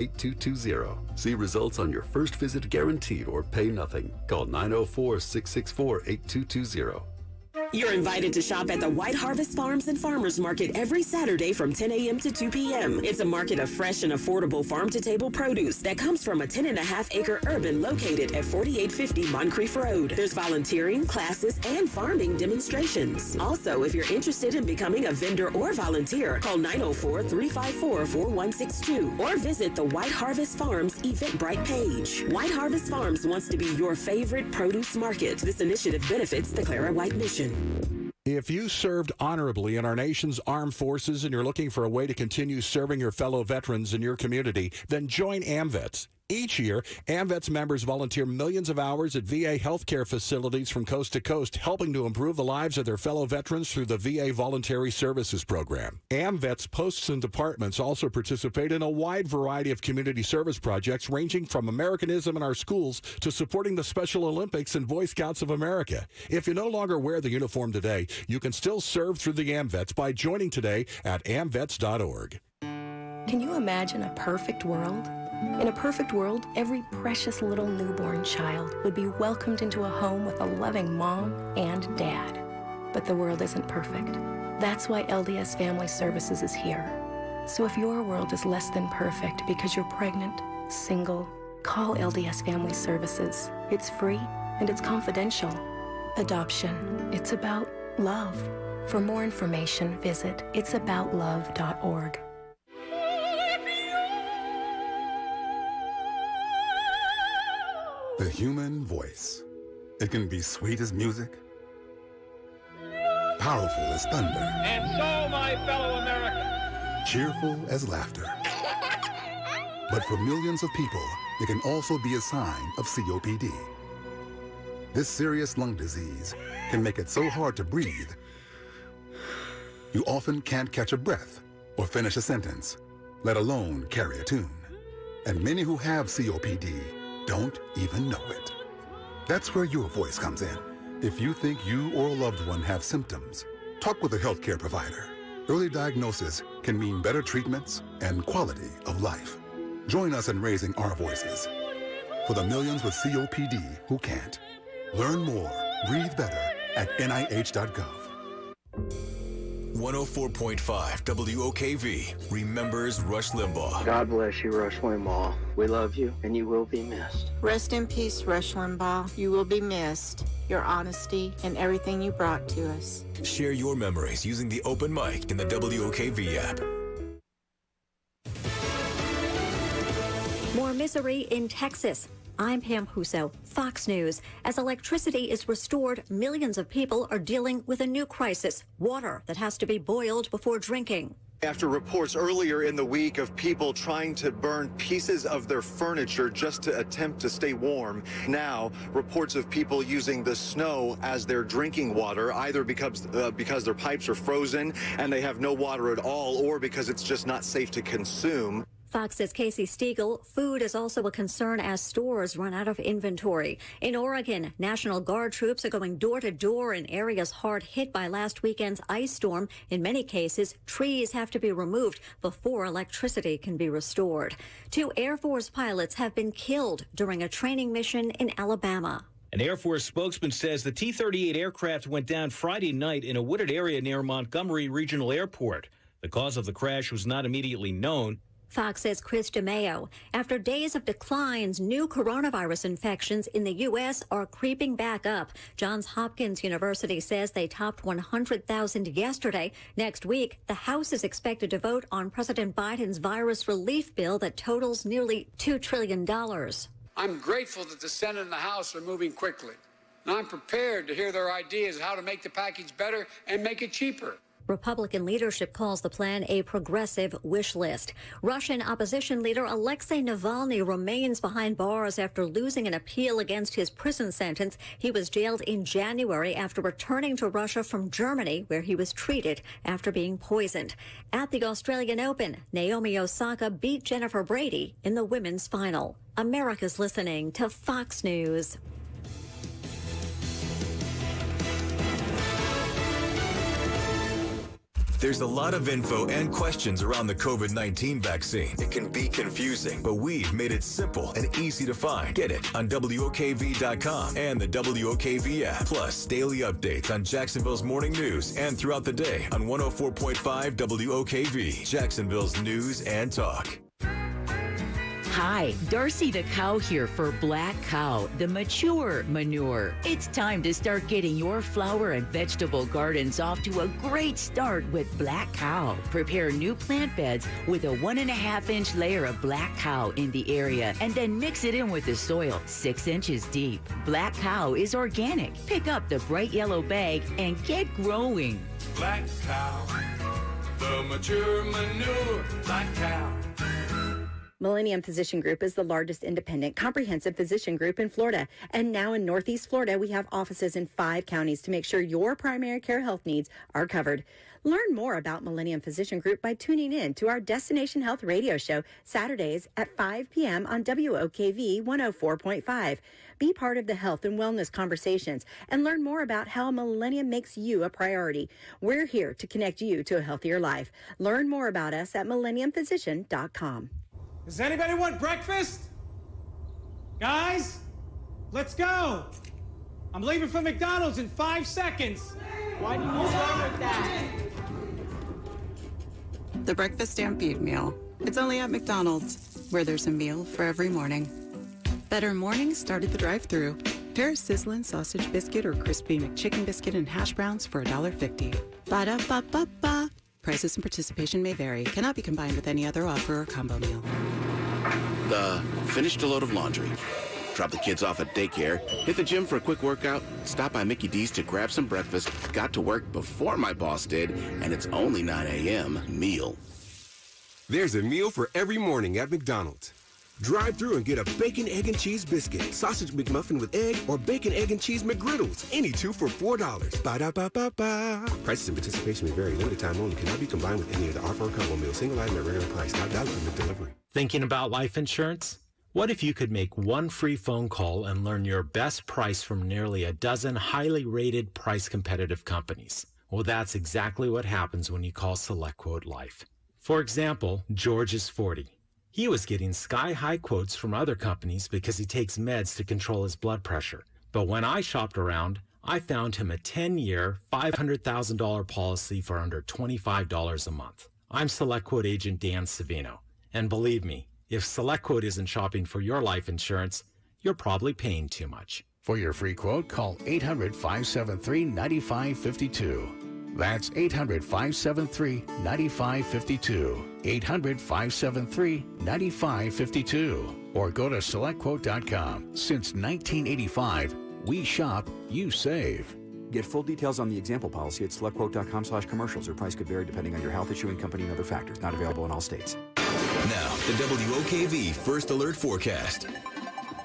8220. See results on your first visit guaranteed or pay nothing. Call 904-664-8220. You're invited to shop at the White Harvest Farms and Farmers Market every Saturday from 10 a.m. to 2 p.m. It's a market of fresh and affordable farm-to-table produce that comes from a 10.5-acre urban located at 4850 Moncrief Road. There's volunteering, classes, and farming demonstrations. Also, if you're interested in becoming a vendor or volunteer, call 904-354-4162 or visit the White Harvest Farms Eventbrite page. White Harvest Farms wants to be your favorite produce market. This initiative benefits the Clara White Mission. If you served honorably in our nation's armed forces and you're looking for a way to continue serving your fellow veterans in your community, then join AMVETS. Each year, AMVETS members volunteer millions of hours at VA healthcare facilities from coast to coast, helping to improve the lives of their fellow veterans through the VA Voluntary Services Program. AMVETS posts and departments also participate in a wide variety of community service projects, ranging from Americanism in our schools to supporting the Special Olympics and Boy Scouts of America. If you no longer wear the uniform today, you can still serve through the AMVETS by joining today at amvets.org. Can you imagine a perfect world? In a perfect world, every precious little newborn child would be welcomed into a home with a loving mom and dad. But the world isn't perfect. That's why LDS Family Services is here. So if your world is less than perfect because you're pregnant, single, call LDS Family Services. It's free and it's confidential. Adoption, it's about love. For more information, visit itsaboutlove.org. The human voice. It can be sweet as music, powerful as thunder, and so, my fellow Americans, cheerful as laughter. But for millions of people, it can also be a sign of COPD. This serious lung disease can make it so hard to breathe, you often can't catch a breath or finish a sentence, let alone carry a tune. And many who have COPD don't even know it. That's where your voice comes in. If you think you or a loved one have symptoms, talk with a healthcare provider. Early diagnosis can mean better treatments and quality of life. Join us in raising our voices for the millions with COPD who can't. Learn more, breathe better at NIH.gov. 104.5 WOKV remembers Rush Limbaugh. God bless you, Rush Limbaugh. We love you, and you will be missed. Rest in peace, Rush Limbaugh. You will be missed. Your honesty and everything you brought to us. Share your memories using the open mic in the WOKV app. More misery in Texas. I'm Pam Huso, Fox News. As electricity is restored, millions of people are dealing with a new crisis, water that has to be boiled before drinking. After reports earlier in the week of people trying to burn pieces of their furniture just to attempt to stay warm, now reports of people using the snow as their drinking water, either because their pipes are frozen and they have no water at all, or because it's just not safe to consume. Fox's Casey Stiegel, food is also a concern as stores run out of inventory. In Oregon, National Guard troops are going door to door in areas hard hit by last weekend's ice storm. In many cases, trees have to be removed before electricity can be restored. 2 Air Force pilots have been killed during a training mission in Alabama. An Air Force spokesman says the T-38 aircraft went down Friday night in a wooded area near Montgomery Regional Airport. The cause of the crash was not immediately known. Fox says Chris DeMeo. After days of declines, new coronavirus infections in the U.S. are creeping back up. Johns Hopkins University says they topped 100,000 yesterday. Next week, the House is expected to vote on President Biden's virus relief bill that totals nearly $2 trillion. I'm grateful that the Senate and the House are moving quickly. And I'm prepared to hear their ideas on how to make the package better and make it cheaper. Republican leadership calls the plan a progressive wish list. Russian opposition leader Alexei Navalny remains behind bars after losing an appeal against his prison sentence. He was jailed in January after returning to Russia from Germany, where he was treated after being poisoned. At the Australian Open, Naomi Osaka beat Jennifer Brady in the women's final. America's listening to Fox News. There's a lot of info and questions around the COVID-19 vaccine. It can be confusing, but we've made it simple and easy to find. Get it on WOKV.com and the WOKV app. Plus, daily updates on Jacksonville's morning news and throughout the day on 104.5 WOKV, Jacksonville's news and talk. Hi, Darcy the Cow here for Black Cow, the mature manure. It's time to start getting your flower and vegetable gardens off to a great start with Black Cow. Prepare new plant beds with a 1.5-inch layer of Black Cow in the area and then mix it in with the soil 6 inches deep. Black Cow is organic. Pick up the bright yellow bag and get growing. Black Cow, the mature manure. Black Cow. Millennium Physician Group is the largest independent comprehensive physician group in Florida. And now in Northeast Florida, we have offices in 5 counties to make sure your primary care health needs are covered. Learn more about Millennium Physician Group by tuning in to our Destination Health radio show Saturdays at 5 p.m. on WOKV 104.5. Be part of the health and wellness conversations and learn more about how Millennium makes you a priority. We're here to connect you to a healthier life. Learn more about us at millenniumphysician.com. Does anybody want breakfast? Guys, let's go. I'm leaving for McDonald's in 5 seconds. Why didn't you start with that? The Breakfast Stampede Meal. It's only at McDonald's, where there's a meal for every morning. Better mornings start at the drive-thru. Pair a sizzling sausage biscuit or crispy McChicken biscuit and hash browns for $1.50. Ba-da-ba-ba-ba. Prices and participation may vary. Cannot be combined with any other offer or combo meal. Finished a load of laundry. Drop the kids off at daycare. Hit the gym for a quick workout. Stop by Mickey D's to grab some breakfast. Got to work before my boss did. And it's only 9 a.m. Meal. There's a meal for every morning at McDonald's. Drive through and get a bacon, egg, and cheese biscuit, sausage McMuffin with egg, or bacon, egg, and cheese McGriddles. Any 2 for $4. Ba-da-ba-ba-ba. Prices and participation may vary. Limited time only. Cannot be combined with any other offer or combo meal. Single item at regular price. Not valid for delivery. Thinking about life insurance? What if you could make one free phone call and learn your best price from nearly a dozen highly rated, price-competitive companies? Well, that's exactly what happens when you call SelectQuote Life. For example, George is 40. He was getting sky-high quotes from other companies because he takes meds to control his blood pressure. But when I shopped around, I found him a 10-year, $500,000 policy for under $25 a month. I'm SelectQuote agent Dan Savino. And believe me, if SelectQuote isn't shopping for your life insurance, you're probably paying too much. For your free quote, call 800-573-9552. That's 800-573-9552. 800-573-9552. Or go to SelectQuote.com. Since 1985, we shop, you save. Get full details on the example policy at SelectQuote.com/commercials. Or price could vary depending on your health, issuing company, and other factors. Not available in all states. Now, the WOKV First Alert Forecast.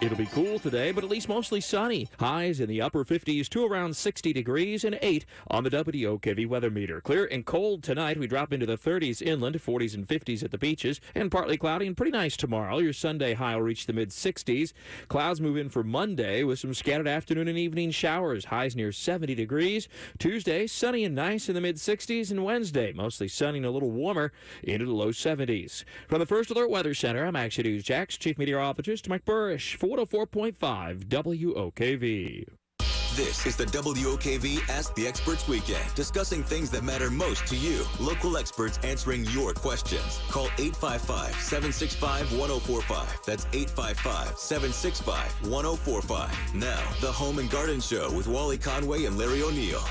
It'll be cool today, but at least mostly sunny. Highs in the upper 50s to around 60 degrees and 8 on the WOKV weather meter. Clear and cold tonight. We drop into the 30s inland, 40s and 50s at the beaches, and partly cloudy and pretty nice tomorrow. Your Sunday high will reach the mid-60s. Clouds move in for Monday with some scattered afternoon and evening showers. Highs near 70 degrees. Tuesday, sunny and nice in the mid-60s, and Wednesday, mostly sunny and a little warmer into the low 70s. From the First Alert Weather Center, I'm Action News Jax Chief Meteorologist Mike Burrish. 104.5 WOKV. This is the WOKV Ask the Experts Weekend, discussing things that matter most to you. Local experts answering your questions. Call 855-765-1045. That's 855-765-1045. Now, the Home and Garden Show with Wally Conway and Larry O'Neill.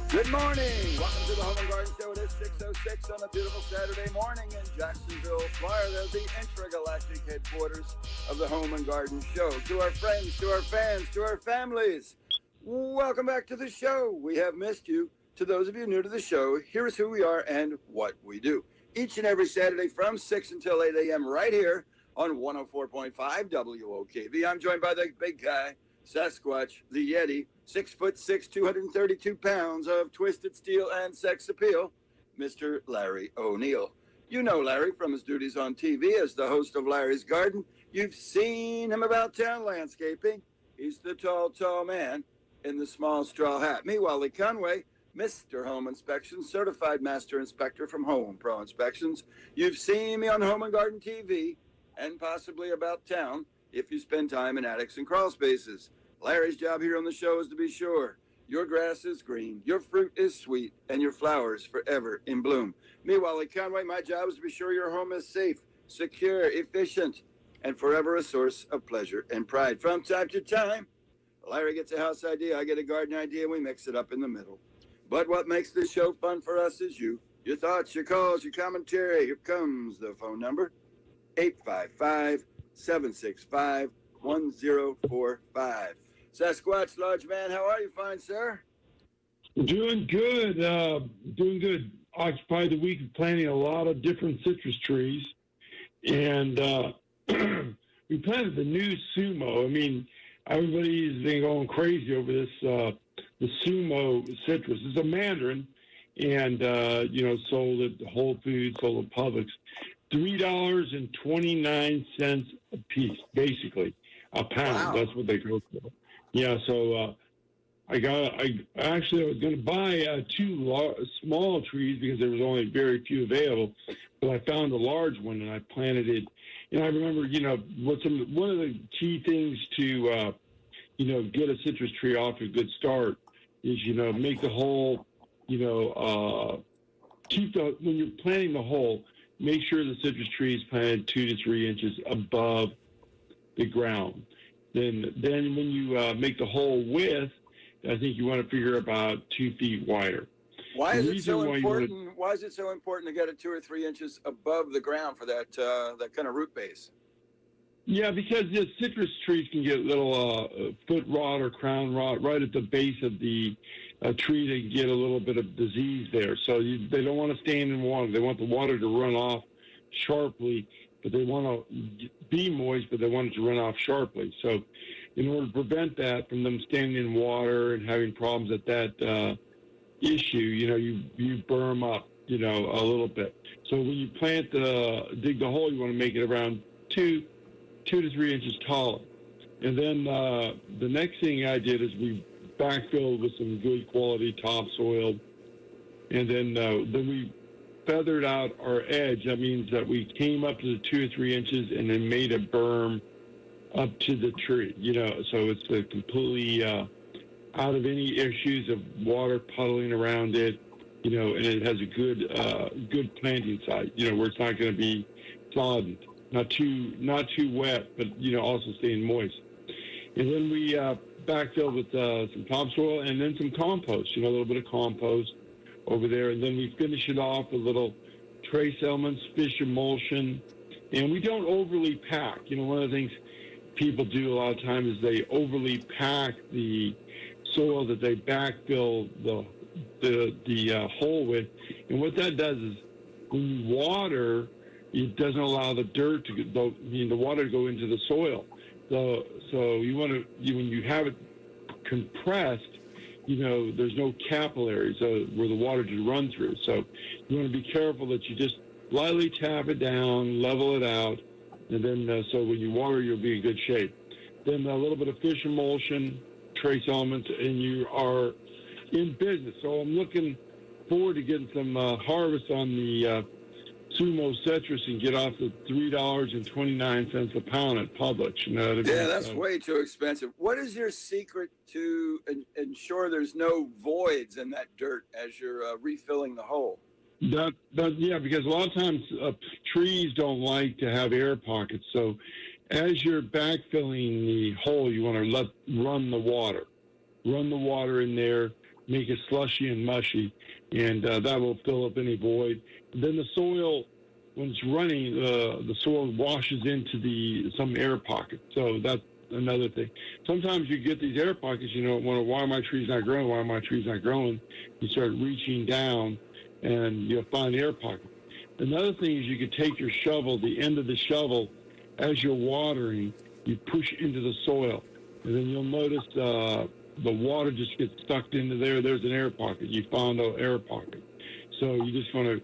Good morning. Welcome to the Home and Garden Show. It is 6:06 on a beautiful Saturday morning in Jacksonville, Florida, the intergalactic headquarters of the Home and Garden Show. To our friends, to our fans, to our families, welcome back to the show. We have missed you. To those of you new to the show, here is who we are and what we do. Each and every Saturday from 6 until 8 a.m. right here on 104.5 WOKV. I'm joined by the big guy, Sasquatch, the Yeti, 6'6", 232 pounds of twisted steel and sex appeal, Mr. Larry O'Neill. You know Larry from his duties on TV as the host of Larry's Garden. You've seen him about town landscaping. He's the tall man in the small straw hat. Me, Wally Conway, Mr. Home Inspection, Certified Master Inspector from Home Pro Inspections. You've seen me on Home and Garden TV and possibly about town if you spend time in attics and crawl spaces. Larry's job here on the show is to be sure your grass is green, your fruit is sweet, and your flowers forever in bloom. Me, Wally Conway, my job is to be sure your home is safe, secure, efficient, and forever a source of pleasure and pride. From time to time, Larry gets a house idea, I get a garden idea, and we mix it up in the middle. But what makes this show fun for us is you. Your thoughts, your calls, your commentary. Here comes the phone number, 855-765-1045. Sasquatch Large Man, how are you, fine sir? Doing good. Doing good. Occupied the week of planting a lot of different citrus trees. And we planted the new Sumo. I mean, everybody's been going crazy over this, the Sumo citrus. It's a mandarin, and, sold at Whole Foods, sold at Publix. $3.29 a piece, basically, a pound. Wow. That's what they go for. Yeah, so I was going to buy two small trees because there was only very few available, but I found a large one and I planted it. And I remember, one of the key things to, get a citrus tree off to a good start is, make the hole, when you're planting the hole, make sure the citrus tree is planted 2 to 3 inches above the ground. Then when you make the hole width, I think you want to figure about 2 feet wider. Why is it so important? Why is it so important to get it 2 or 3 inches above the ground for that kind of root base? Yeah, because the citrus trees can get little foot rot or crown rot right at the base of the tree. They get a little bit of disease there, so they don't want to stand in water. They want the water to run off sharply, but they want to be moist, but they want it to run off sharply. So in order to prevent that from them standing in water and having problems at that issue, you berm up, a little bit. So when you dig the hole, you want to make it around 2 to 3 inches taller. And then the next thing I did is we backfilled with some good quality topsoil. And then we feathered out our edge. That means that we came up to the 2 or 3 inches and then made a berm up to the tree, so it's completely out of any issues of water puddling around it, and it has a good planting site, where it's not going to be sodden, not too wet, but, also staying moist. And then we backfilled with some topsoil and then some compost, a little bit of compost over there. And then we finish it off with little trace elements, fish emulsion, and we don't overly pack. One of the things people do a lot of times is they overly pack the soil that they backfill the hole with, and what that does is when you water, it doesn't allow the dirt to go, the water to go into the soil. So you want to, when you have it compressed, there's no capillaries where the water just runs through. So you want to be careful that you just lightly tap it down, level it out, and then so when you water, you'll be in good shape. Then a little bit of fish emulsion, trace elements, and you are in business. So I'm looking forward to getting some harvest on the Sumo citrus and get off the $3.29 a pound at Publix. Yeah, that's way too expensive. What is your secret to ensure there's no voids in that dirt as you're refilling the hole? Yeah, because a lot of times trees don't like to have air pockets. So as you're backfilling the hole, you want to run the water in there, make it slushy and mushy, and that will fill up any void. Then the soil, when it's running, the soil washes into some air pocket. So that's another thing. Sometimes you get these air pockets, wonder, why are my trees not growing? Why are my trees not growing? You start reaching down, and you'll find air pocket. Another thing is you could take your shovel, the end of the shovel, as you're watering, you push into the soil, and then you'll notice the water just gets sucked into there. There's an air pocket. You found an air pocket. So you just want to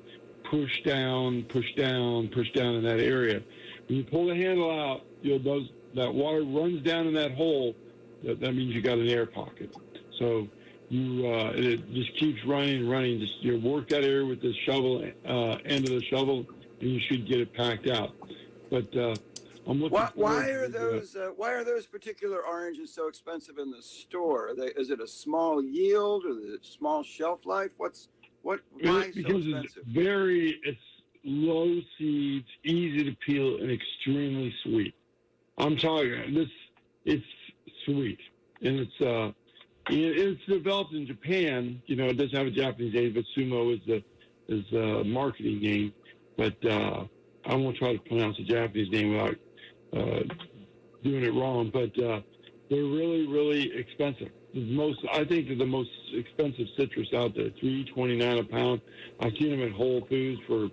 push down in that area. When you pull the handle out, you'll notice that water runs down in that hole. That means you got an air pocket. So it just keeps running. Just work that area with the shovel, end of the shovel, and you should get it packed out. But I'm looking. Why are those particular oranges so expensive in the store? Is it a small yield or is it small shelf life? Why so expensive? It's low seeds, easy to peel, and extremely sweet. I'm talking this. It's sweet, and it's developed in Japan. It doesn't have a Japanese name, but Sumo is the marketing name. But I won't try to pronounce the Japanese name without doing it wrong. But they're really, really expensive. I think they're the most expensive citrus out there. $3.29 a pound. I've seen them at Whole Foods for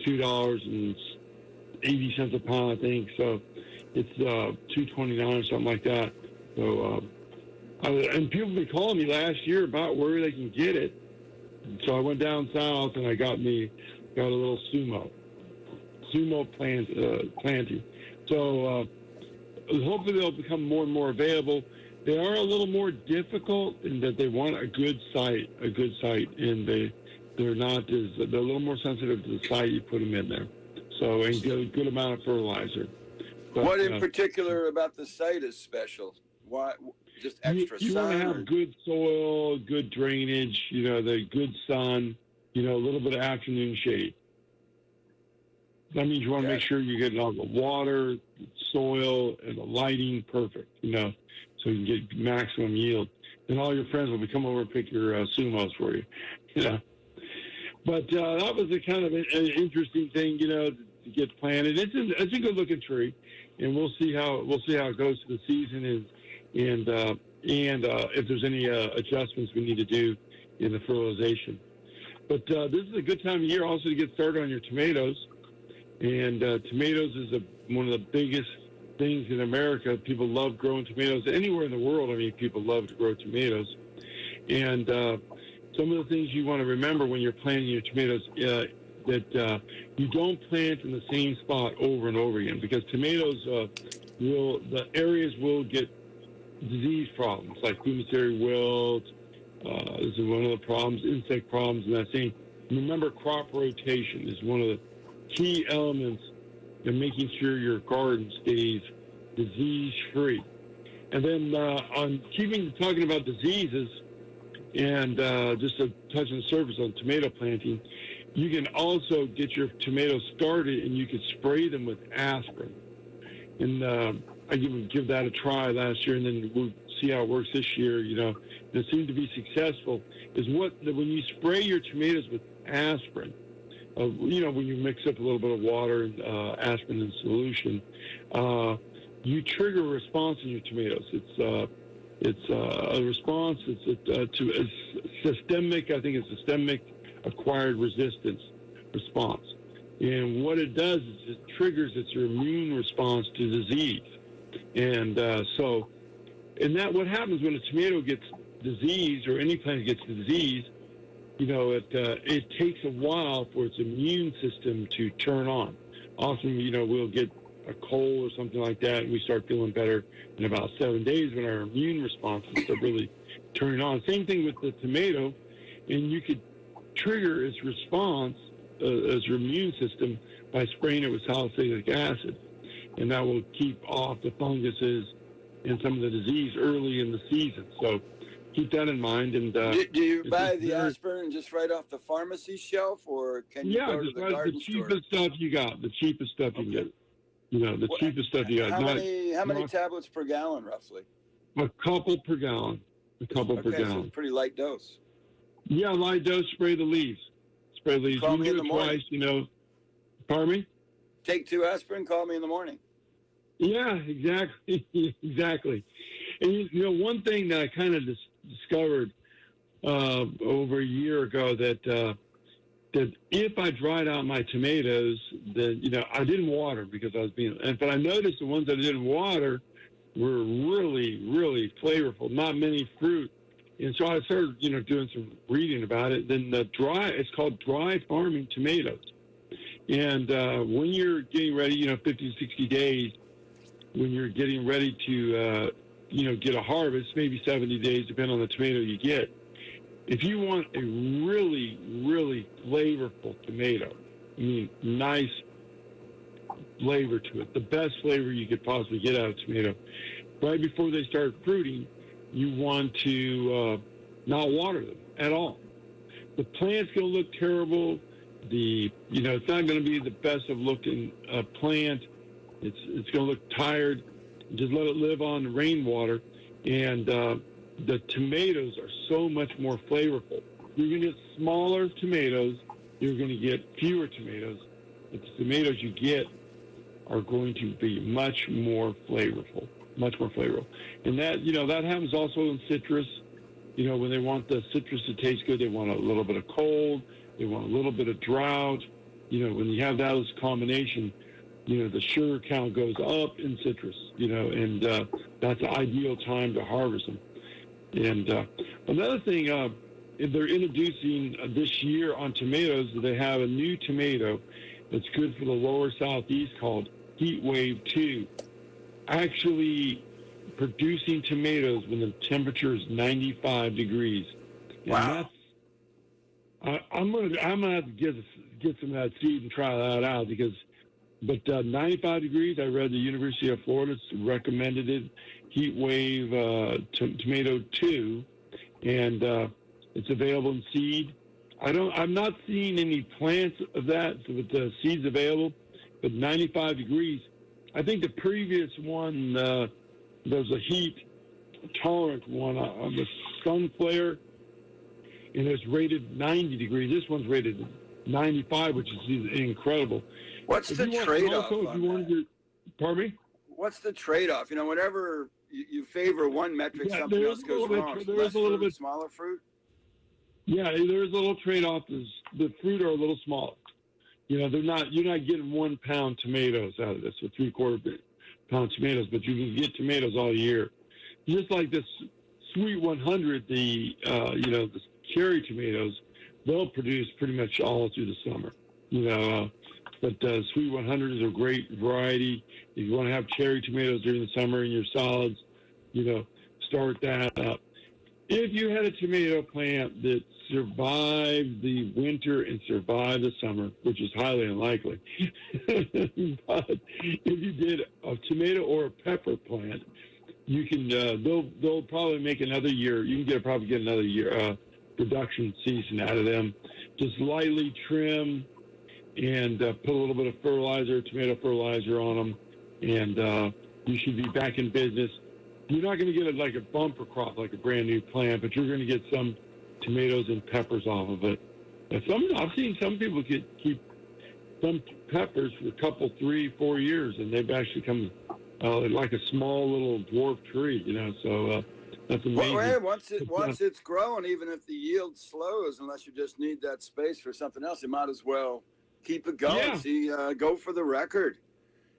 $2.80 a pound, I think. So it's $2.29 or something like that. So and people have been calling me last year about where they can get it. So I went down south and I got a little Sumo planting. So hopefully they'll become more and more available. They are a little more difficult in that they want a good site, and they're a little more sensitive to the site you put them in there. So and get a good amount of fertilizer. But, what in particular about the site is special? Why? Just extra sun? You want to have good soil, good drainage, the good sun, a little bit of afternoon shade. That means you want to make sure you're getting all the water, soil, and the lighting perfect, so you can get maximum yield. And all your friends will come over and pick your Sumos for you, But that was a kind of an interesting thing, to get planted. It's a good looking tree, and we'll see how it goes to the season, and if there's any adjustments we need to do in the fertilization. But this is a good time of year also to get started on your tomatoes. And tomatoes is one of the biggest things in America. People love growing tomatoes. Anywhere in the world, people love to grow tomatoes. And some of the things you want to remember when you're planting your tomatoes, that you don't plant in the same spot over and over again, because tomatoes, the areas will get disease problems like fumitory wilt. This is one of the problems, insect problems, and that thing. Remember, crop rotation is one of the key elements in making sure your garden stays disease-free. And then talking about diseases, and just to touch on the surface on tomato planting, you can also get your tomatoes started, and you can spray them with aspirin. And I give that a try last year, and then we'll see how it works this year. And it seemed to be successful. When you spray your tomatoes with aspirin, when you mix up a little bit of water and aspirin in solution, you trigger a response in your tomatoes. It's a response. It's systemic. I think it's systemic acquired resistance response. And what it does is it triggers your immune response to disease. And what happens when a tomato gets diseased, or any plant gets disease, it takes a while for its immune system to turn on. Often, we'll get a cold or something like that, and we start feeling better in about 7 days when our immune responses are really turning on. Same thing with the tomato, and you could trigger its response as your immune system by spraying it with salicylic acid, and that will keep off the funguses and some of the disease early in the season. So keep that in mind. And do you buy the aspirin just right off the pharmacy shelf, or can you go to the garden store? The cheapest stuff you got. The cheapest stuff you can get. Cheapest stuff you got. How many tablets per gallon, roughly? A couple per gallon. Per gallon. So it's a pretty light dose. Yeah, light dose. Spray the leaves. Spray the leaves. Call me in the morning. Twice. Pardon me? Take 2 aspirin. Call me in the morning. Yeah, exactly. Exactly. And one thing that I kind of discovered over a year ago, that if I dried out my tomatoes, then I didn't water because I was but I noticed the ones that I didn't water were really, really flavorful. Not many fruit, and so I started doing some reading about it. Then it's called dry farming tomatoes, and when you're getting ready, 50 to 60 days, when you're getting ready to get a harvest, maybe 70 days, depending on the tomato you get. if you want a really, really flavorful tomato, I mean, nice flavor to it, the best flavor you could possibly get out of a tomato, right before they start fruiting, you want to not water them at all. The plant's going to look terrible. It's not going to be the best of looking plant. It's going to look tired. Just let it live on the rainwater. And the tomatoes are so much more flavorful. You're going to get smaller tomatoes. You're going to get fewer tomatoes. But the tomatoes you get are going to be much more flavorful. And that happens also in citrus. When they want the citrus to taste good, they want a little bit of cold. They want a little bit of drought. When you have those combination, the sugar count goes up in citrus, and that's the ideal time to harvest them. And another thing, they're introducing this year on tomatoes, they have a new tomato that's good for the lower southeast called Heat Wave 2. Actually producing tomatoes when the temperature is 95 degrees. And wow. I'm gonna have to get some of that seed and try that out but 95 degrees, I read the University of Florida recommended it, Heat Wave Tomato 2, and it's available in seed. I'm not seeing any plants of that, so the seed's available, but 95 degrees. I think the previous one, there's a heat tolerant one on the Sunflare, and it's rated 90 degrees. This one's rated 95, which is incredible. What's the trade-off on that? Pardon me? What's the trade-off? Whenever you favor one metric, something else goes wrong. There's a little bit smaller fruit? Yeah, there's a little trade-off. The fruit are a little smaller. You're not getting 1 pound tomatoes out of this, or 3/4 pound tomatoes, but you can get tomatoes all year. Just like this Sweet 100, the cherry tomatoes, they'll produce pretty much all through the summer. But Sweet 100 is a great variety. If you want to have cherry tomatoes during the summer in your salads, start that up. If you had a tomato plant that survived the winter and survived the summer, which is highly unlikely, but if you did a tomato or a pepper plant, you can they'll probably make another year. You can probably get another year production season out of them. Just lightly trim and put a little bit of tomato fertilizer on them, and you should be back in business. You're not going to get a bumper crop like a brand new plant, but you're going to get some tomatoes and peppers off of it. I've seen some people keep some peppers for a couple, 3-4 years, and they've actually come like a small little dwarf tree, So that's amazing. Well, once it's grown, even if the yield slows, unless you just need that space for something else, you might as well keep it going. Yeah. See, go for the record.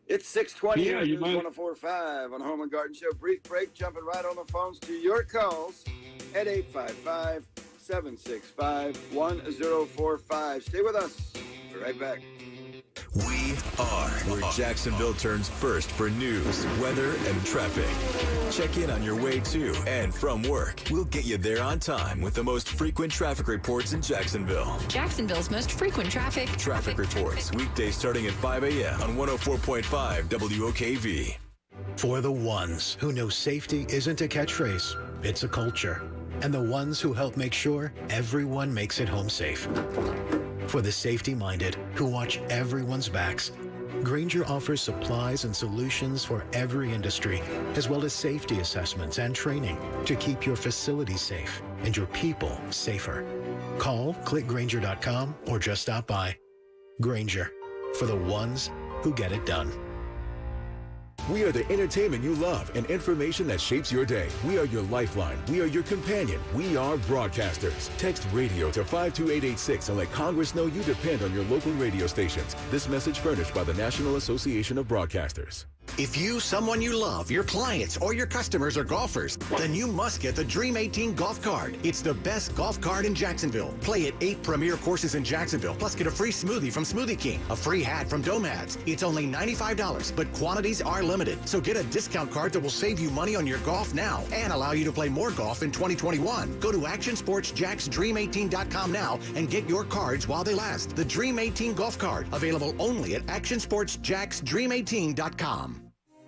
It's 6:20 here, you News might. 104.5 on Home and Garden Show. Brief break, jumping right on the phones to your calls at 855-765-1045. Stay with us. Be right back. We are where Jacksonville turns first for news, weather, and traffic. Check in on your way to and from work. We'll get you there on time with the most frequent traffic reports in Jacksonville. Jacksonville's most frequent traffic. Traffic reports, weekdays starting at 5 a.m. on 104.5 WOKV. For the ones who know safety isn't a catchphrase, it's a culture. And the ones who help make sure everyone makes it home safe. For the safety-minded who watch everyone's backs, Grainger offers supplies and solutions for every industry, as well as safety assessments and training to keep your facilities safe and your people safer. Call, click Grainger.com, or just stop by. Grainger, for the ones who get it done. We are the entertainment you love and information that shapes your day. We are your lifeline. We are your companion. We are broadcasters. Text radio to 52886 and let Congress know you depend on your local radio stations. This message furnished by the National Association of Broadcasters. If you, someone you love, your clients, or your customers are golfers, then you must get the Dream 18 golf card. It's the best golf card in Jacksonville. Play at 8 premier courses in Jacksonville, plus get a free smoothie from Smoothie King, a free hat from Dome Hats. It's only $95, but quantities are limited. So get a discount card that will save you money on your golf now and allow you to play more golf in 2021. Go to ActionSportsJacksDream18.com now and get your cards while they last. The Dream 18 golf card, available only at ActionSportsJacksDream18.com.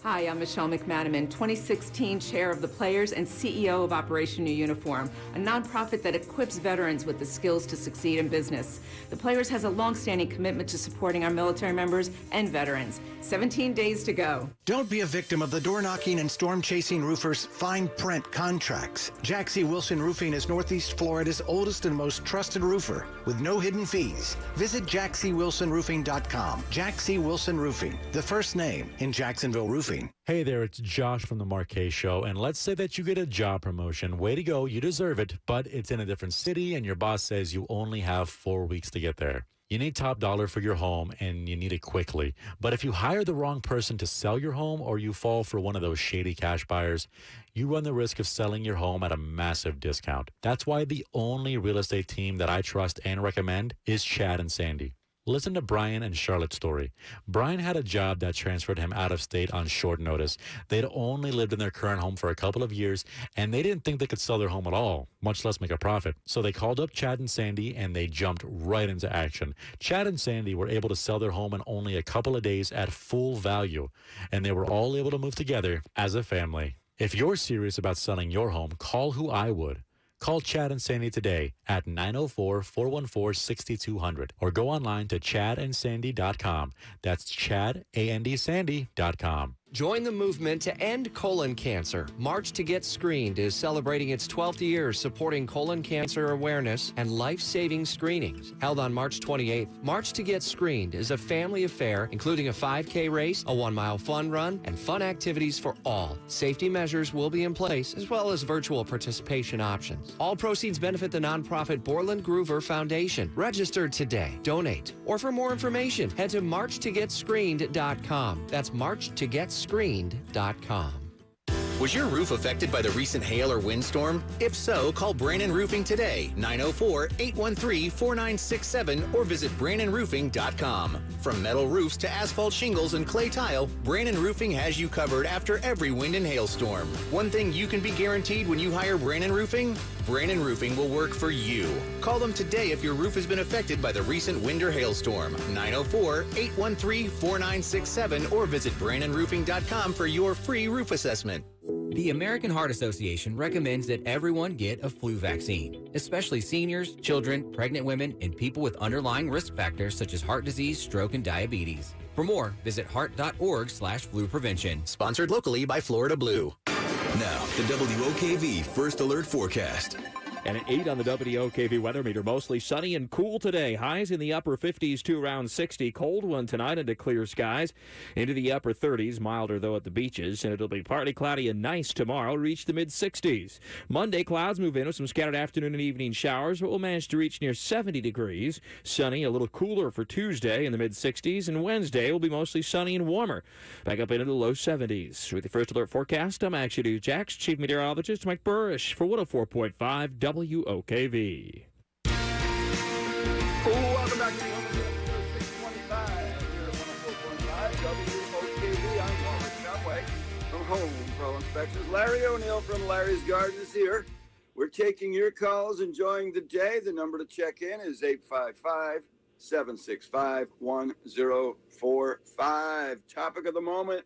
Hi, I'm Michelle McManaman, 2016 Chair of the Players and CEO of Operation New Uniform, a nonprofit that equips veterans with the skills to succeed in business. The Players has a long-standing commitment to supporting our military members and veterans. 17 days to go. Don't be a victim of the door-knocking and storm-chasing roofers' fine print contracts. Jack C. Wilson Roofing is Northeast Florida's oldest and most trusted roofer with no hidden fees. Visit JackCWilsonRoofing.com. Jack C. Wilson Roofing, the first name in Jacksonville roofing. Hey there, it's Josh from the Marquez Show, and let's say that you get a job promotion. Way to go, you deserve it, but it's in a different city, and your boss says you only have 4 weeks to get there. You need top dollar for your home, and you need it quickly. But if you hire the wrong person to sell your home, or you fall for one of those shady cash buyers, you run the risk of selling your home at a massive discount. That's why the only real estate team that I trust and recommend is Chad and Sandy. Listen to Brian and Charlotte's story. Brian had a job that transferred him out of state on short notice. They'd only lived in their current home for a couple of years, and they didn't think they could sell their home at all, much less make a profit. So they called up Chad and Sandy, and they jumped right into action. Chad and Sandy were able to sell their home in only a couple of days at full value, and they were all able to move together as a family. If you're serious about selling your home, call who I would. Call Chad and Sandy today at 904-414-6200 or go online to chadandsandy.com. That's chadandsandy.com. Join the movement to end colon cancer. March to Get Screened is celebrating its 12th year supporting colon cancer awareness and life-saving screenings. Held on March 28th, March to Get Screened is a family affair including a 5K race, a 1-mile fun run, and fun activities for all. Safety measures will be in place as well as virtual participation options. All proceeds benefit the nonprofit Borland Groover Foundation. Register today, donate, or for more information, head to marchtogetscreened.com. That's marchtogetscreened.com. Was your roof affected by the recent hail or windstorm? If so, call Brannon Roofing today, 904-813-4967, or visit BrannonRoofing.com. From metal roofs to asphalt shingles and clay tile, Brannon Roofing has you covered after every wind and hailstorm. One thing you can be guaranteed when you hire Brannon Roofing? Brannon Roofing will work for you. Call them today if your roof has been affected by the recent wind or hailstorm. 904-813-4967 or visit BrannonRoofing.com for your free roof assessment. The American Heart Association recommends that everyone get a flu vaccine, especially seniors, children, pregnant women, and people with underlying risk factors such as heart disease, stroke, and diabetes. For more, visit heart.org/flu prevention. Sponsored locally by Florida Blue. Now, the WOKV First Alert Forecast. And at 8 on the WOKV weather meter, mostly sunny and cool today. Highs in the upper 50s to around 60. Cold one tonight into clear skies. Into the upper 30s, milder though at the beaches. And it'll be partly cloudy and nice tomorrow, reach the mid-60s. Monday, clouds move in with some scattered afternoon and evening showers, but we'll manage to reach near 70 degrees. Sunny, a little cooler for Tuesday in the mid-60s. And Wednesday will be mostly sunny and warmer. Back up into the low 70s. With the First Alert Forecast, I'm Action News Jax, Chief Meteorologist Mike Burrish for 104.5 WOKV. Welcome back to the 625 here at 104.5 WOKV. I'm Walter Shumway from Home Pro Inspections. Larry O'Neill from Larry's Garden is here. We're taking your calls, enjoying the day. The number to check in is 855-765-1045. Topic of the moment,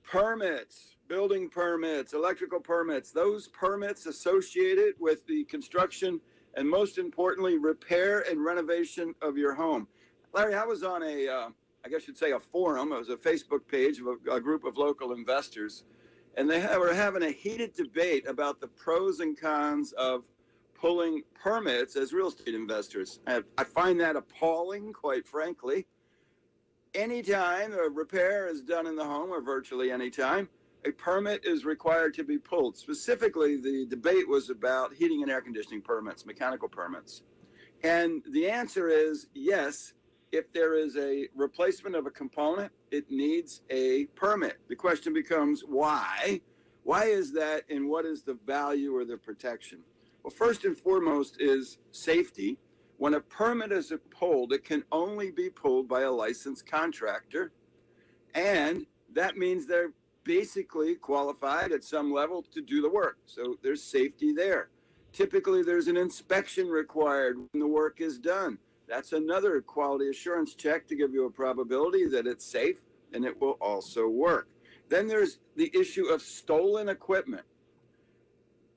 permits. Building permits, electrical permits, those permits associated with the construction and most importantly, repair and renovation of your home. Larry, I was on a forum. It was a Facebook page of a group of local investors, and they were having a heated debate about the pros and cons of pulling permits as real estate investors. I find that appalling, quite frankly. Anytime a repair is done in the home, or virtually any time, a permit is required to be pulled. Specifically, the debate was about heating and air conditioning permits, mechanical permits. And the answer is yes, if there is a replacement of a component it needs a permit. The question becomes why? Why is that, and what is the value or the protection? Well, first and foremost is safety. When a permit is pulled, it can only be pulled by a licensed contractor, and that means they're basically qualified at some level to do the work. So there's safety there. Typically, there's an inspection required when the work is done. That's another quality assurance check to give you a probability that it's safe and it will also work. Then there's the issue of stolen equipment.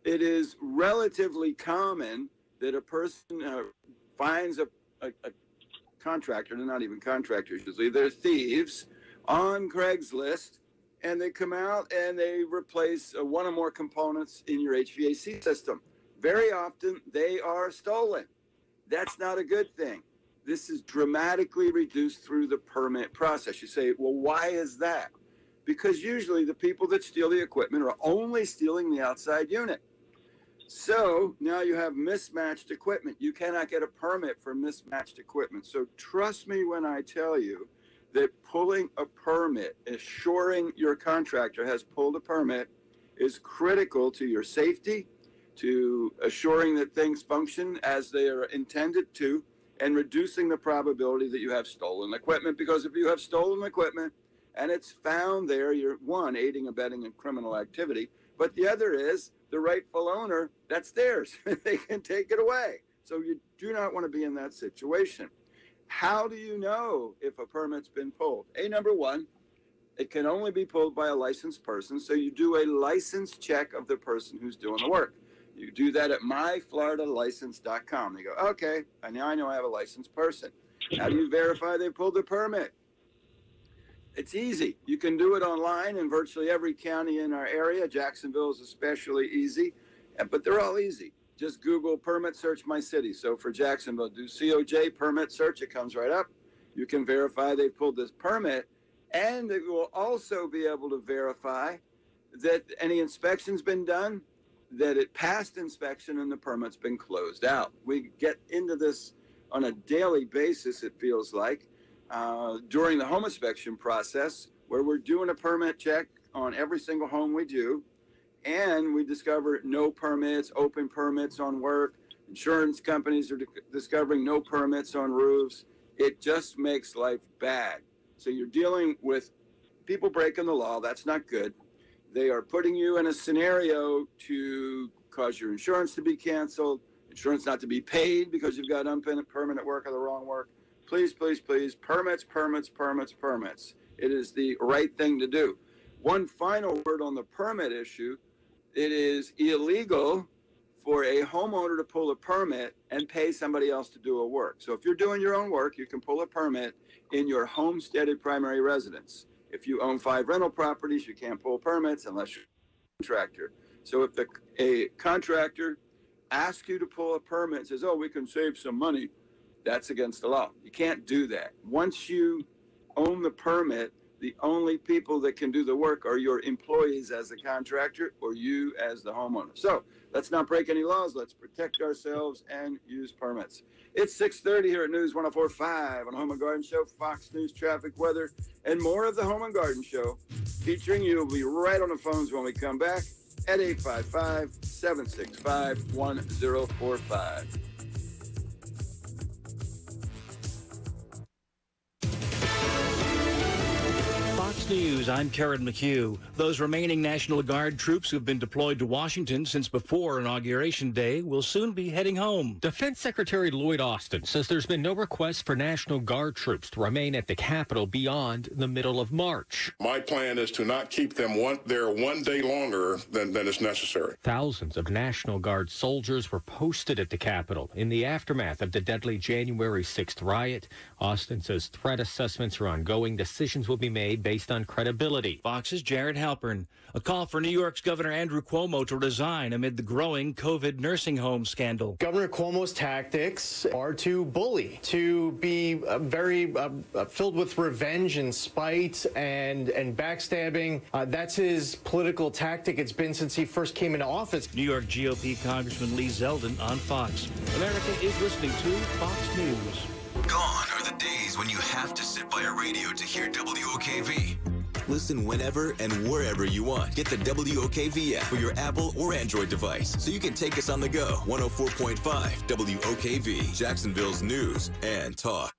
It is relatively common that a person finds a contractor, they're not even contractors usually, they're thieves on Craigslist, and they come out and they replace one or more components in your HVAC system. Very often they are stolen. That's not a good thing. This is dramatically reduced through the permit process. You say, well, why is that? Because usually the people that steal the equipment are only stealing the outside unit. So now you have mismatched equipment. You cannot get a permit for mismatched equipment. So trust me when I tell you that pulling a permit, assuring your contractor has pulled a permit, is critical to your safety, to assuring that things function as they are intended to, and reducing the probability that you have stolen equipment. Because if you have stolen equipment and it's found there, you're, one, aiding, abetting in criminal activity, but the other is the rightful owner, that's theirs. They can take it away. So you do not want to be in that situation. How do you know if a permit's been pulled? Number one, it can only be pulled by a licensed person. So you do a license check of the person who's doing the work. You do that at myfloridalicense.com. They go, okay, now I know I have a licensed person. How do you verify they pulled the permit? It's easy. You can do it online in virtually every county in our area. Jacksonville is especially easy, but they're all easy. Just Google permit search my city. So for Jacksonville, do COJ permit search. It comes right up. You can verify they pulled this permit, and it will also be able to verify that any inspection's been done, that it passed inspection, and the permit's been closed out. We get into this on a daily basis, it feels like, during the home inspection process, where we're doing a permit check on every single home we do, and we discover no permits, open permits on work. Insurance companies are discovering no permits on roofs. It just makes life bad. So you're dealing with people breaking the law. That's not good. They are putting you in a scenario to cause your insurance to be canceled, insurance not to be paid because you've got permanent work or the wrong work. Please, please, please, permits, permits, permits, permits. It is the right thing to do. One final word on the permit issue. It is illegal for a homeowner to pull a permit and pay somebody else to do a work. So if you're doing your own work, you can pull a permit in your homesteaded primary residence. If you own 5 rental properties, you can't pull permits unless you're a contractor. So if a contractor asks you to pull a permit and says, oh, we can save some money, that's against the law. You can't do that. Once you own the permit, the only people that can do the work are your employees as a contractor or you as the homeowner. So let's not break any laws. Let's protect ourselves and use permits. It's 6:30 here at News 104.5 on Home and Garden Show, Fox News, traffic, weather, and more of the Home and Garden Show featuring you. We'll be right on the phones when we come back at 855-765-1045. Fox News, I'm Karen McHugh. Those remaining National Guard troops who've been deployed to Washington since before Inauguration Day will soon be heading home. Defense Secretary Lloyd Austin says there's been no request for National Guard troops to remain at the Capitol beyond the middle of March. My plan is to not keep them there one day longer than is necessary. Thousands of National Guard soldiers were posted at the Capitol in the aftermath of the deadly January 6th riot. Austin says threat assessments are ongoing. Decisions will be made based on credibility. Fox's Jared Halpern. A call for New York's Governor Andrew Cuomo to resign amid the growing COVID nursing home scandal. Governor Cuomo's tactics are to bully, to be very filled with revenge and spite and backstabbing. That's his political tactic. It's been since he first came into office. New York GOP Congressman Lee Zeldin on Fox. America is listening to Fox News. Gone are the days days when you have to sit by a radio to hear WOKV. Listen whenever and wherever you want. Get the WOKV app for your Apple or Android device so you can take us on the go. 104.5 WOKV, Jacksonville's news and talk.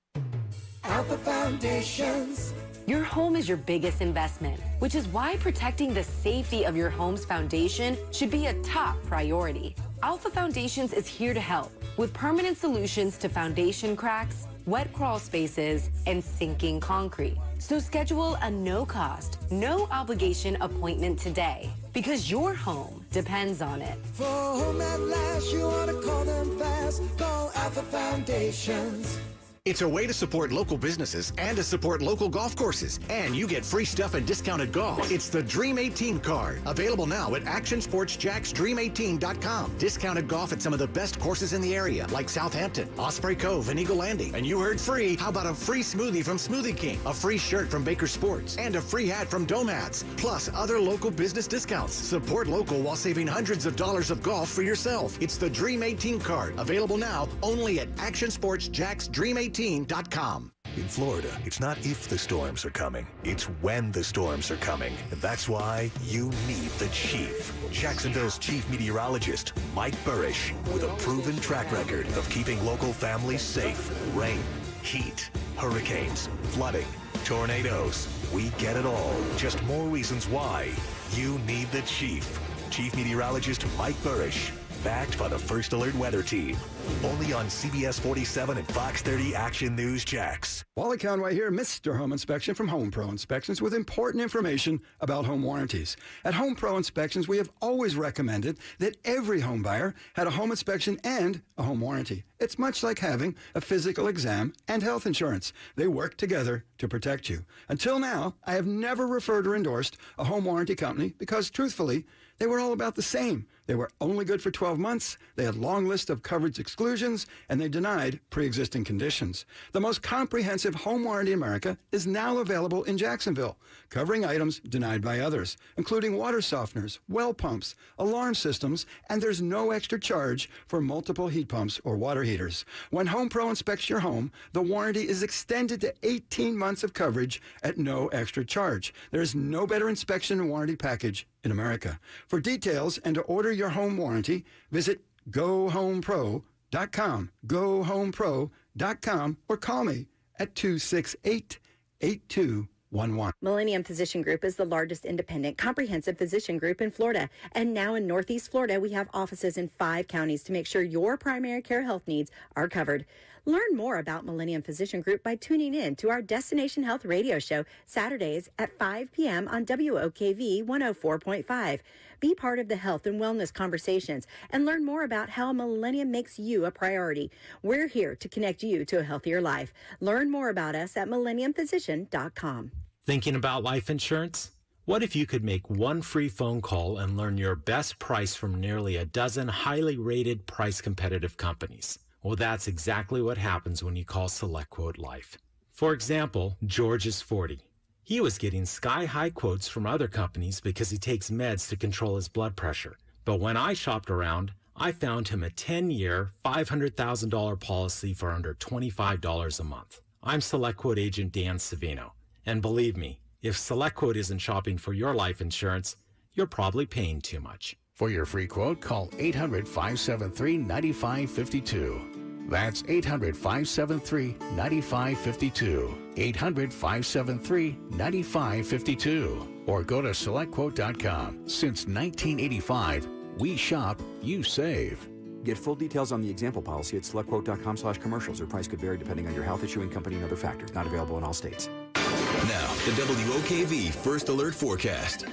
Alpha Foundations. Your home is your biggest investment, which is why protecting the safety of your home's foundation should be a top priority. Alpha Foundations is here to help with permanent solutions to foundation cracks, wet crawl spaces, and sinking concrete. So schedule a no-cost, no-obligation appointment today because your home depends on it. For home at last, you want to call them fast. Call Alpha Foundations. It's a way to support local businesses and to support local golf courses. And you get free stuff and discounted golf. It's the Dream 18 card. Available now at ActionSportsJacksDream18.com. Discounted golf at some of the best courses in the area, like Southampton, Osprey Cove, and Eagle Landing. And you heard free. How about a free smoothie from Smoothie King, a free shirt from Baker Sports, and a free hat from Dome Hats, plus other local business discounts. Support local while saving hundreds of dollars of golf for yourself. It's the Dream 18 card. Available now only at ActionSportsJacksDream18.com. In Florida, it's not if the storms are coming, it's when the storms are coming. And that's why you need the Chief. Jacksonville's chief meteorologist, Mike Burrish, with a proven track record of keeping local families safe. Rain, heat, hurricanes, flooding, tornadoes. We get it all. Just more reasons why you need the Chief. Chief Meteorologist Mike Burrish. Backed by the First Alert Weather Team. Only on CBS 47 and Fox 30 Action News Jax. Wally Conway here, Mr. Home Inspection from Home Pro Inspections with important information about home warranties. At Home Pro Inspections, we have always recommended that every home buyer had a home inspection and a home warranty. It's much like having a physical exam and health insurance. They work together to protect you. Until now, I have never referred or endorsed a home warranty company because, truthfully, they were all about the same. They were only good for 12 months, they had a long list of coverage exclusions, and they denied pre-existing conditions. The most comprehensive home warranty in America is now available in Jacksonville, covering items denied by others, including water softeners, well pumps, alarm systems, and there's no extra charge for multiple heat pumps or water heaters. When Home Pro inspects your home, the warranty is extended to 18 months of coverage at no extra charge. There's no better inspection and warranty package in America. For details and to order your home warranty, visit GoHomePro.com, GoHomePro.com, or call me at 268-8211. Millennium Physician Group is the largest independent comprehensive physician group in Florida. And now in Northeast Florida, we have offices in 5 counties to make sure your primary care health needs are covered. Learn more about Millennium Physician Group by tuning in to our Destination Health radio show Saturdays at 5 p.m. on WOKV 104.5. Be part of the health and wellness conversations and learn more about how Millennium makes you a priority. We're here to connect you to a healthier life. Learn more about us at millenniumphysician.com. Thinking about life insurance? What if you could make one free phone call and learn your best price from nearly a dozen highly rated price competitive companies? Well, that's exactly what happens when you call SelectQuote Life. For example, George is 40. He was getting sky-high quotes from other companies because he takes meds to control his blood pressure. But when I shopped around, I found him a 10-year, $500,000 policy for under $25 a month. I'm SelectQuote agent Dan Savino. And believe me, if SelectQuote isn't shopping for your life insurance, you're probably paying too much. For your free quote, call 800-573-9552. That's 800-573-9552. 800-573-9552. Or go to SelectQuote.com. Since 1985, we shop, you save. Get full details on the example policy at SelectQuote.com/commercials. Or price could vary depending on your health, issuing company, and other factors. Not available in all states. Now, the WOKV First Alert Forecast.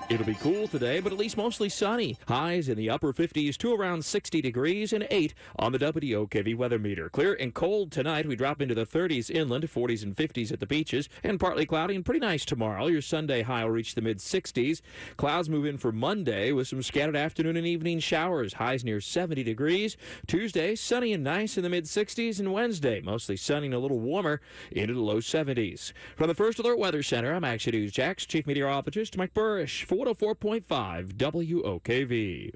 It'll be cool today, but at least mostly sunny. Highs in the upper 50s to around 60 degrees and 8 on the WOKV weather meter. Clear and cold tonight. We drop into the 30s inland, 40s and 50s at the beaches, and partly cloudy and pretty nice tomorrow. Your Sunday high will reach the mid-60s. Clouds move in for Monday with some scattered afternoon and evening showers. Highs near 70 degrees. Tuesday, sunny and nice in the mid-60s, and Wednesday, mostly sunny and a little warmer into the low 70s. From the First Alert Weather Center, I'm Action News Jax Chief Meteorologist Mike Burrish for 104.5 WOKV.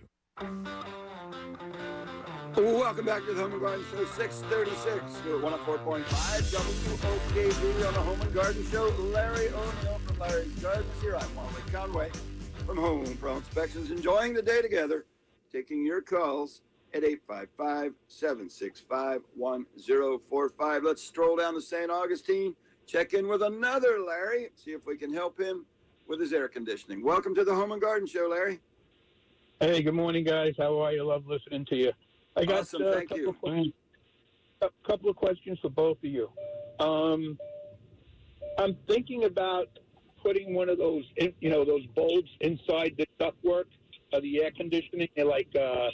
Welcome back to the Home and Garden Show, 636 here at 104.5 WOKV on the Home and Garden Show. Larry O'Neill from Larry's Gardens here. I'm Wally Conway from Home Pro Inspections, enjoying the day together, taking your calls at 855-765-1045. Let's stroll down to St. Augustine, check in with another Larry, see if we can help him with his air conditioning. Welcome to the Home and Garden Show, Larry. Hey, good morning, guys. How are you? Love listening to you. I got awesome, thank you. A couple of questions for both of you. I'm thinking about putting one of those, those bulbs inside the ductwork of the air conditioning. They're like, I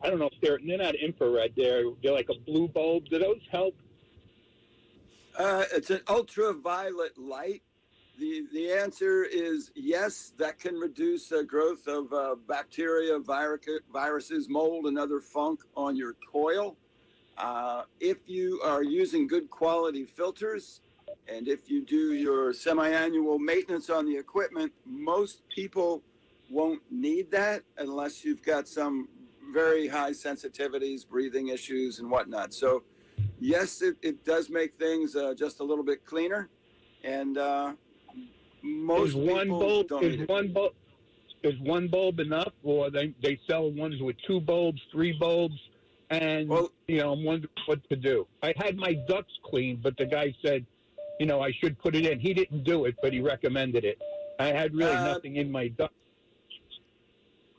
don't know if they're not infrared. They're like a blue bulb. Do those help? It's an ultraviolet light. The answer is yes, that can reduce the growth of bacteria, viruses, mold, and other funk on your coil. If you are using good quality filters, and if you do your semi-annual maintenance on the equipment, most people won't need that unless you've got some very high sensitivities, breathing issues, and whatnot. So yes, it does make things just a little bit cleaner. And most people don't need it. Is one bulb enough, or they sell ones with 2 bulbs, 3 bulbs, and I'm wondering what to do. I had my ducts cleaned, but the guy said, I should put it in. He didn't do it, but he recommended it. I had really nothing in my ducts.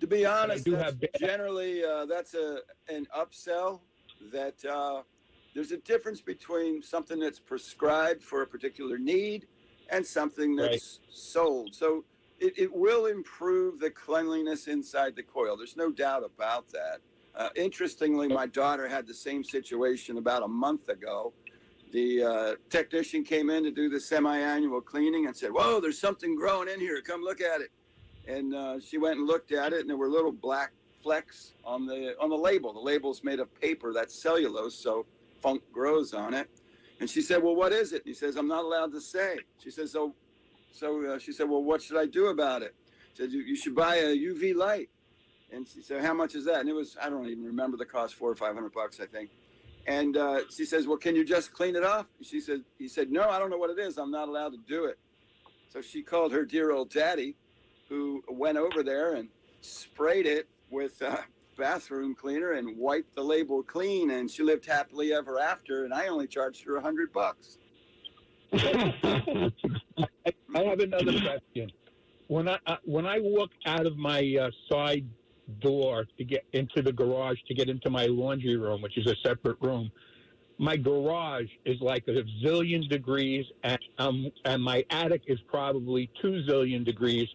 To be honest, generally that's an upsell. That there's a difference between something that's prescribed for a particular need and something that's sold. So it will improve the cleanliness inside the coil. There's no doubt about that. Interestingly, my daughter had the same situation about a month ago. The technician came in to do the semi-annual cleaning and said, "Whoa, there's something growing in here. Come look at it." And she went and looked at it, and there were little black flecks on the label. The label's made of paper, that's cellulose, so funk grows on it. And she said, "Well, what is it?" He says, "I'm not allowed to say." She says, she said, "Well, what should I do about it?" She said, "You should buy a UV light." And she said, "How much is that?" And it was, I don't even remember the cost, $400 or $500, I think. And she says, "Well, can you just clean it off?" He said, "No, I don't know what it is. I'm not allowed to do it." So she called her dear old daddy, who went over there and sprayed it with bathroom cleaner and wiped the label clean, and she lived happily ever after. And I only charged her $100. I have another question. When I walk out of my side door to get into the garage to get into my laundry room, which is a separate room, my garage is like a zillion degrees, and my attic is probably 2 zillion degrees.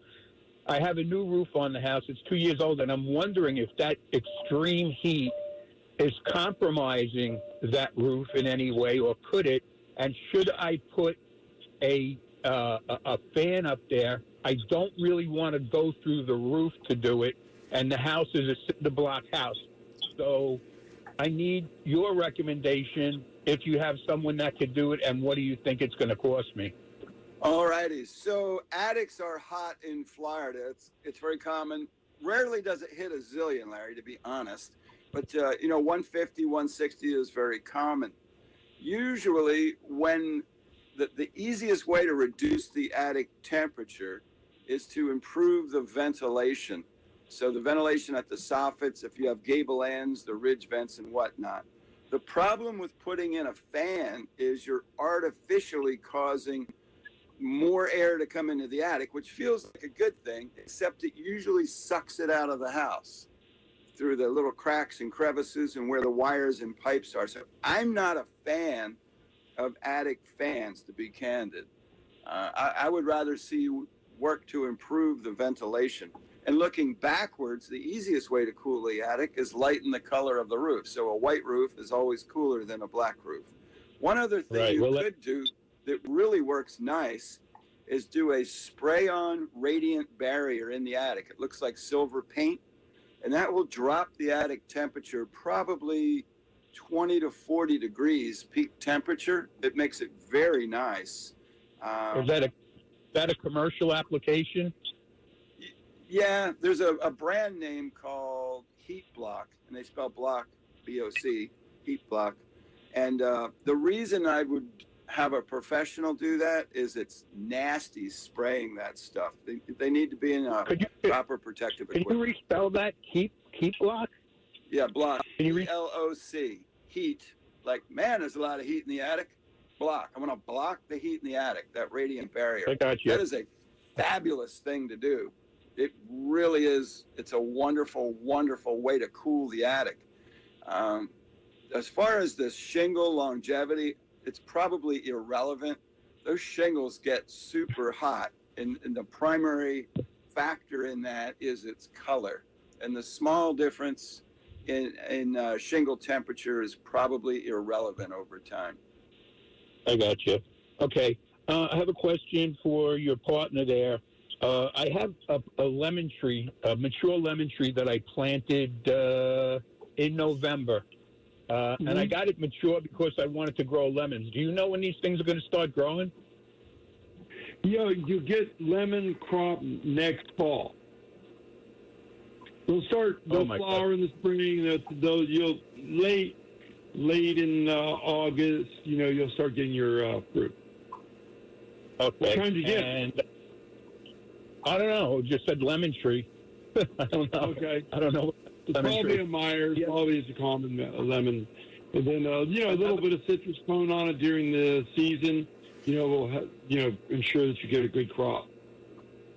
I have a new roof on the house. It's 2 years old, and I'm wondering if that extreme heat is compromising that roof in any way, or could it? And should I put a fan up there? I don't really want to go through the roof to do it, and the house is a cinder-block house. So I need your recommendation if you have someone that could do it, and what do you think it's going to cost me? All righty. So attics are hot in Florida. It's very common. Rarely does it hit a zillion, Larry, to be honest. But, 150, 160 is very common. Usually when the easiest way to reduce the attic temperature is to improve the ventilation. So the ventilation at the soffits, if you have gable ends, the ridge vents and whatnot. The problem with putting in a fan is you're artificially causing more air to come into the attic, which feels like a good thing, except it usually sucks it out of the house through the little cracks and crevices and where the wires and pipes are. So I'm not a fan of attic fans, to be candid. I would rather see work to improve the ventilation. And looking backwards, the easiest way to cool the attic is lighten the color of the roof. So a white roof is always cooler than a black roof. One other thing you could do that really works nice is do a spray-on radiant barrier in the attic. It looks like silver paint, and that will drop the attic temperature probably 20 to 40 degrees peak temperature. It makes it very nice. Is that a commercial application? Yeah, there's a brand name called Heat Block, and they spell block, B-O-C, Heat Block. And the reason I would have a professional do that is it's nasty spraying that stuff. They need to be in a proper protective equipment. Can you respell that? Heat Block? Yeah, block. E-L-O-C. Heat. Like, man, there's a lot of heat in the attic. Block. I'm going to block the heat in the attic, that radiant barrier. I got you. That is a fabulous thing to do. It really is. It's a wonderful, wonderful way to cool the attic. As far as the shingle longevity, it's probably irrelevant. Those shingles get super hot, and the primary factor in that is its color. And the small difference in shingle temperature is probably irrelevant over time. I got you. Okay. I have a question for your partner there. I have a lemon tree, a mature lemon tree that I planted in November. And I got it mature because I wanted to grow lemons. Do you know when these things are going to start growing? Yeah, you get lemon crop next fall. They'll flower in the spring. You'll late in August. You'll start getting your fruit. Okay. What kind you get? And I don't know. It just said lemon tree. I don't know. Okay. I don't know. It's probably a Myers. Yeah. Probably is a common lemon. And then a little bit of citrus cone on it during the season. Will ensure that you get a good crop.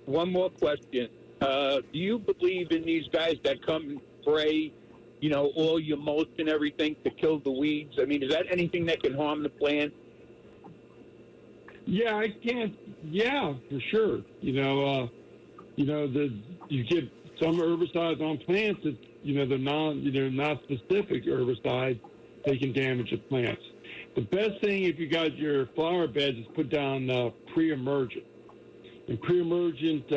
One more question. Do you believe in these guys that come and spray, all your mulch and everything to kill the weeds? I mean, is that anything that can harm the plant? Yeah, I can't. Yeah, for sure. You get some herbicides on plants that they're not specific herbicides. They can damage the plants. The best thing if you got your flower beds is put down pre-emergent. And pre-emergent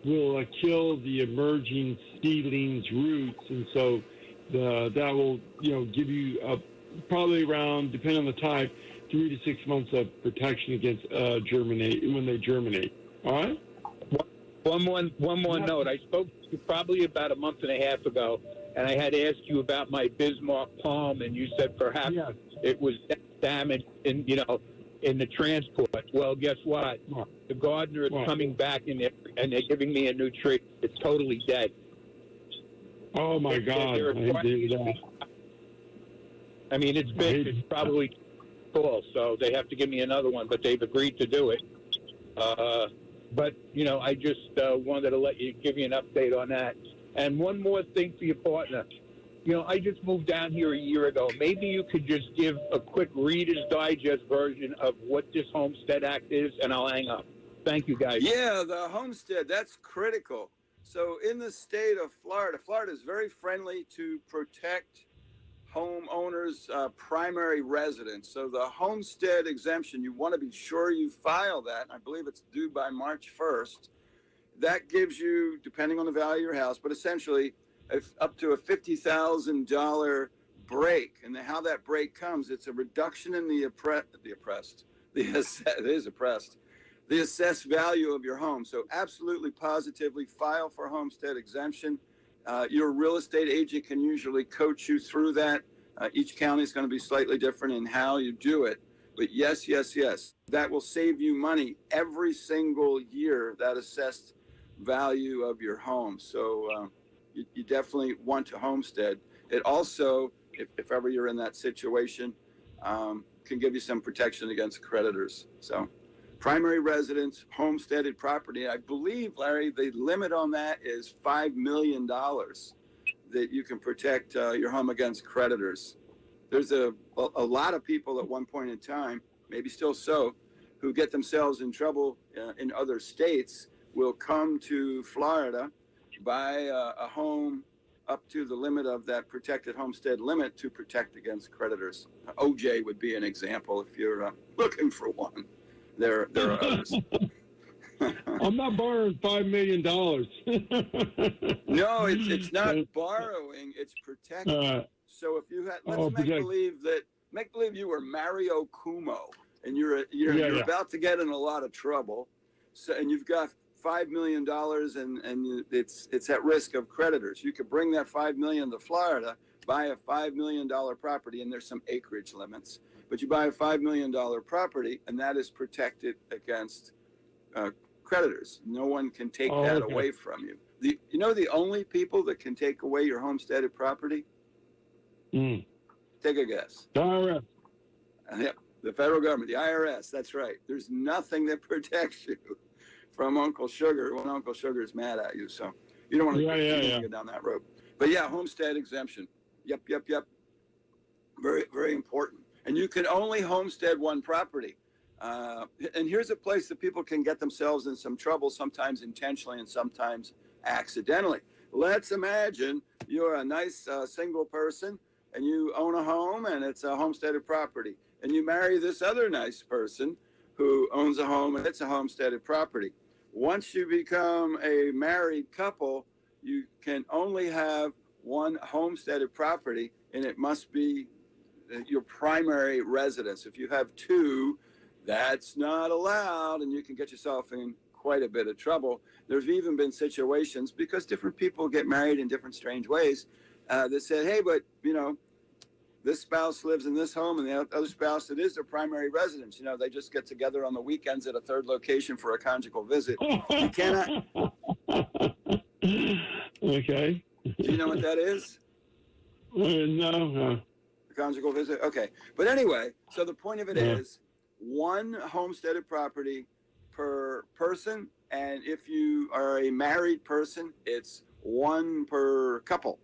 will kill the emerging seedlings' roots, and so that will give you probably around, depending on the type, 3 to 6 months of protection against when they germinate. All right. One more note. I spoke to you probably about a month and a half ago, and I had asked you about my Bismarck palm, and you said perhaps it was damaged in the transport. Well, guess what? The gardener is coming back and they're giving me a new tree. It's totally dead. Oh my God! I mean, it's big. It's probably tall, so they have to give me another one. But they've agreed to do it. But I just wanted to give you an update on that. And one more thing for your partner. I just moved down here a year ago. Maybe you could just give a quick Reader's Digest version of what this Homestead Act is, and I'll hang up. Thank you, guys. Yeah, the homestead, that's critical. So in the state of Florida is very friendly to protect homeowners' primary residence. So the homestead exemption, you want to be sure you file that. I believe it's due by March 1st. That gives you, depending on the value of your house, but essentially up to a $50,000 break. And how that break comes, it's a reduction in the assessed value of your home. So absolutely, positively file for homestead exemption. Your real estate agent can usually coach you through that. Each county is going to be slightly different in how you do it. But yes, that will save you money every single year, that assessed value of your home. So you definitely want to homestead. It also, if ever you're in that situation, can give you some protection against creditors. So primary residence, homesteaded property, I believe, Larry, the limit on that is $5 million that you can protect your home against creditors. There's a lot of people at one point in time, maybe still so, who get themselves in trouble in other states, will come to Florida, buy a home up to the limit of that protected homestead limit to protect against creditors. OJ would be an example if you're looking for one. There are others. I'm not borrowing $5 million. No, it's not borrowing; it's protecting. So if you had, let's make believe you were Mario Cuomo, and you're about to get in a lot of trouble. So, and you've got $5 million and it's at risk of creditors. You could bring that $5 million to Florida, buy a $5 million property, and there's some acreage limits. But you buy a $5 million property, and that is protected against creditors. No one can take that away from you. You know the only people that can take away your homesteaded property? Take a guess. IRS. Yep, the federal government, the IRS. That's right. There's nothing that protects you from Uncle Sugar when Uncle Sugar is mad at you. So you don't want to go down that road. But yeah, homestead exemption. Yep. Very, very important. And you can only homestead one property. And here's a place that people can get themselves in some trouble, sometimes intentionally and sometimes accidentally. Let's imagine you're a nice single person and you own a home and it's a homesteaded property. And you marry this other nice person who owns a home and it's a homesteaded property. Once you become a married couple, you can only have one homesteaded property, and it must be your primary residence. If you have two, that's not allowed, and you can get yourself in quite a bit of trouble. There's even been situations, because different people get married in different strange ways, that said, hey, but, you know, this spouse lives in this home and the other spouse, it is their primary residence. You know, they just get together on the weekends at a third location for a conjugal visit. You cannot. Okay. Do you know what that is? No. Conjugal visit? Okay. But anyway, so the point of it is one homesteaded property per person. And if you are a married person, it's one per couple.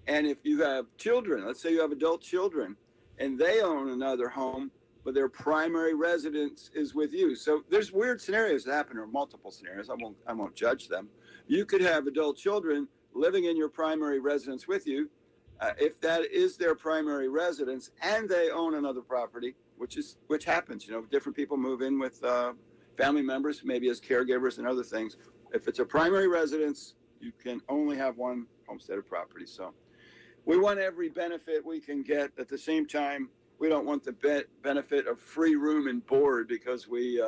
And if you have children, let's say you have adult children, and they own another home, but their primary residence is with you. So there's weird scenarios that happen, or multiple scenarios. I won't judge them. You could have adult children living in your primary residence with you. If that is their primary residence and they own another property, which happens, you know, different people move in with family members, maybe as caregivers and other things. If it's a primary residence, you can only have one homesteaded property. So we want every benefit we can get. At the same time, we don't want the benefit of free room and board because we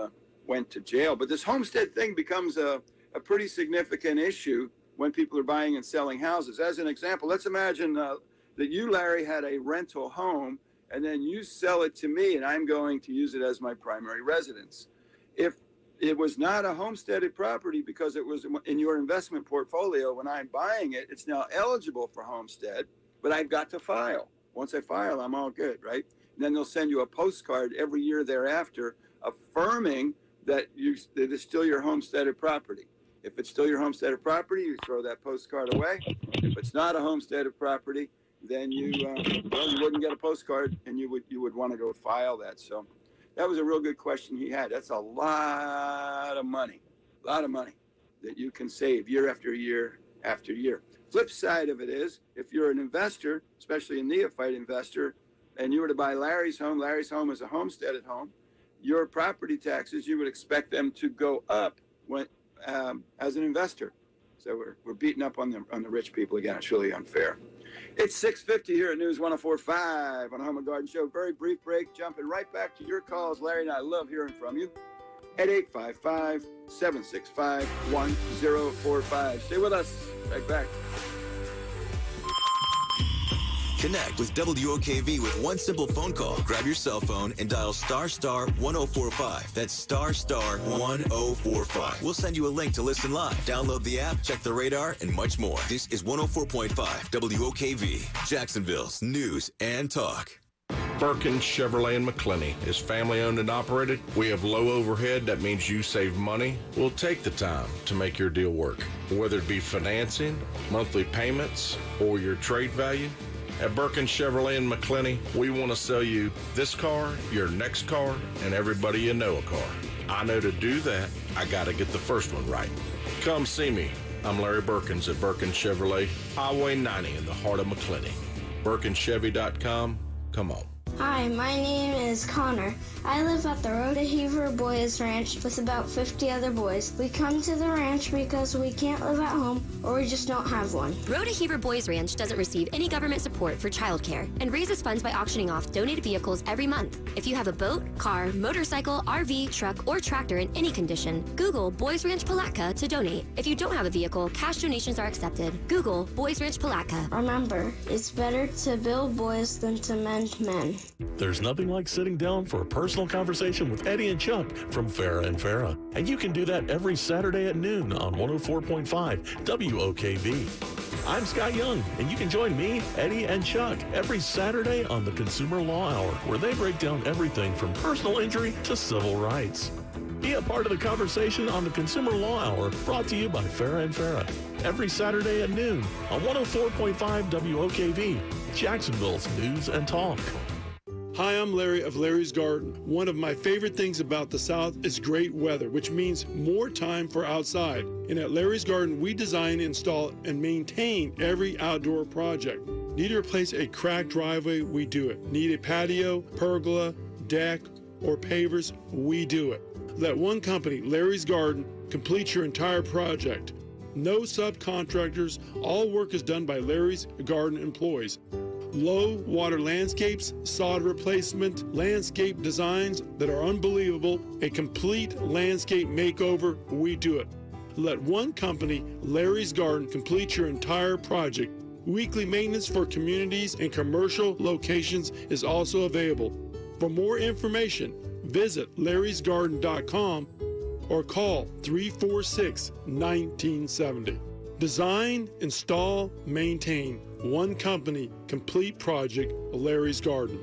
went to jail. But this homestead thing becomes a pretty significant issue when people are buying and selling houses. As an example, let's imagine that you, Larry, had a rental home, and then you sell it to me, and I'm going to use it as my primary residence. If it was not a homesteaded property because it was in your investment portfolio, when I'm buying it, it's now eligible for homestead, but I've got to file. Once I file, I'm all good, right? And then they'll send you a postcard every year thereafter affirming that it is still your homesteaded property. If it's still your homesteaded property, you throw that postcard away. If it's not a homesteaded property, then you wouldn't get a postcard, and you would want to go file that. So that was a real good question he had. That's a lot of money that you can save year after year after year. Flip side of it is, if you're an investor, especially a neophyte investor, and you were to buy Larry's home is a homesteaded home, your property taxes, you would expect them to go up when as an investor. So we're beating up on the rich people again. It's really unfair. It's 6:50 here at News 104.5 on the Home and Garden Show. Very brief break, jumping right back to your calls. Larry and I love hearing from you at 855-765-1045. Stay with us. Right back. Connect with WOKV with one simple phone call. Grab your cell phone and dial *1045. That's *1045. We'll send you a link to listen live. Download the app, check the radar, and much more. This is 104.5 WOKV, Jacksonville's news and talk. Birkin Chevrolet in McClenny is family owned and operated. We have low overhead. That means you save money. We'll take the time to make your deal work. Whether it be financing, monthly payments, or your trade value. At Birkin Chevrolet in McClenny, we want to sell you this car, your next car, and everybody you know a car. I know to do that, I got to get the first one right. Come see me. I'm Larry Birkins at Birkin Chevrolet, Highway 90 in the heart of McClenny. BirkinChevy.com. Come on. Hi, my name is Connor. I live at the Rodeheaver Boys Ranch with about 50 other boys. We come to the ranch because we can't live at home or we just don't have one. Rodeheaver Boys Ranch doesn't receive any government support for childcare and raises funds by auctioning off donated vehicles every month. If you have a boat, car, motorcycle, RV, truck, or tractor in any condition, Google Boys Ranch Palatka to donate. If you don't have a vehicle, cash donations are accepted. Google Boys Ranch Palatka. Remember, it's better to build boys than to mend men. There's nothing like sitting down for a personal conversation with Eddie and Chuck from Farah and Farah. And you can do that every Saturday at noon on 104.5 WOKV. I'm Sky Young, and you can join me, Eddie, and Chuck every Saturday on the Consumer Law Hour, where they break down everything from personal injury to civil rights. Be a part of the conversation on the Consumer Law Hour, brought to you by Farah and Farah, every Saturday at noon on 104.5 WOKV, Jacksonville's News and Talk. Hi, I'm Larry of Larry's Garden. One of my favorite things about the South is great weather, which means more time for outside. And at Larry's Garden, we design, install, and maintain every outdoor project. Need to replace a cracked driveway? We do it. Need a patio, pergola, deck, or pavers? We do it. Let one company, Larry's Garden, complete your entire project. No subcontractors. All work is done by Larry's Garden employees. Low water landscapes, sod replacement, landscape designs that are unbelievable, a complete landscape makeover, we do it. Let one company, Larry's Garden, complete your entire project. Weekly maintenance for communities and commercial locations is also available. For more information, visit larrysgarden.com or call 346-1970. Design, install, maintain. One company, complete project, Larry's Garden.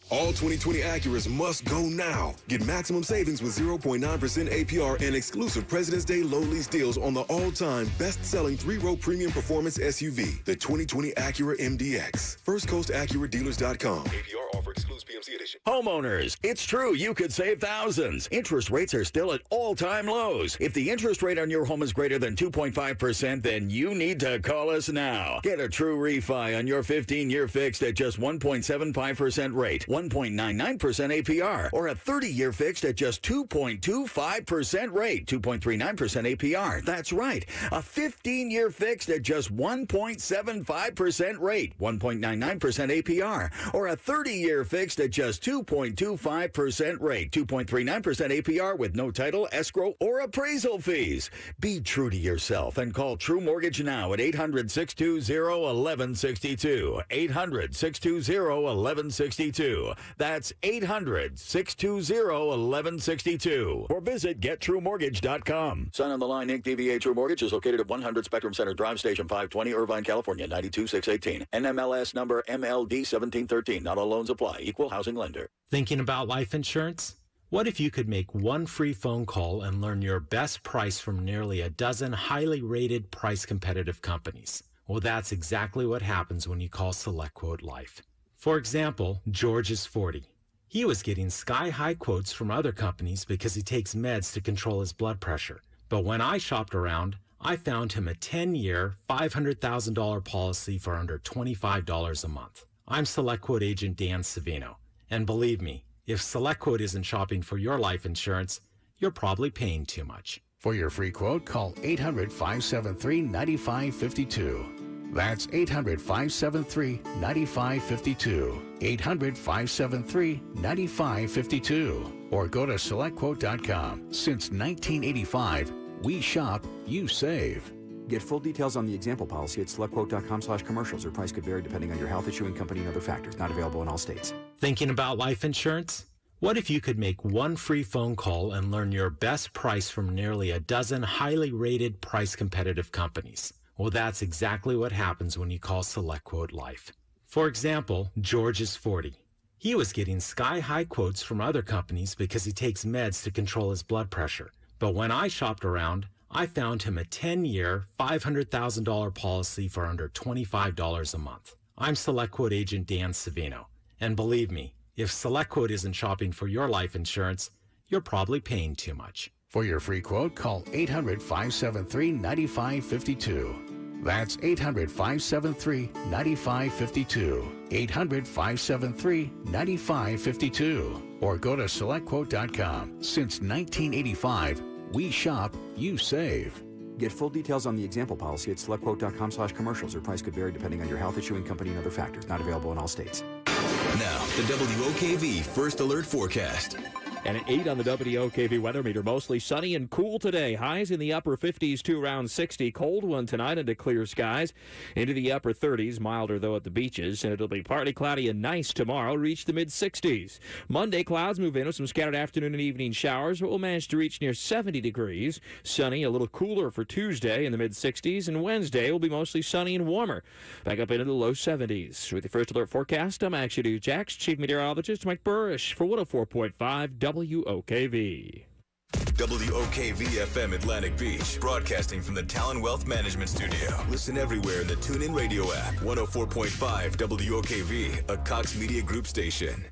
All 2020 Acuras must go now. Get maximum savings with 0.9% APR and exclusive President's Day low lease deals on the all-time best-selling 3-row premium performance SUV, the 2020 Acura MDX. FirstCoastAcuraDealers.com. APR offer excludes PMC edition. Homeowners, it's true you could save thousands. Interest rates are still at all-time lows. If the interest rate on your home is greater than 2.5%, then you need to call us now. Get a true refi on your 15-year fixed at just 1.75% rate, 1.99% APR, or a 30-year fixed at just 2.25% rate, 2.39% APR. That's right, a 15-year fixed at just 1.75% rate, 1.99% APR, or a 30-year fixed at just 2.25% rate, 2.39% APR with no title, escrow, or appraisal fees. Be true to yourself and call True Mortgage now at 800-620-1162, 800-620-1162. That's 800-620-1162. Or visit GetTrueMortgage.com. Sign on the line, Inc. DBA True Mortgage is located at 100 Spectrum Center Drive, Station 520, Irvine, California, 92618. NMLS number MLD 1713. Not all loans apply. Equal housing lender. Thinking about life insurance? What if you could make one free phone call and learn your best price from nearly a dozen highly rated, price-competitive companies? Well, that's exactly what happens when you call SelectQuote Life. For example, George is 40. He was getting sky-high quotes from other companies because he takes meds to control his blood pressure. But when I shopped around, I found him a 10-year, $500,000 policy for under $25 a month. I'm SelectQuote agent Dan Savino. And believe me, if SelectQuote isn't shopping for your life insurance, you're probably paying too much. For your free quote, call 800-573-9552. That's 800-573-9552. 800-573-9552. Or go to SelectQuote.com. Since 1985, we shop, you save. Get full details on the example policy at SelectQuote.com/commercials. Or price could vary depending on your health, issuing company, and other factors. Not available in all states. Thinking about life insurance? What if you could make one free phone call and learn your best price from nearly a dozen highly rated, price-competitive companies? Well, that's exactly what happens when you call SelectQuote Life. For example, George is 40. He was getting sky-high quotes from other companies because he takes meds to control his blood pressure. But when I shopped around, I found him a 10-year, $500,000 policy for under $25 a month. I'm SelectQuote agent Dan Savino. And believe me, if SelectQuote isn't shopping for your life insurance, you're probably paying too much. For your free quote, call 800-573-9552. That's 800-573-9552. 800-573-9552. Or go to SelectQuote.com. Since 1985, we shop, you save. Get full details on the example policy at SelectQuote.com/commercials. Or price could vary depending on your health, issuing company, and other factors. Not available in all states. Now, the WOKV First Alert Forecast. And at 8 on the WOKV weather meter, mostly sunny and cool today. Highs in the upper 50s to around 60. Cold one tonight into clear skies. Into the upper 30s, milder though at the beaches. And it'll be partly cloudy and nice tomorrow, reach the mid-60s. Monday, clouds move in with some scattered afternoon and evening showers, but we'll manage to reach near 70 degrees. Sunny, a little cooler for Tuesday in the mid-60s. And Wednesday will be mostly sunny and warmer. Back up into the low 70s. With the First Alert forecast, I'm Action News Jax Chief Meteorologist Mike Burrish for 104.5 WOKV. WOKV FM Atlantic Beach, broadcasting from the Talon Wealth Management Studio. Listen everywhere in the TuneIn Radio app. 104.5 WOKV, a Cox Media Group station.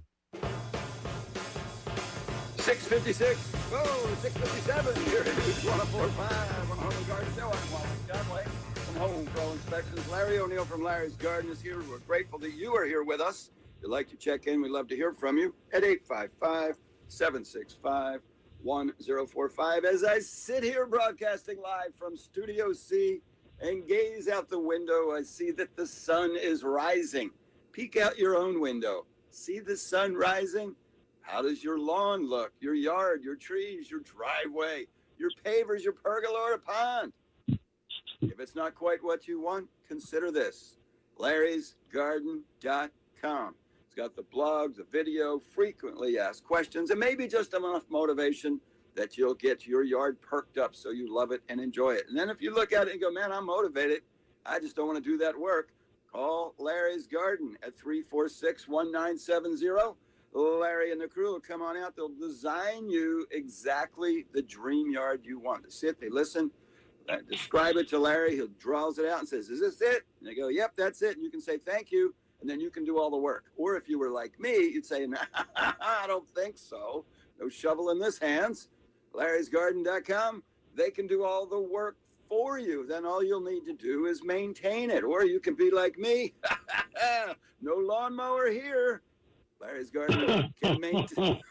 6:56. Whoa, 6:57. Here it is, 104.5 on Home and Garden Show. I'm Wally Conway from Home Pro Inspections. Larry O'Neill from Larry's Garden is here. We're grateful that you are here with us. If you'd like to check in, we'd love to hear from you at 855-765-1045. As I sit here broadcasting live from Studio C and gaze out the window, I see that the sun is rising. Peek out your own window. See the sun rising? How does your lawn look? Your yard, your trees, your driveway, your pavers, your pergola, or pond? If it's not quite what you want, consider this. Larry'sGarden.com. It's got the blog, the video, frequently asked questions, and maybe just enough motivation that you'll get your yard perked up so you love it and enjoy it. And then if you look at it and go, man, I'm motivated, I just don't want to do that work, call Larry's Garden at 346-1970. Larry and the crew will come on out. They'll design you exactly the dream yard you want. They sit, they listen, describe it to Larry. He draws it out and says, is this it? And they go, yep, that's it. And you can say, thank you. And then you can do all the work. Or if you were like me, you'd say, nah, I don't think so. No shovel in this hands. Larry'sGarden.com. They can do all the work for you. Then all you'll need to do is maintain it. Or you can be like me. No lawnmower here. Larry's Garden can maintain.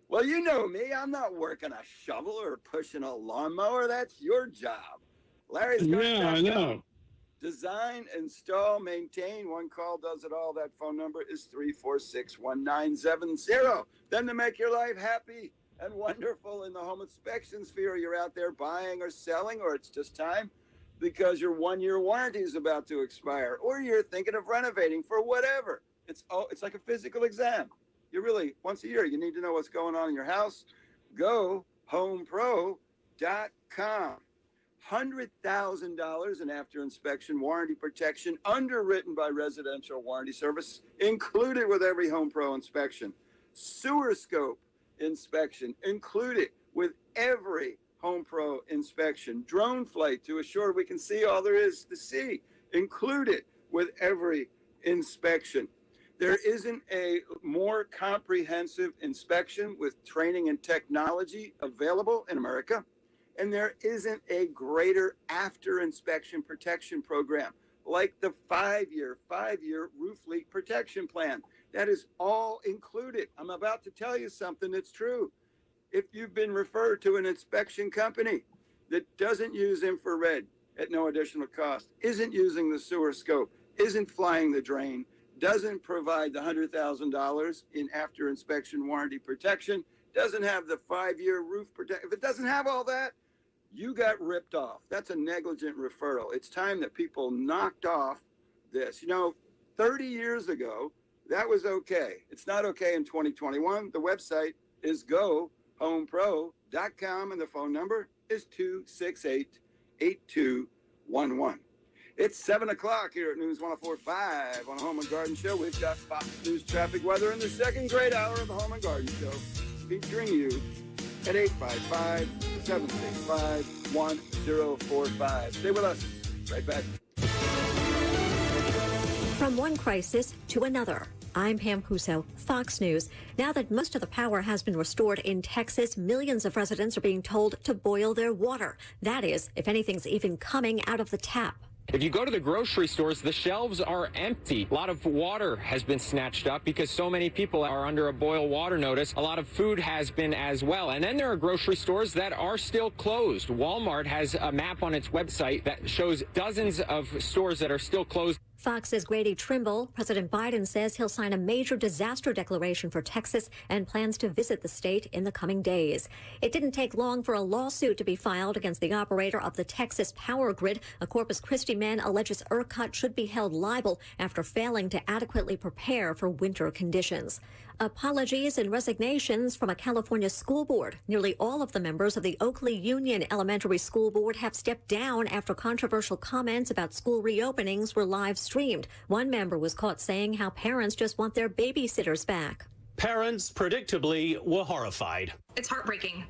Well, you know me. I'm not working a shovel or pushing a lawnmower. That's your job. Larry's Garden. Yeah, I know. Design, install, maintain. One call does it all. That phone number is 346-1970. Then to make your life happy and wonderful in the home inspection sphere, you're out there buying or selling, or it's just time because your 1-year warranty is about to expire, or you're thinking of renovating for whatever. It's like a physical exam. You really, once a year, you need to know what's going on in your house. Go homepro.com. $100,000 in after inspection warranty protection, underwritten by Residential Warranty Service, included with every Home Pro inspection. Sewer scope inspection, included with every Home Pro inspection. Drone flight to assure we can see all there is to see, included with every inspection. There isn't a more comprehensive inspection with training and technology available in America. And there isn't a greater after inspection protection program like the 5-year roof leak protection plan. That is all included. I'm about to tell you something that's true. If you've been referred to an inspection company that doesn't use infrared at no additional cost, isn't using the sewer scope, isn't flying the drain, doesn't provide the $100,000 in after inspection warranty protection, doesn't have the 5-year roof protection, if it doesn't have all that, you got ripped off. That's a negligent referral. It's time that people knocked off this. 30 years ago, that was okay. It's not okay in 2021. The website is gohomepro.com, and the phone number is 268-8211. It's 7 o'clock here at News 104.5 on the Home and Garden Show. We've got Fox News traffic weather in the second great hour of the Home and Garden Show, featuring you at 855-765-1045. Stay with us. Right back. From one crisis to another. I'm Pam Huso, Fox News. Now that most of the power has been restored in Texas, millions of residents are being told to boil their water. That is, if anything's even coming out of the tap. If you go to the grocery stores, the shelves are empty. A lot of water has been snatched up because so many people are under a boil water notice. A lot of food has been as well. And then there are grocery stores that are still closed. Walmart has a map on its website that shows dozens of stores that are still closed. Fox's Grady Trimble. President Biden says he'll sign a major disaster declaration for Texas and plans to visit the state in the coming days. It didn't take long for a lawsuit to be filed against the operator of the Texas power grid. A Corpus Christi man alleges ERCOT should be held liable after failing to adequately prepare for winter conditions. Apologies and resignations from a California school board. Nearly all of the members of the Oakley Union Elementary School Board have stepped down after controversial comments about school reopenings were live streamed. One member was caught saying how parents just want their babysitters back. Parents, predictably, were horrified. It's heartbreaking.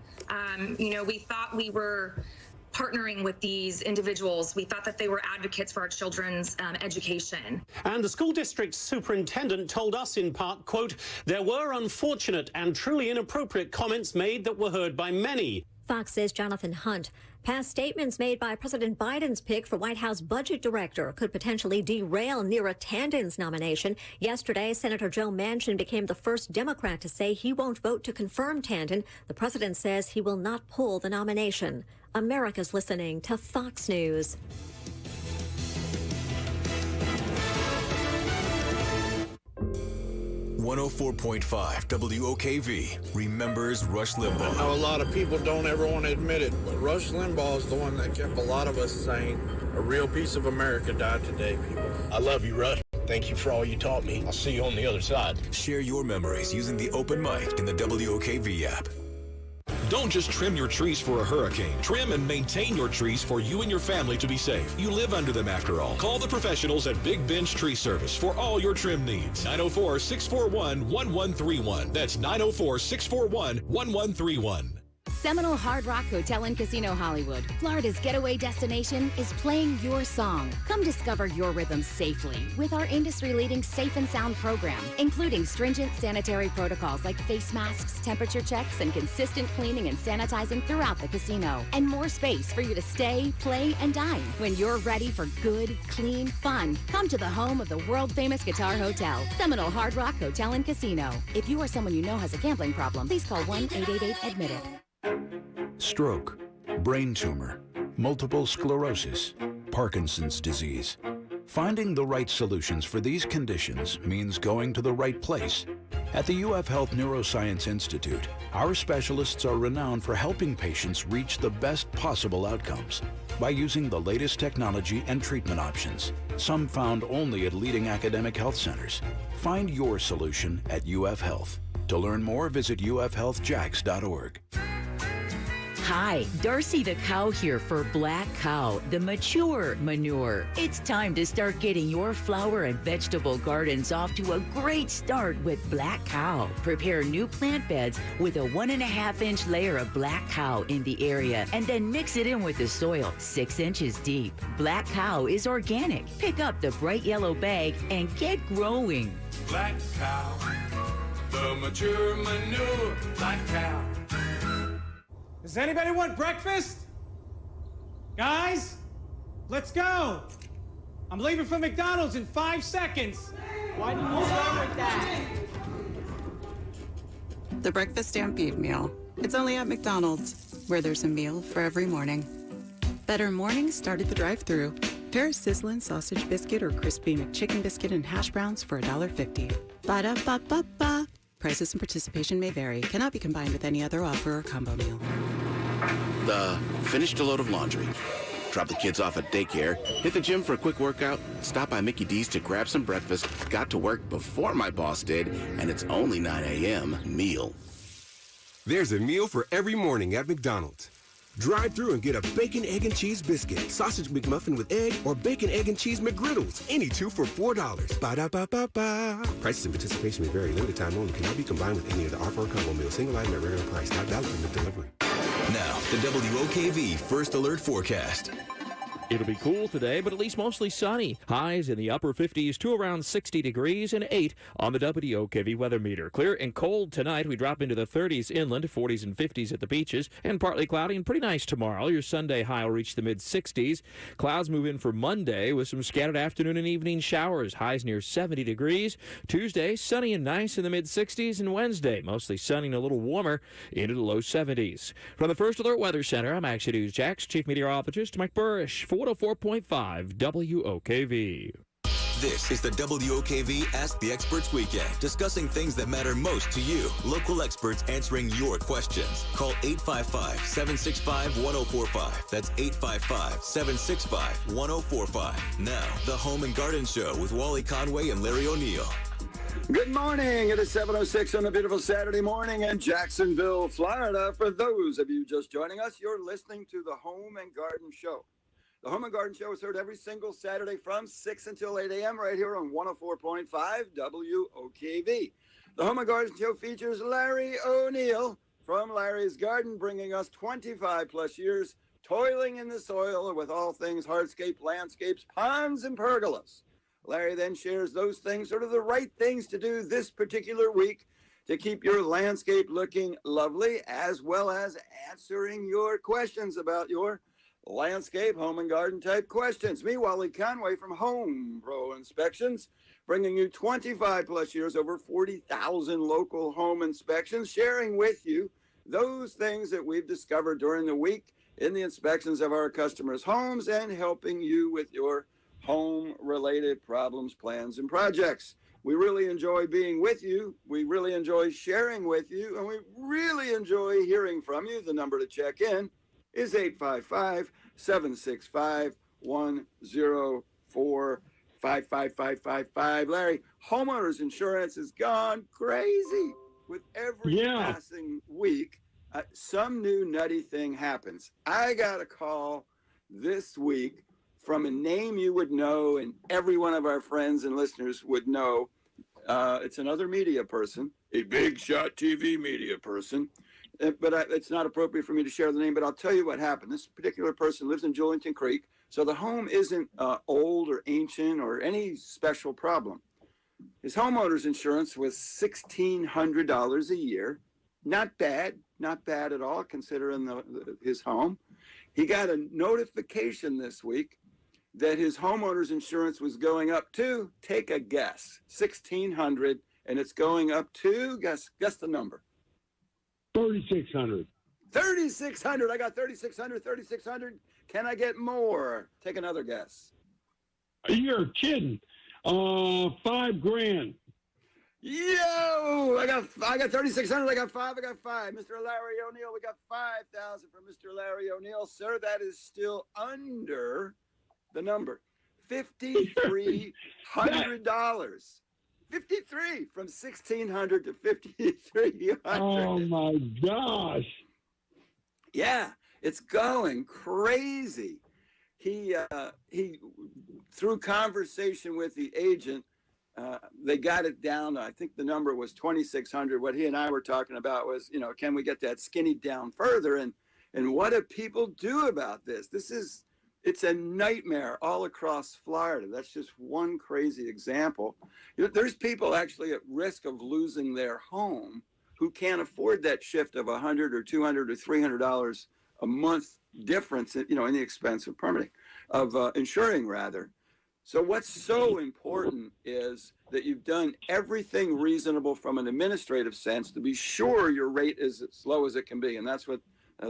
We thought we were partnering with these individuals. We thought that they were advocates for our children's education. And the school district superintendent told us in part, quote, there were unfortunate and truly inappropriate comments made that were heard by many. Fox's Jonathan Hunt. Past statements made by President Biden's pick for White House budget director could potentially derail Neera Tanden's nomination. Yesterday, Senator Joe Manchin became the first Democrat to say he won't vote to confirm Tanden. The president says he will not pull the nomination. America's listening to Fox News. .5 WOKV remembers Rush Limbaugh. I know a lot of people don't ever want to admit it, but Rush Limbaugh is the one that kept a lot of us sane. A real piece of America died today, people. I love you, Rush. Thank you for all you taught me. I'll see you on the other side. Share your memories using the open mic in the WOKV app. Don't just trim your trees for a hurricane. Trim and maintain your trees for you and your family to be safe. You live under them after all. Call the professionals at Big Bench Tree Service for all your trim needs. 904-641-1131. That's 904-641-1131. Seminole Hard Rock Hotel and Casino Hollywood, Florida's getaway destination, is playing your song. Come discover your rhythm safely with our industry-leading Safe and Sound program, including stringent sanitary protocols like face masks, temperature checks, and consistent cleaning and sanitizing throughout the casino. And more space for you to stay, play, and dine. When you're ready for good, clean fun, come to the home of the world-famous Guitar Hotel, Seminole Hard Rock Hotel and Casino. If you or someone you know has a gambling problem, please call 1-888-ADMIT-IT. Stroke, brain tumor, multiple sclerosis, Parkinson's disease. Finding the right solutions for these conditions means going to the right place. At the UF Health Neuroscience Institute, our specialists are renowned for helping patients reach the best possible outcomes by using the latest technology and treatment options, some found only at leading academic health centers. Find your solution at UF Health. To learn more, visit ufhealthjax.org. Hi, Darcy the cow here for Black Cow, the mature manure. It's time to start getting your flower and vegetable gardens off to a great start with Black Cow. Prepare new plant beds with a 1.5-inch layer of Black Cow in the area and then mix it in with the soil 6 inches deep. Black Cow is organic. Pick up the bright yellow bag and get growing. Black Cow, the mature manure, Black Cow. Does anybody want breakfast? Guys, let's go. I'm leaving for McDonald's in 5 seconds. Why did you start with that? The Breakfast Stampede Meal. It's only at McDonald's, where there's a meal for every morning. Better mornings start at the drive-thru. Pair a sizzling sausage biscuit or crispy McChicken biscuit and hash browns for $1.50. Ba-da-ba-ba-ba. Prices and participation may vary. Cannot be combined with any other offer or combo meal. Finished a load of laundry. Drop the kids off at daycare. Hit the gym for a quick workout. Stop by Mickey D's to grab some breakfast. Got to work before my boss did, and it's only 9 a.m. Meal. There's a meal for every morning at McDonald's. Drive through and get a bacon, egg, and cheese biscuit, sausage McMuffin with egg, or bacon, egg, and cheese McGriddles. Any two for $4. Ba-da-ba-ba-ba. Prices and participation may vary. Limited time only. Cannot be combined with any of the offer or combo meal. Single item at regular price. Not valid for delivery. Now, the WOKV First Alert Forecast. It'll be cool today, but at least mostly sunny. Highs in the upper 50s to around 60 degrees and 8 on the WOKV weather meter. Clear and cold tonight. We drop into the 30s inland, 40s and 50s at the beaches, and partly cloudy and pretty nice tomorrow. Your Sunday high will reach the mid-60s. Clouds move in for Monday with some scattered afternoon and evening showers. Highs near 70 degrees. Tuesday, sunny and nice in the mid-60s, and Wednesday, mostly sunny and a little warmer into the low 70s. From the First Alert Weather Center, I'm Action News Jax Chief Meteorologist Mike Burrish for 104.5 WOKV. This is the WOKV Ask the Experts Weekend, discussing things that matter most to you. Local experts answering your questions. Call 855-765-1045. That's 855-765-1045. Now, the Home and Garden Show with Wally Conway and Larry O'Neill. Good morning. It is 7:06 on a beautiful Saturday morning in Jacksonville, Florida. For those of you just joining us, you're listening to the Home and Garden Show. The Home and Garden Show is heard every single Saturday from 6 until 8 a.m. right here on 104.5 WOKV. The Home and Garden Show features Larry O'Neill from Larry's Garden, bringing us 25 plus years toiling in the soil with all things hardscape, landscapes, ponds, and pergolas. Larry then shares those things, sort of the right things to do this particular week to keep your landscape looking lovely, as well as answering your questions about your landscape, home and garden type questions. Me, Wally Conway from Home Pro Inspections, bringing you 25 plus years, over 40,000 local home inspections, sharing with you those things that we've discovered during the week in the inspections of our customers' homes and helping you with your home-related problems, plans, and projects. We really enjoy being with you. We really enjoy sharing with you, and we really enjoy hearing from you. The number to check in is 855-765-1045-5555. Larry, homeowners insurance has gone crazy. With every passing week, some new nutty thing happens. I got a call this week from a name you would know and every one of our friends and listeners would know. It's another media person, a big shot TV media person. But it's not appropriate for me to share the name, but I'll tell you what happened. This particular person lives in Julington Creek, so the home isn't old or ancient or any special problem. His homeowner's insurance was $1,600 a year. Not bad at all, considering his home. He got a notification this week that his homeowner's insurance was going up to, take a guess, $1,600, and it's going up to, guess the number. $3,600. $3,600. I got $3,600. Can I get more? Take another guess. You're kidding. $5,000. Yo, I got $3,600. I got five. Mr. Larry O'Neill, we got $5,000 for Mr. Larry O'Neill. Sir, that is still under the number. $5,300. 53 from 1,600 to 5,300. Oh my gosh! Yeah, it's going crazy. He through conversation with the agent, they got it down. I think the number was 2,600. What he and I were talking about was, can we get that skinny down further? And what do people do about this? It's a nightmare all across Florida. That's just one crazy example. There's people actually at risk of losing their home who can't afford that shift of $100 or $200 or $300 a month difference, in the expense of permitting, of insuring rather. So what's so important is that you've done everything reasonable from an administrative sense to be sure your rate is as low as it can be, and that's what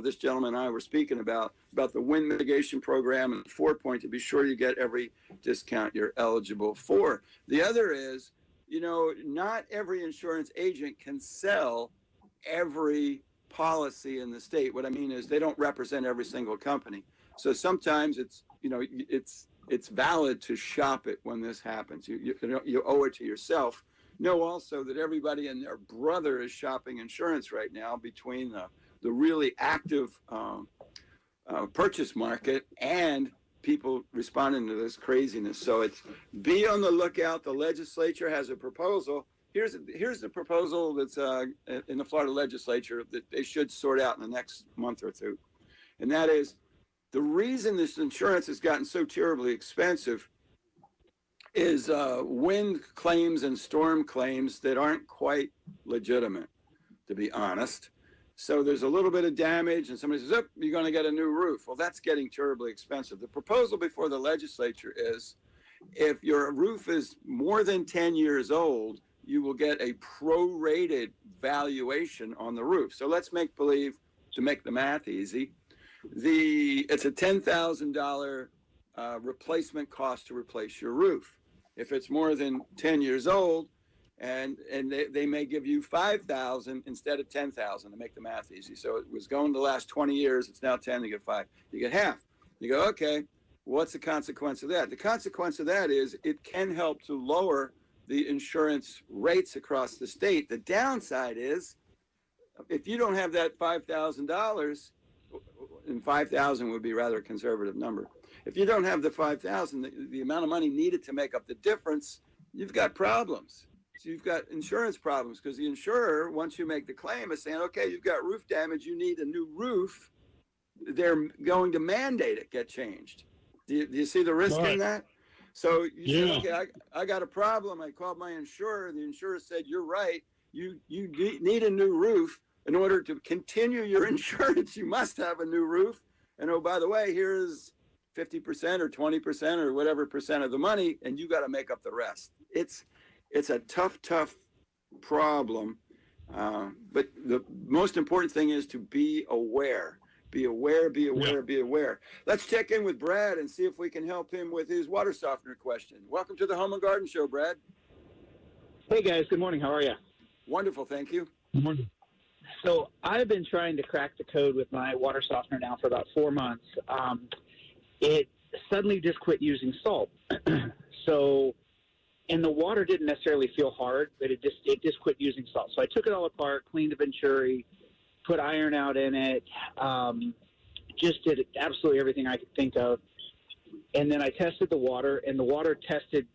this gentleman and I were speaking about the wind mitigation program and 4-point to be sure you get every discount you're eligible for. The other is, not every insurance agent can sell every policy in the state. What I mean is they don't represent every single company. So sometimes it's valid to shop it when this happens. You owe it to yourself. Know also that everybody and their brother is shopping insurance right now between the really active purchase market and people responding to this craziness. So be on the lookout. The legislature has a proposal. Here's the proposal that's in the Florida legislature that they should sort out in the next month or two. And that is The reason this insurance has gotten so terribly expensive is wind claims and storm claims that aren't quite legitimate, to be honest. So there's a little bit of damage and somebody says, oh, you're going to get a new roof. Well, that's getting terribly expensive. The proposal before the legislature is if your roof is more than 10 years old, you will get a prorated valuation on the roof. So let's make believe, to make the math easy, it's a $10,000 replacement cost to replace your roof. If it's more than 10 years old, and they may give you $5,000 instead of $10,000 to make the math easy. So it was going to last 20 years. It's now 10. You get 5. You get half. You go, okay, what's the consequence of that? The consequence of that is it can help to lower the insurance rates across the state. The downside is if you don't have that $5,000, and 5,000 would be rather a conservative number. If you don't have the 5,000, the amount of money needed to make up the difference, you've got problems. So you've got insurance problems because the insurer, once you make the claim, is saying, okay, you've got roof damage, you need a new roof. They're going to mandate it get changed. Do you see the risk in that? So you say, okay, I got a problem. I called my insurer. The insurer said, you're right. You need a new roof. In order to continue your insurance, you must have a new roof. And oh, by the way, here's 50% or 20% or whatever percent of the money, and you got to make up the rest. It's a tough problem. But the most important thing is to be aware. Be aware, be aware, be aware. Let's check in with Brad and see if we can help him with his water softener question. Welcome to the Home and Garden Show, Brad. Hey, guys. Good morning. How are you? Wonderful. Thank you. Good morning. So I've been trying to crack the code with my water softener now for about 4 months. It suddenly just quit using salt. And the water didn't necessarily feel hard, but it just quit using salt. So I took it all apart, cleaned the Venturi, put iron out in it, just did absolutely everything I could think of. And then I tested the water, and the water tested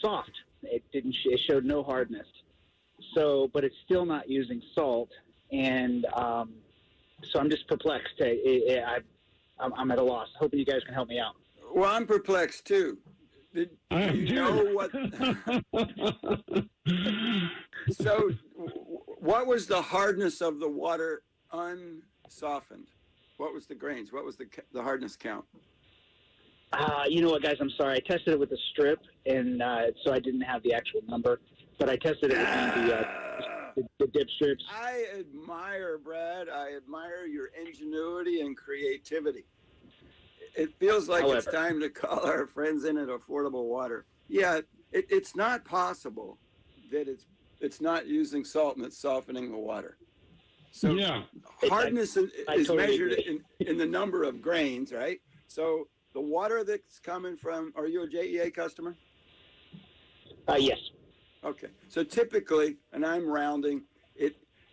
soft. It showed no hardness. So, but it's still not using salt. And so I'm just perplexed. I'm at a loss. Hoping you guys can help me out. Well, I'm perplexed too. Do you know what? So, what was the hardness of the water unsoftened? What was the grains? What was the hardness count? You know what, guys? I'm sorry. I tested it with a strip, and so I didn't have the actual number. But I tested it with the dip strips. I admire, Brad. I admire your ingenuity and creativity. It feels like it's time to call our friends in at Affordable Water. Yeah, it's not possible that it's not using salt and it's softening the water. So hardness is totally measured in the number of grains, right? So the water that's coming from, are you a JEA customer? Yes. Okay. So typically, and I'm rounding,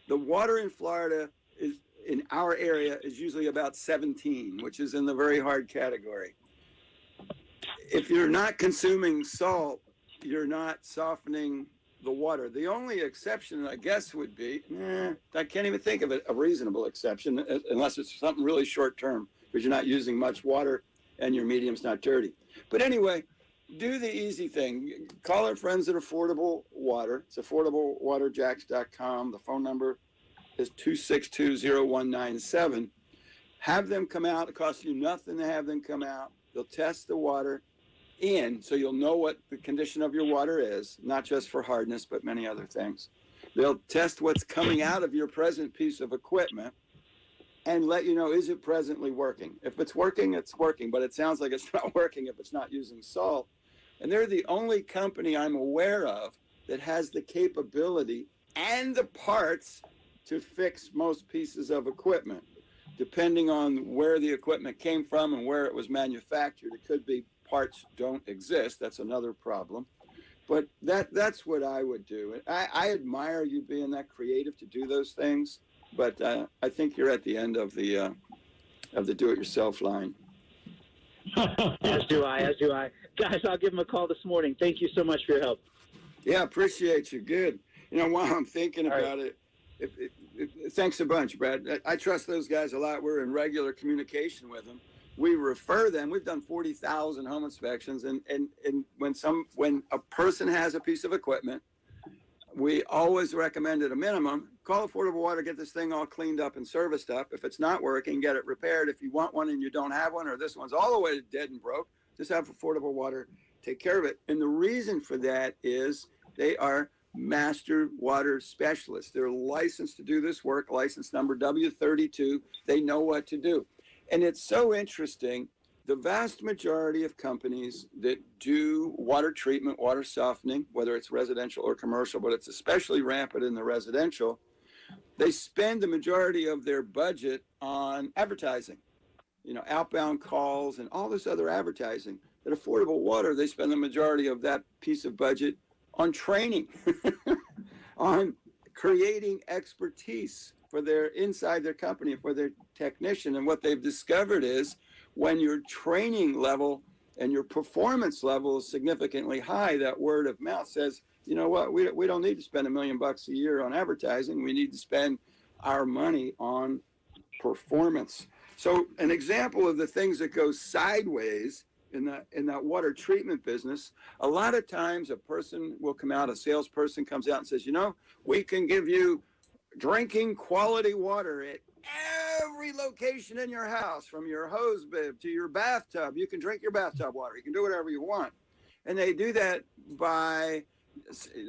the water in Florida is, in our area, is usually about 17, which is in the very hard category. If you're not consuming salt, you're not softening the water. The only exception, I guess, would be, I can't even think of a reasonable exception, unless it's something really short term, because you're not using much water and your medium's not dirty. But anyway, do the easy thing. Call our friends at Affordable Water. It's affordablewaterjacks.com. The phone number is 262-0197. Have them come out. It costs you nothing to have them come out. They'll test the water in, so you'll know what the condition of your water is, not just for hardness, but many other things. They'll test what's coming out of your present piece of equipment and let you know, is it presently working? If it's working, it's working, but it sounds like it's not working if it's not using salt. And they're the only company I'm aware of that has the capability and the parts to fix most pieces of equipment. Depending on where the equipment came from and where it was manufactured, it could be parts don't exist. That's another problem. But that's what I would do. I admire you being that creative to do those things, but I think you're at the end of the do-it-yourself line. As do I. Guys, I'll give them a call this morning. Thank you so much for your help. Yeah, appreciate you. Good. You know, while I'm thinking about it, thanks a bunch, Brad. I trust those guys a lot. We're in regular communication with them. we refer them. We've done 40,000 home inspections, and when a person has a piece of equipment, we always recommend at a minimum, call Affordable Water, get this thing all cleaned up and serviced up. If it's not working, get it repaired. If you want one and you don't have one, or this one's all the way dead and broke, just have Affordable Water take care of it. And the reason for that is they are master water specialists. They're licensed to do this work, license number W32. They know what to do. And it's so interesting. The vast majority of companies that do water treatment, water softening, whether it's residential or commercial, but it's especially rampant in the residential, they spend the majority of their budget on advertising, outbound calls and all this other advertising. At Affordable Water, they spend the majority of that piece of budget on training, on creating expertise for inside their company, for their technician. And what they've discovered is when your training level and your performance level is significantly high, that word of mouth says, you know what, we don't need to spend $1 million a year on advertising. We need to spend our money on performance. So an example of the things that go sideways in that water treatment business, a lot of times a person will come out, a salesperson comes out and says, we can give you drinking quality water at every location in your house, from your hose bib to your bathtub. You can drink your bathtub water. You can do whatever you want. And they do that by,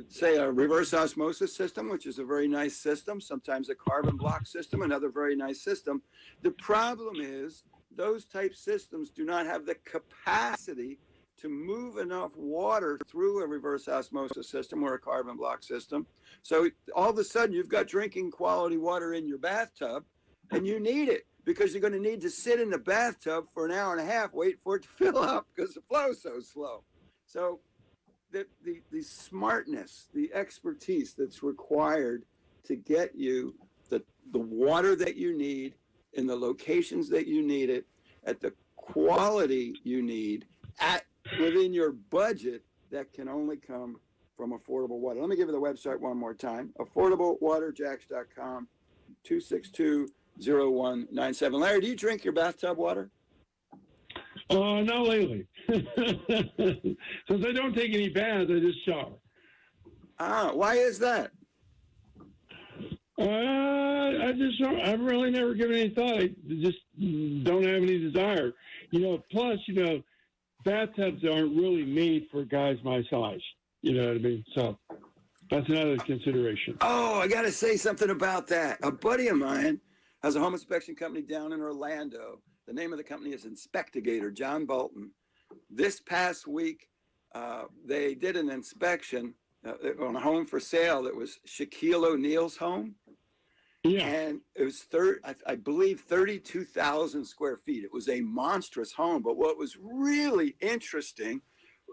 say, a reverse osmosis system, which is a very nice system, sometimes a carbon block system, another very nice system. The problem is those type systems do not have the capacity to move enough water through a reverse osmosis system or a carbon block system. So all of a sudden you've got drinking quality water in your bathtub, and you need it because you're going to need to sit in the bathtub for an hour and a half, wait for it to fill up because the flow is so slow. So the smartness, the expertise that's required to get you the water that you need in the locations that you need it, at the quality you need, within your budget, that can only come from Affordable Water. Let me give you the website one more time, affordablewaterjacks.com, 262-0197. Larry, do you drink your bathtub water? Not lately. Since I don't take any baths, I just shower. Why is that? I've really never given any thought. I just don't have any desire. Plus, bathtubs aren't really made for guys my size. You know what I mean? So that's another consideration. Oh, I got to say something about that. A buddy of mine has a home inspection company down in Orlando. The name of the company is Inspectigator, John Bolton. This past week, they did an inspection on a home for sale that was Shaquille O'Neal's home. Yeah. And it was, I believe, 32,000 square feet. It was a monstrous home. But what was really interesting,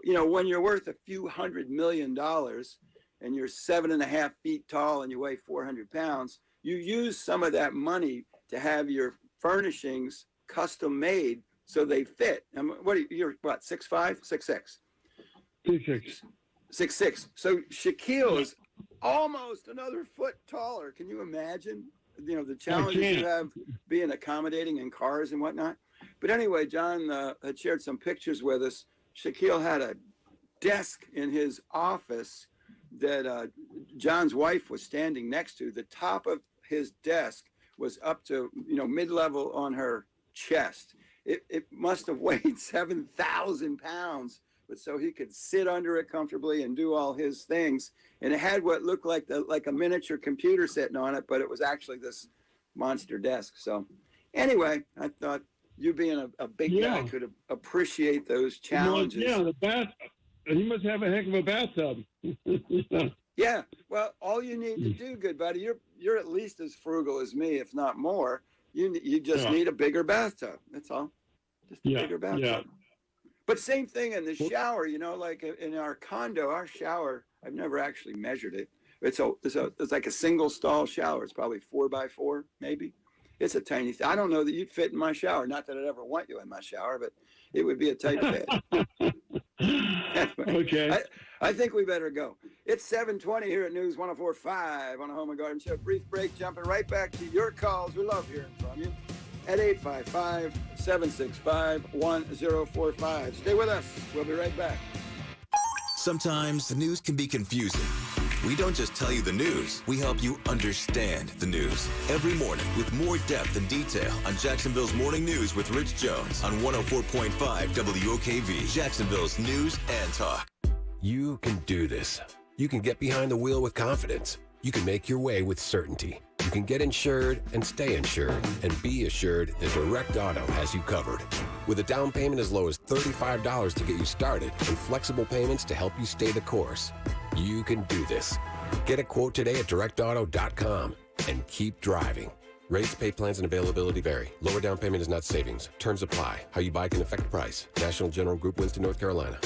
when you're worth a few $100 million and you're 7.5 feet tall and you weigh 400 pounds, you use some of that money to have your furnishings custom made so they fit. You're what, 6'5", 6'6"? 6'6". 6'6". So Shaquille is almost another foot taller. Can you imagine, the challenges you have being accommodating in cars and whatnot? But anyway, John had shared some pictures with us. Shaquille had a desk in his office that John's wife was standing next to. The top of his desk was up to, mid-level on her chest. It must have weighed 7,000 pounds, but so he could sit under it comfortably and do all his things. And it had what looked like a miniature computer sitting on it, but it was actually this monster desk. So anyway, I thought you being a big guy could appreciate those challenges. The bathtub. He must have a heck of a bathtub. Yeah. Well, all you need to do, good buddy, you're at least as frugal as me, if not more. You just need a bigger bathtub. That's all. Just a bigger bathtub. Yeah. But same thing in the shower, like in our condo, our shower, I've never actually measured it. It's like a single stall shower. It's probably 4x4, maybe. It's a tiny thing. I don't know that you'd fit in my shower. Not that I'd ever want you in my shower, but it would be a tight fit. Anyway, okay. I think we better go. It's 7:20 here at News 104.5 on the Home and Garden Show. Brief break, jumping right back to your calls. We love hearing from you at 877-665-1045. Stay with us. We'll be right back. Sometimes the news can be confusing. We don't just tell you the news, we help you understand the news. Every morning with more depth and detail on Jacksonville's Morning News with Rich Jones on 104.5 WOKV, Jacksonville's News and Talk. You can do this. You can get behind the wheel with confidence. You can make your way with certainty. You can get insured and stay insured and be assured that Direct Auto has you covered. With a down payment as low as $35 to get you started and flexible payments to help you stay the course, you can do this. Get a quote today at directauto.com and keep driving. Rates, pay plans, and availability vary. Lower down payment is not savings. Terms apply. How you buy can affect price. National General Group, Winston, North Carolina.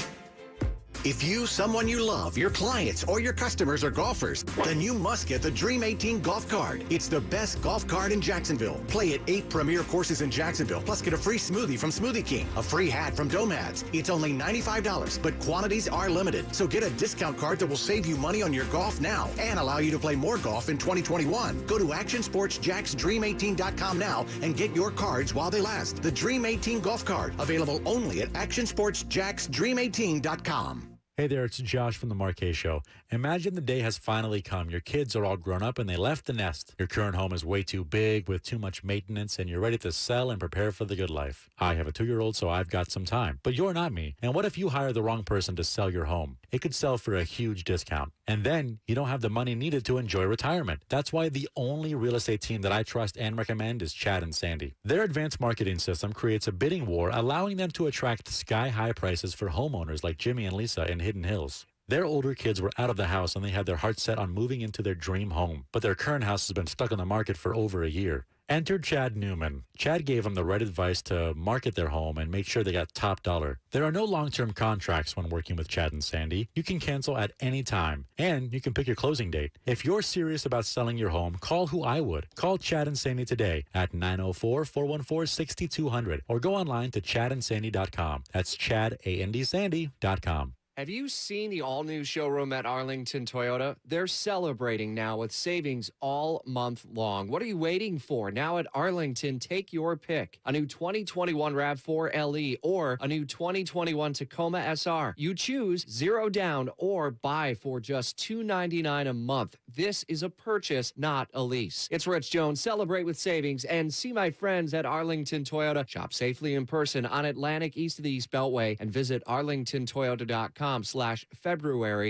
If you, someone you love, your clients, or your customers are golfers, then you must get the Dream 18 golf card. It's the best golf card in Jacksonville. Play at 8 premier courses in Jacksonville, plus get a free smoothie from Smoothie King, a free hat from Dome Hats. It's only $95, but quantities are limited. So get a discount card that will save you money on your golf now and allow you to play more golf in 2021. Go to actionsportsjacksdream18.com now and get your cards while they last. The Dream 18 golf card, available only at actionsportsjacksdream18.com. Hey there, it's Josh from The Marquee Show. Imagine the day has finally come. Your kids are all grown up and they left the nest. Your current home is way too big with too much maintenance and you're ready to sell and prepare for the good life. I have a 2-year-old, so I've got some time. But you're not me. And what if you hire the wrong person to sell your home? It could sell for a huge discount. And then you don't have the money needed to enjoy retirement. That's why the only real estate team that I trust and recommend is Chad and Sandy. Their advanced marketing system creates a bidding war, allowing them to attract sky-high prices for homeowners like Jimmy and Lisa in Hidden Hills. Their older kids were out of the house and they had their hearts set on moving into their dream home. But their current house has been stuck on the market for over a year. Enter Chad Newman. Chad gave them the right advice to market their home and make sure they got top dollar. There are no long-term contracts when working with Chad and Sandy. You can cancel at any time, and you can pick your closing date. If you're serious about selling your home, call who I would. Call Chad and Sandy today at 904-414-6200 or go online to chadandsandy.com. That's chadandsandy.com. Have you seen the all-new showroom at Arlington Toyota? They're celebrating now with savings all month long. What are you waiting for? Now at Arlington, take your pick. A new 2021 RAV4 LE or a new 2021 Tacoma SR. You choose 0 down or buy for just $299 a month. This is a purchase, not a lease. It's Rich Jones. Celebrate with savings and see my friends at Arlington Toyota. Shop safely in person on Atlantic east of the East Beltway and visit arlingtontoyota.com/February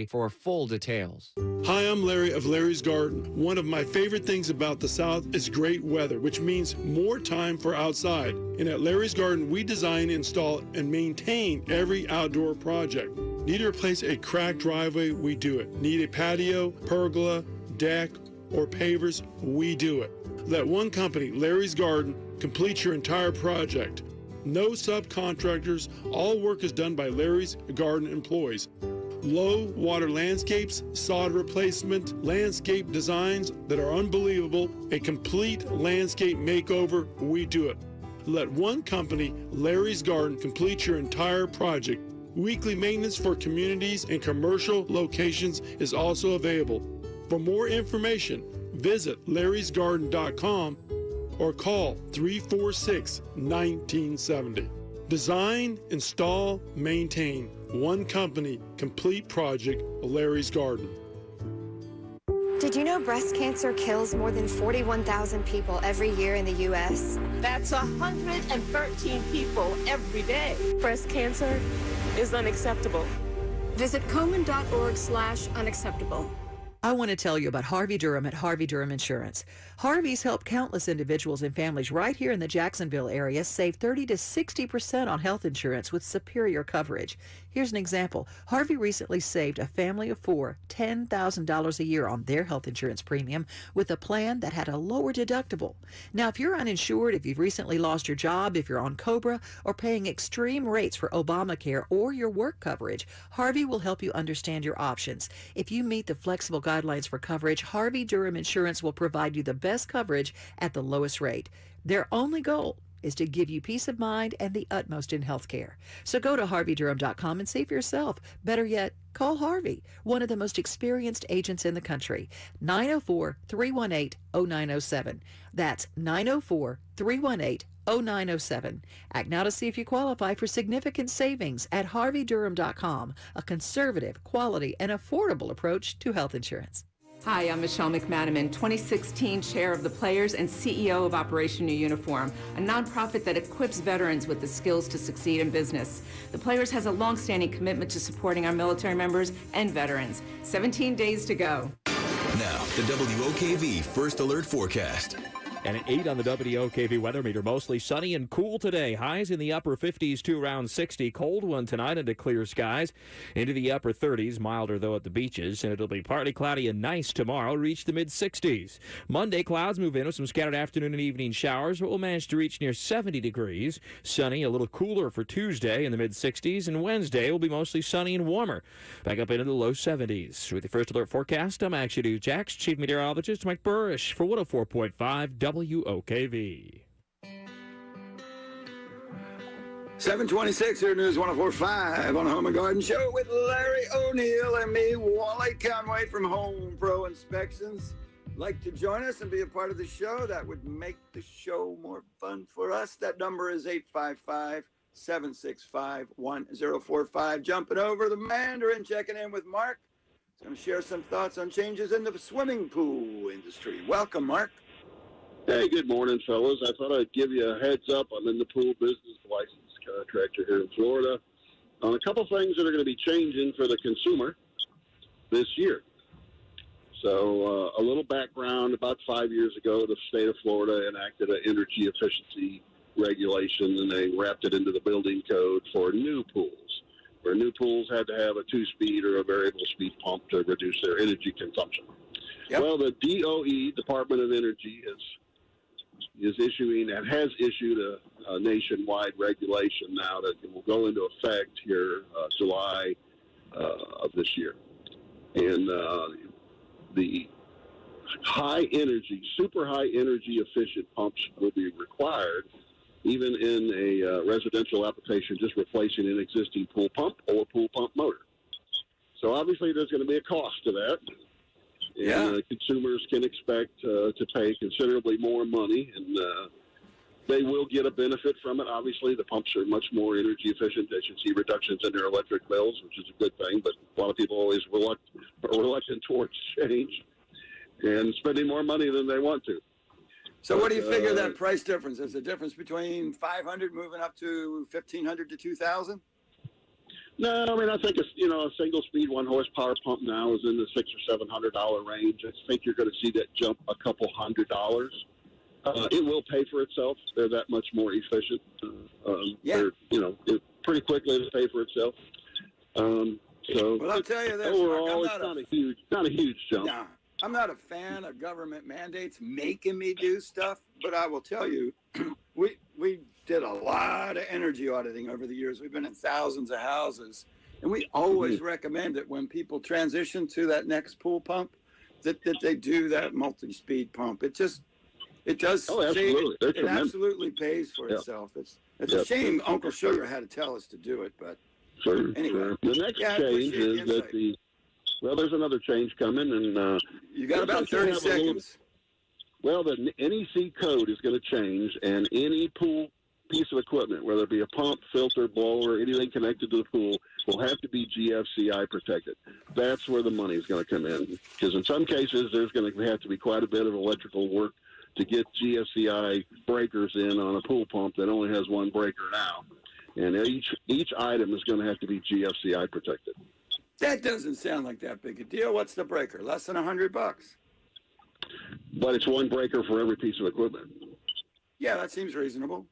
for full details. Hi, I'm Larry of Larry's Garden. One of my favorite things about the South is great weather, which means more time for outside. And at Larry's Garden, we design, install, and maintain every outdoor project. Need to replace a cracked driveway? We do it. Need a patio, pergola, deck, or pavers? We do it. Let one company, Larry's Garden, complete your entire project. No subcontractors. All work is done by Larry's Garden employees. Low water landscapes, sod replacement, landscape designs that are unbelievable, a complete landscape makeover, we do it. Let one company, Larry's Garden, complete your entire project. Weekly maintenance for communities and commercial locations is also available. For more information, visit larrysgarden.com or call 346-1970. Design, install, maintain. One company, complete project, Larry's Garden. Did you know breast cancer kills more than 41,000 people every year in the U.S.? That's 113 people every day. Breast cancer is unacceptable. Visit Komen.org/unacceptable. I want to tell you about Harvey Durham at Harvey Durham Insurance. Harvey's helped countless individuals and families right here in the Jacksonville area save 30 to 60% on health insurance with superior coverage. Here's an example. Harvey recently saved a family of 4 $10,000 a year on their health insurance premium with a plan that had a lower deductible. Now, if you're uninsured, if you've recently lost your job, if you're on COBRA, or paying extreme rates for Obamacare or your work coverage, Harvey will help you understand your options. If you meet the flexible guidelines for coverage, Harvey Durham Insurance will provide you the best coverage at the lowest rate. Their only goal is to give you peace of mind and the utmost in health care. So go to harveydurham.com and see for yourself. Better yet, call Harvey, one of the most experienced agents in the country. 904-318-0907. That's 904-318-0907. 0907. Act now to see if you qualify for significant savings at HarveyDurham.com, a conservative, quality, and affordable approach to health insurance. Hi, I'm Michelle McManaman, 2016 Chair of the Players and CEO of Operation New Uniform, a nonprofit that equips veterans with the skills to succeed in business. The Players has a long-standing commitment to supporting our military members and veterans. 17 days to go. Now, the WOKV First Alert Forecast. And at 8 on the WOKV weather meter, mostly sunny and cool today. Highs in the upper 50s to around 60. Cold one tonight into clear skies. Into the upper 30s, milder though at the beaches. And it'll be partly cloudy and nice tomorrow, reach the mid-60s. Monday, clouds move in with some scattered afternoon and evening showers, but we'll manage to reach near 70 degrees. Sunny, a little cooler for Tuesday in the mid-60s. And Wednesday will be mostly sunny and warmer, back up into the low 70s. With the First Alert Forecast, I'm Action News Jax, Chief Meteorologist Mike Burrish for 104.5 WOKV. 726 here, News 104.5 on the Home and Garden Show with Larry O'Neill and me, Wally Conway from Home Pro Inspections. Like to join us and be a part of the show? That would make the show more fun for us. That number is 855-765-1045. Jumping over the Mandarin, checking in with Mark. He's going to share some thoughts on changes in the swimming pool industry. Welcome, Mark. Hey, good morning, fellas. I thought I'd give you a heads up. I'm in the pool business, licensed contractor here in Florida, on a couple things that are going to be changing for the consumer this year. So a little background. About 5 years ago, the state of Florida enacted an energy efficiency regulation, and they wrapped it into the building code for new pools, where new pools had to have a 2-speed or a variable speed pump to reduce their energy consumption. Yep. Well, the DOE, Department of Energy, is issuing and has issued a nationwide regulation now that will go into effect here July of this year. And the high energy, super high energy efficient pumps will be required even in a residential application, just replacing an existing pool pump or pool pump motor. So obviously there's going to be a cost to that. And consumers can expect to pay considerably more money, and they will get a benefit from it. Obviously, the pumps are much more energy efficient. They should see reductions in their electric bills, which is a good thing, but a lot of people are always reluctant towards change and spending more money than they want to. So what do you figure that price difference is? The difference between $500 moving up to $1,500 to $2,000? No, I mean, I think a single speed 1 horsepower pump now is in the $600 or $700 range. I think you're going to see that jump a couple $100. It will pay for itself. They're that much more efficient. Pretty quickly to pay for itself. So, well, I'll tell you this, overall, Mark, it's not a huge jump. No, I'm not a fan of government mandates making me do stuff, but I will tell you, we did a lot of energy auditing over the years. We've been in thousands of houses, and we always recommend it when people transition to that next pool pump that they do that multi-speed pump. It does. Absolutely. It absolutely pays for itself. It's a shame Uncle Sugar had to tell us to do it, but anyway. The next change is that there's another change coming, and you got about 30 seconds. The NEC code is going to change, and any pool piece of equipment, whether it be a pump, filter, blower, anything connected to the pool, will have to be GFCI protected. That's where the money is going to come in, because in some cases there's going to have to be quite a bit of electrical work to get GFCI breakers in on a pool pump that only has one breaker now, and each item is going to have to be GFCI protected. That doesn't sound like that big a deal. What's the breaker? Less than $100? But it's one breaker for every piece of equipment. Yeah, that seems reasonable.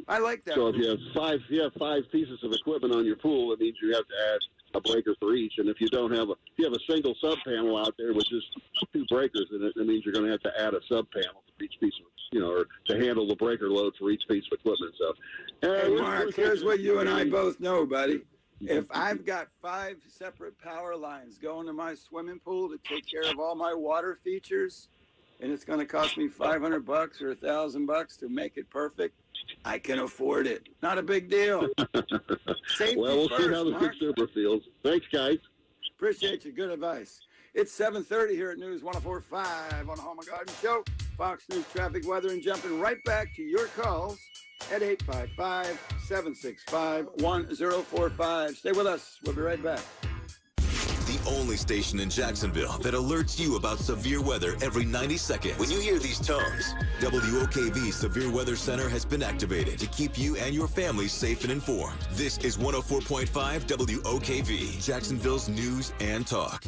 I like that. So if you have five pieces of equipment on your pool, it means you have to add a breaker for each. And if you have a single sub panel out there with just 2 breakers in it, it means you're going to have to add a sub panel for each piece of, or to handle the breaker load for each piece of equipment. So, hey, Mark, here's what you and I both know, buddy. If I've got 5 separate power lines going to my swimming pool to take care of all my water features, and it's going to cost me $500 or $1,000 to make it perfect, I can afford it. Not a big deal. Safety we'll first, see how the Mark. consumer feels. Thanks, guys. Appreciate you. Good advice. It's 7:30 here at News 104.5 on the Home and Garden Show. Fox News traffic, weather, and jumping right back to your calls at 855-765-1045. Stay with us. We'll be right back. The only station in Jacksonville that alerts you about severe weather every 90 seconds. When you hear these tones, WOKV Severe Weather Center has been activated to keep you and your family safe and informed. This is 104.5 WOKV, Jacksonville's news and talk.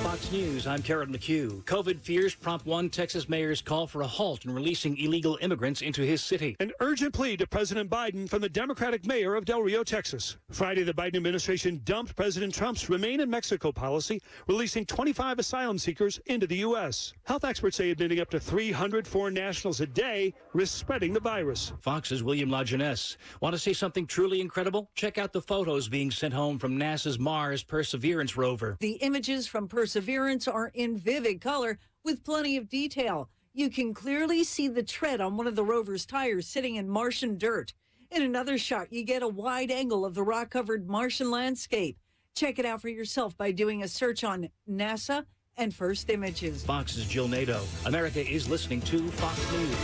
Fox News, I'm Karen McHugh. COVID fears prompt one Texas mayor's call for a halt in releasing illegal immigrants into his city. An urgent plea to President Biden from the Democratic mayor of Del Rio, Texas. Friday, the Biden administration dumped President Trump's Remain in Mexico policy, releasing 25 asylum seekers into the U.S. Health experts say admitting up to 300 foreign nationals a day risks spreading the virus. Fox's William LaJeunesse. Want to see something truly incredible? Check out the photos being sent home from NASA's Mars Perseverance rover. The images from Perseverance are in vivid color with plenty of detail. You can clearly see the tread on one of the rover's tires sitting in Martian dirt. In another shot, you get a wide angle of the rock-covered Martian landscape. Check it out for yourself by doing a search on NASA and First Images. Fox's Jill Nato. America is listening to Fox News.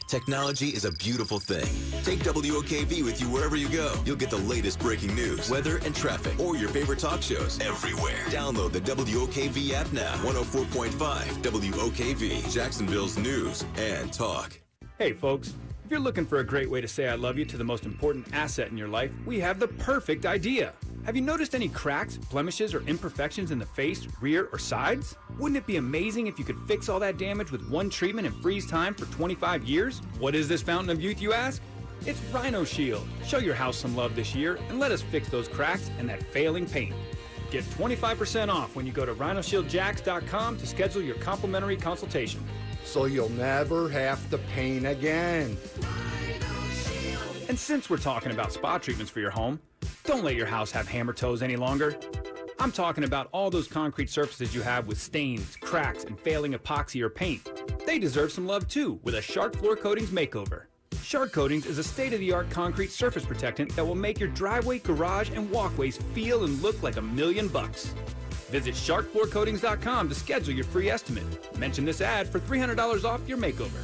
Technology is a beautiful thing. Take WOKV with you wherever you go. You'll get the latest breaking news, weather, and traffic, or your favorite talk shows everywhere. Download the WOKV app now. 104.5 WOKV, Jacksonville's news and talk. Hey, folks. If you're looking for a great way to say I love you to the most important asset in your life, we have the perfect idea. Have you noticed any cracks, blemishes, or imperfections in the face, rear, or sides? Wouldn't it be amazing if you could fix all that damage with one treatment and freeze time for 25 years? What is this fountain of youth, you ask? It's Rhino Shield. Show your house some love this year and let us fix those cracks and that failing paint. Get 25% off when you go to rhinoshieldjacks.com to schedule your complimentary consultation. So you'll never have to paint again. And since we're talking about spa treatments for your home, don't let your house have hammer toes any longer. I'm talking about all those concrete surfaces you have with stains, cracks, and failing epoxy or paint. They deserve some love too with a Shark Floor Coatings makeover. Shark Coatings is a state-of-the-art concrete surface protectant that will make your driveway, garage, and walkways feel and look like $1,000,000. Visit sharkfloorcoatings.com to schedule your free estimate. Mention this ad for $300 off your makeover.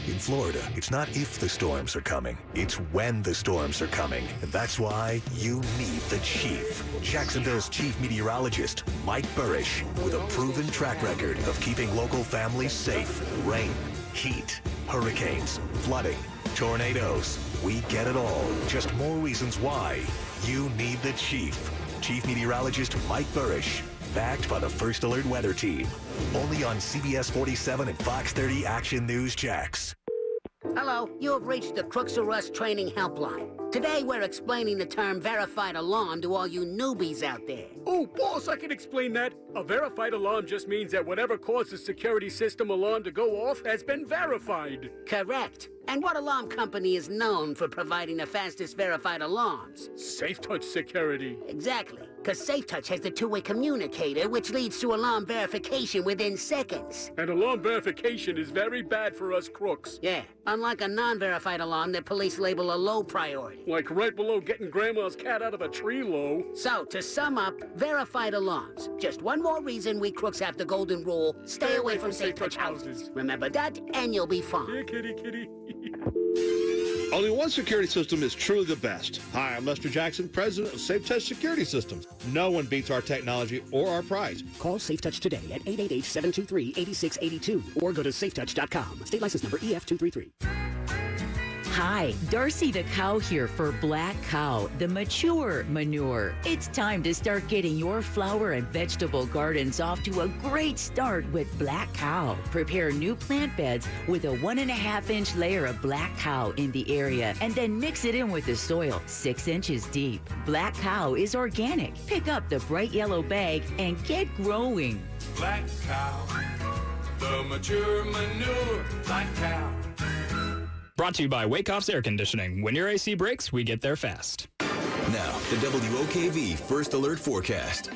In Florida, it's not if the storms are coming, it's when the storms are coming. And that's why you need the Chief. Jacksonville's chief meteorologist, Mike Burrish, with a proven track record of keeping local families safe. Rain, heat, hurricanes, flooding, tornadoes. We get it all. Just more reasons why you need the Chief. Chief Meteorologist Mike Burrish. Backed by the First Alert Weather Team. Only on CBS 47 and Fox 30 Action News Jax. Hello, you have reached the Crooks or Us Training Helpline. Today we're explaining the term verified alarm to all you newbies out there. Oh, boss, I can explain that. A verified alarm just means that whatever caused the security system alarm to go off has been verified. Correct. And what alarm company is known for providing the fastest verified alarms? SafeTouch Security. Exactly, because SafeTouch has the two-way communicator, which leads to alarm verification within seconds. And alarm verification is very bad for us crooks. Yeah, unlike a non-verified alarm that police label a low priority. Like right below getting Grandma's cat out of a tree low. So, to sum up, verified alarms. Just one more reason we crooks have the golden rule, stay away from SafeTouch houses. Remember that, and you'll be fine. Yeah, kitty. Only one security system is truly the best. Hi, I'm Lester Jackson, president of SafeTouch Security Systems. No one beats our technology or our price. Call SafeTouch today at 888-723-8682 or go to safetouch.com. State license number EF233. Hi, Darcy the Cow here for Black Cow, the mature manure. It's time to start getting your flower and vegetable gardens off to a great start with Black Cow. Prepare new plant beds with a 1.5-inch layer of Black Cow in the area and then mix it in with the soil 6 inches deep. Black Cow is organic. Pick up the bright yellow bag and get growing. Black Cow, the mature manure, Black Cow. Brought to you by Wakehoff's Air Conditioning. When your AC breaks, we get there fast. Now, the WOKV First Alert Forecast.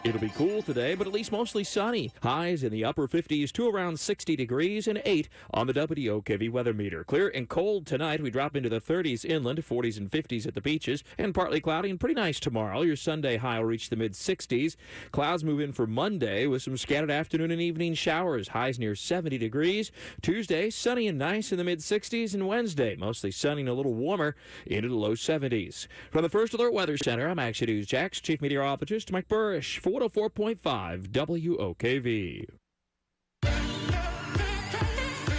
It'll be cool today, but at least mostly sunny. Highs in the upper 50s to around 60 degrees and 8 on the WOKV weather meter. Clear and cold tonight. We drop into the 30s inland, 40s and 50s at the beaches, and partly cloudy and pretty nice tomorrow. Your Sunday high will reach the mid-60s. Clouds move in for Monday with some scattered afternoon and evening showers. Highs near 70 degrees. Tuesday, sunny and nice in the mid-60s, and Wednesday, mostly sunny and a little warmer into the low 70s. From the First Alert Weather Center, I'm Action News Jax Chief Meteorologist Mike Burrish for 104.5 WOKV.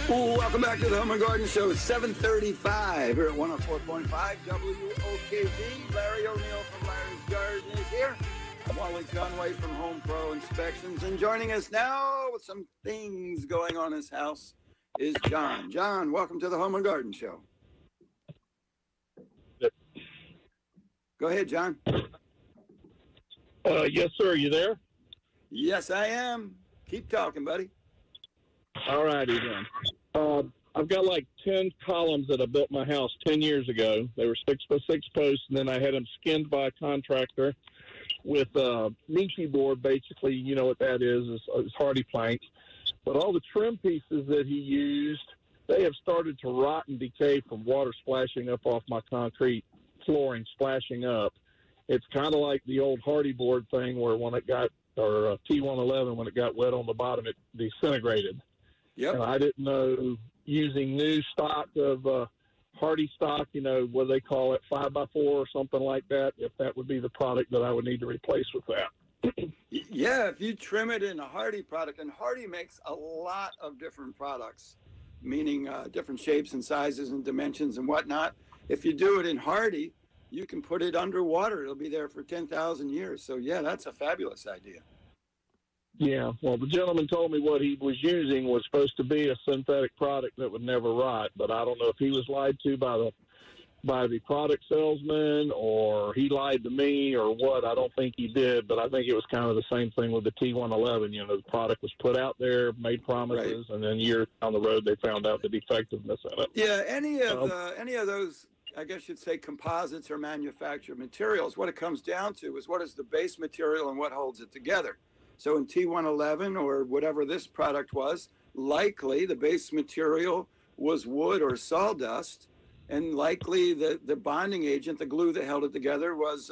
Welcome back to the Home and Garden Show. It's 7:35 here at 104.5 WOKV. Larry O'Neill from Larry's Garden is here. Wally Conway from Home Pro Inspections. And joining us now with some things going on in his house is John. John, welcome to the Home and Garden Show. Go ahead, John. Yes, sir. You there? Yes, I am. Keep talking, buddy. All righty then. I've got like 10 columns that I built my house 10 years ago. They were 6x6 posts, and then I had them skinned by a contractor with Nietzsche board. Basically, you know what that is hardy planks. But all the trim pieces that he used, they have started to rot and decay from water splashing up off my concrete flooring, splashing up. It's kind of like the old hardy board thing where when it got, or T111, when it got wet on the bottom, it disintegrated. Yep. And I didn't know, using new stock of hardy stock, you know, what they call it, 5x4 or something like that, if that would be the product that I would need to replace with that. Yeah, if you trim it in a hardy product, and hardy makes a lot of different products, meaning different shapes and sizes and dimensions and whatnot. If you do it in hardy, you can put it underwater. It'll be there for 10,000 years. So, yeah, that's a fabulous idea. Yeah, well, the gentleman told me what he was using was supposed to be a synthetic product that would never rot, but I don't know if he was lied to by the product salesman or he lied to me or what. I don't think he did, but I think it was kind of the same thing with the T111. You know, the product was put out there, made promises, and then years down the road they found out the defectiveness in it. Yeah, any of those, I guess you'd say, composites or manufactured materials, what it comes down to is what is the base material and what holds it together. So in T111 or whatever this product was, likely the base material was wood or sawdust, and likely the bonding agent, the glue that held it together, was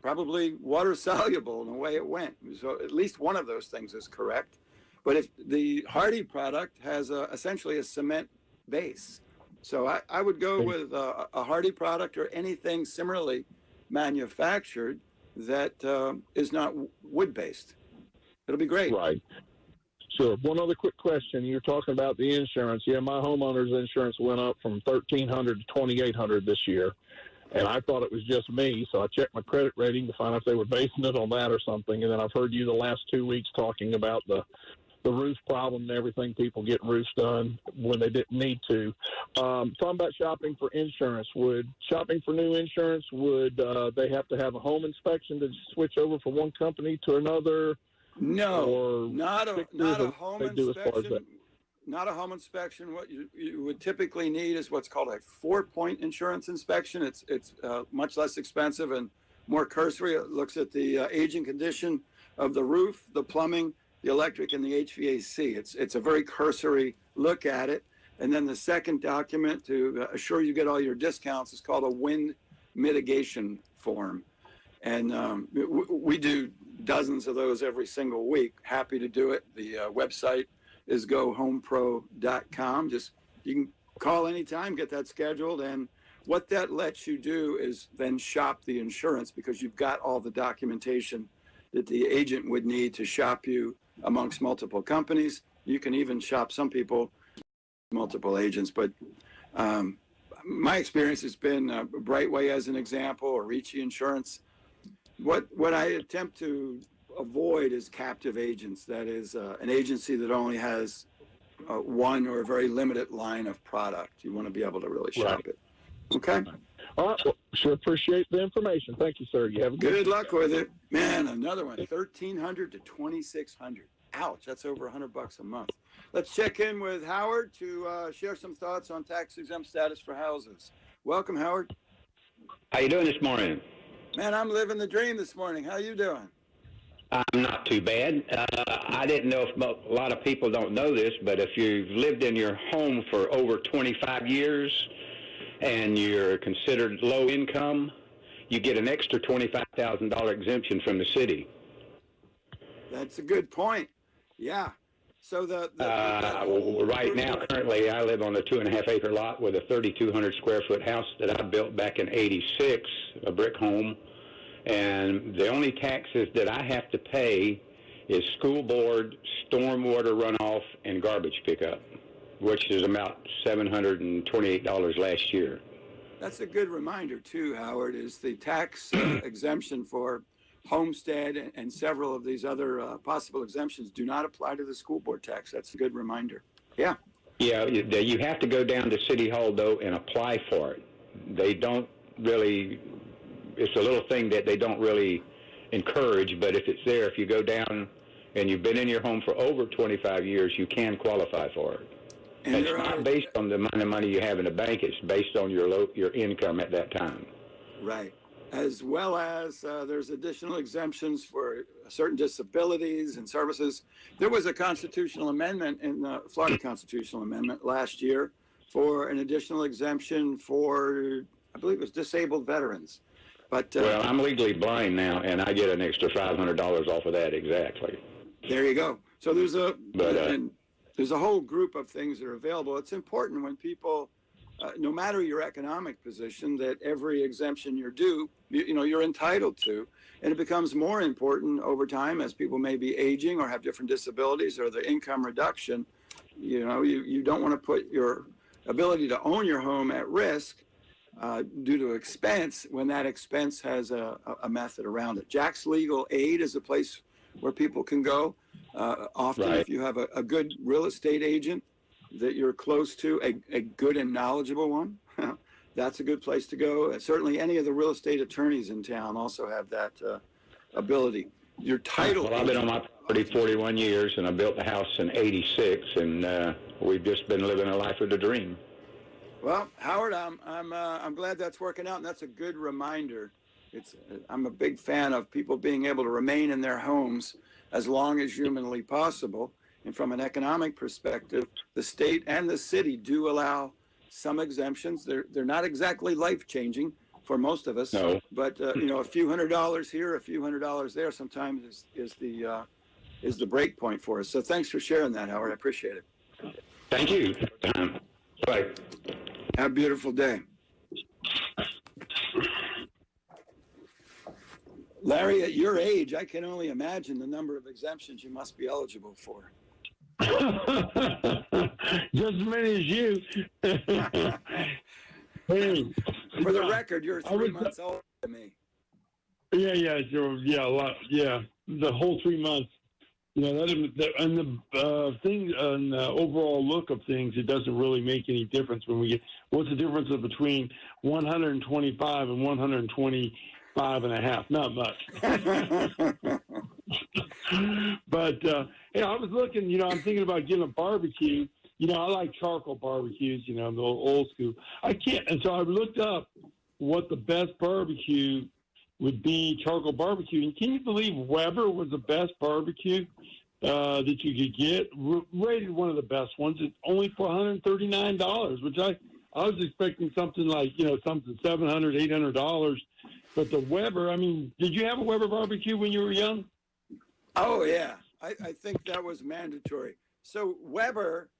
probably water soluble in the way it went. So at least one of those things is correct. But if the hardy product has essentially a cement base, so I would go with a hardy product or anything similarly manufactured that is not wood-based. It'll be great. Right. Sure. One other quick question. You're talking about the insurance. Yeah, my homeowner's insurance went up from $1,300 to $2,800 this year, and I thought it was just me, so I checked my credit rating to find out if they were basing it on that or something, and then I've heard you the last 2 weeks talking about the roof problem and everything, people getting roofs done when they didn't need to. Talking about shopping for insurance, shopping for new insurance, would they have to have a home inspection to switch over from one company to another? No, not a home inspection. Not a home inspection. What you would typically need is what's called a 4-point insurance inspection. It's much less expensive and more cursory. It looks at the aging condition of the roof, the plumbing, the electric, and the HVAC. It's a very cursory look at it. And then the second document to assure you get all your discounts is called a wind mitigation form. And we do dozens of those every single week. Happy to do it. The website is gohomepro.com. You can call anytime, get that scheduled. And what that lets you do is then shop the insurance because you've got all the documentation that the agent would need to shop you amongst multiple companies. You can even shop some people, multiple agents. But my experience has been Brightway as an example, or Ricci Insurance. What I attempt to avoid is captive agents. That is an agency that only has one or a very limited line of product. You want to be able to really shop it. Okay? All right. Well, sure appreciate the information. Thank you, sir. You have a good luck with it. Man, another one, $1,300 to $2,600. Ouch, that's over $100 a month. Let's check in with Howard to share some thoughts on tax-exempt status for houses. Welcome, Howard. How you doing this morning? Man, I'm living the dream this morning. How you doing? I'm not too bad. I didn't know if a lot of people don't know this, but if you've lived in your home for over 25 years and you're considered low income, you get an extra $25,000 exemption from the city. That's a good point. Yeah. So right now, currently, I live on a 2.5-acre lot with a 3,200 square foot house that I built back in '86, a brick home. And the only taxes that I have to pay is school board, stormwater runoff, and garbage pickup, which is about $728 last year. That's a good reminder, too, Howard, is the tax exemption for homestead and several of these other possible exemptions do not apply to the school board tax. That's a good reminder. Yeah. Yeah, you have to go down to City Hall, though, and apply for it. They don't really, it's a little thing that they don't really encourage, but if it's there, if you go down and you've been in your home for over 25 years, you can qualify for it. And it's not based on the amount of money you have in the bank. It's based on your income at that time. Right. As well as there's additional exemptions for certain disabilities and services. There was a constitutional amendment in the Florida constitutional amendment last year for an additional exemption for, I believe it was disabled veterans. But well, I'm legally blind now, and I get an extra $500 off of that exactly. There you go. So there's there's a whole group of things that are available. It's important when people, no matter your economic position, that every exemption you're due, you're entitled to. And it becomes more important over time as people may be aging or have different disabilities or the income reduction. You don't want to put your ability to own your home at risk due to expense when that expense has a method around it. Jack's Legal Aid is a place where people can go. Often, if you have a good real estate agent that you're close to, a good and knowledgeable one, that's a good place to go. And certainly, any of the real estate attorneys in town also have that ability. Your title. Well, I've been on my property 41 years, and I built the house in '86, and we've just been living a life of the dream. Well, Howard, I'm glad that's working out, and that's a good reminder. I'm a big fan of people being able to remain in their homes as long as humanly possible. And from an economic perspective, the state and the city do allow some exemptions. They're not exactly life-changing for most of us, no. But a few $100s here, a few $100s there sometimes is the break point for us. So thanks for sharing that, Howard. I appreciate it. Thank you. Bye. Have a beautiful day. Larry, at your age, I can only imagine the number of exemptions you must be eligible for. Just as many as you. Hey, for the record, you're 3 months older than me. Yeah, a lot. Yeah, the whole 3 months. And the thing, on the overall look of things, it doesn't really make any difference when we get. What's the difference between 125 and 125 and a half? Not much. But I was looking. I'm thinking about getting a barbecue. I like charcoal barbecues. The old school. I can't, and so I looked up what the best barbecue would be, charcoal barbecue. And can you believe Weber was the best barbecue that you could get? Rated one of the best ones. It's only for $139, which I was expecting something like, something $700, $800. But the Weber, did you have a Weber barbecue when you were young? Oh, yeah. I think that was mandatory. So Weber,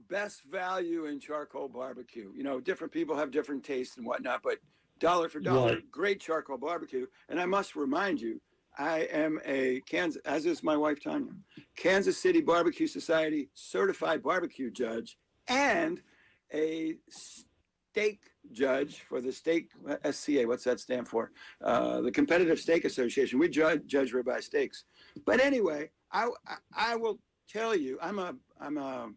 best value in charcoal barbecue. Different people have different tastes and whatnot, but dollar for dollar, right. Great charcoal barbecue. And I must remind you, I am as is my wife, Tanya, Kansas City Barbecue Society certified barbecue judge and a steak judge for the steak, SCA, what's that stand for? The Competitive Steak Association. We judge ribeye steaks. But anyway, I will tell you, I'm a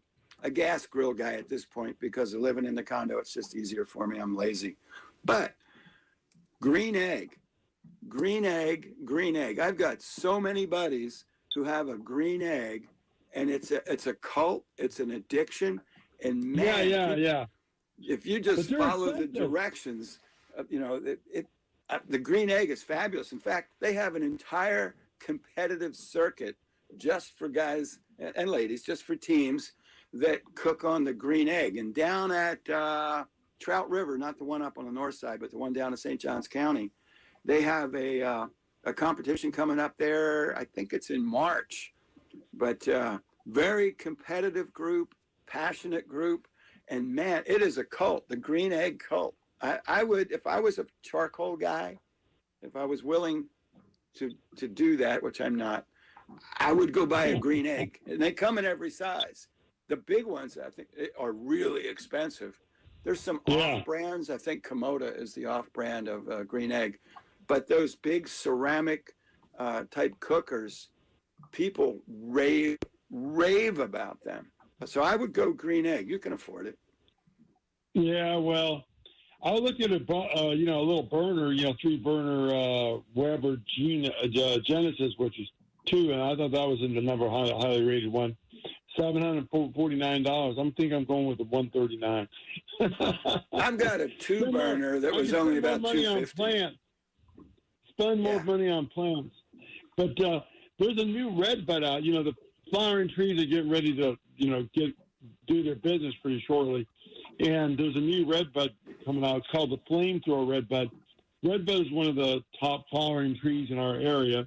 gas grill guy at this point because of living in the condo. It's just easier for me. I'm lazy. But green egg. I've got so many buddies who have a green egg, and it's a cult. It's an addiction. And man, yeah. If you just follow the directions, the green egg is fabulous. In fact, they have an entire competitive circuit just for guys and ladies, just for teams that cook on the green egg. And down at Trout River, not the one up on the north side, but the one down in St. Johns County, they have a competition coming up there. I think it's in March, but very competitive group, passionate group. And man, it is a cult, the green egg cult. I would, if I was a charcoal guy, if I was willing to do that, which I'm not, I would go buy a green egg. And they come in every size. The big ones, I think, are really expensive. There's some off brands. I think Komoda is the off brand of green egg. But those big ceramic type cookers, people rave about them. So I would go green egg. You can afford it. Yeah, well, I looked at a little burner, 3-burner Weber Genesis, which is 2, and I thought that was in the number highly rated one. $749. I'm going with the $139. I've got a 2-burner that was only about $250. Spend more money on plants. But there's a new red bud out. The flowering trees are getting ready to, do their business pretty shortly. And there's a new red bud coming out. It's called the Flamethrower red bud. Red bud is one of the top flowering trees in our area.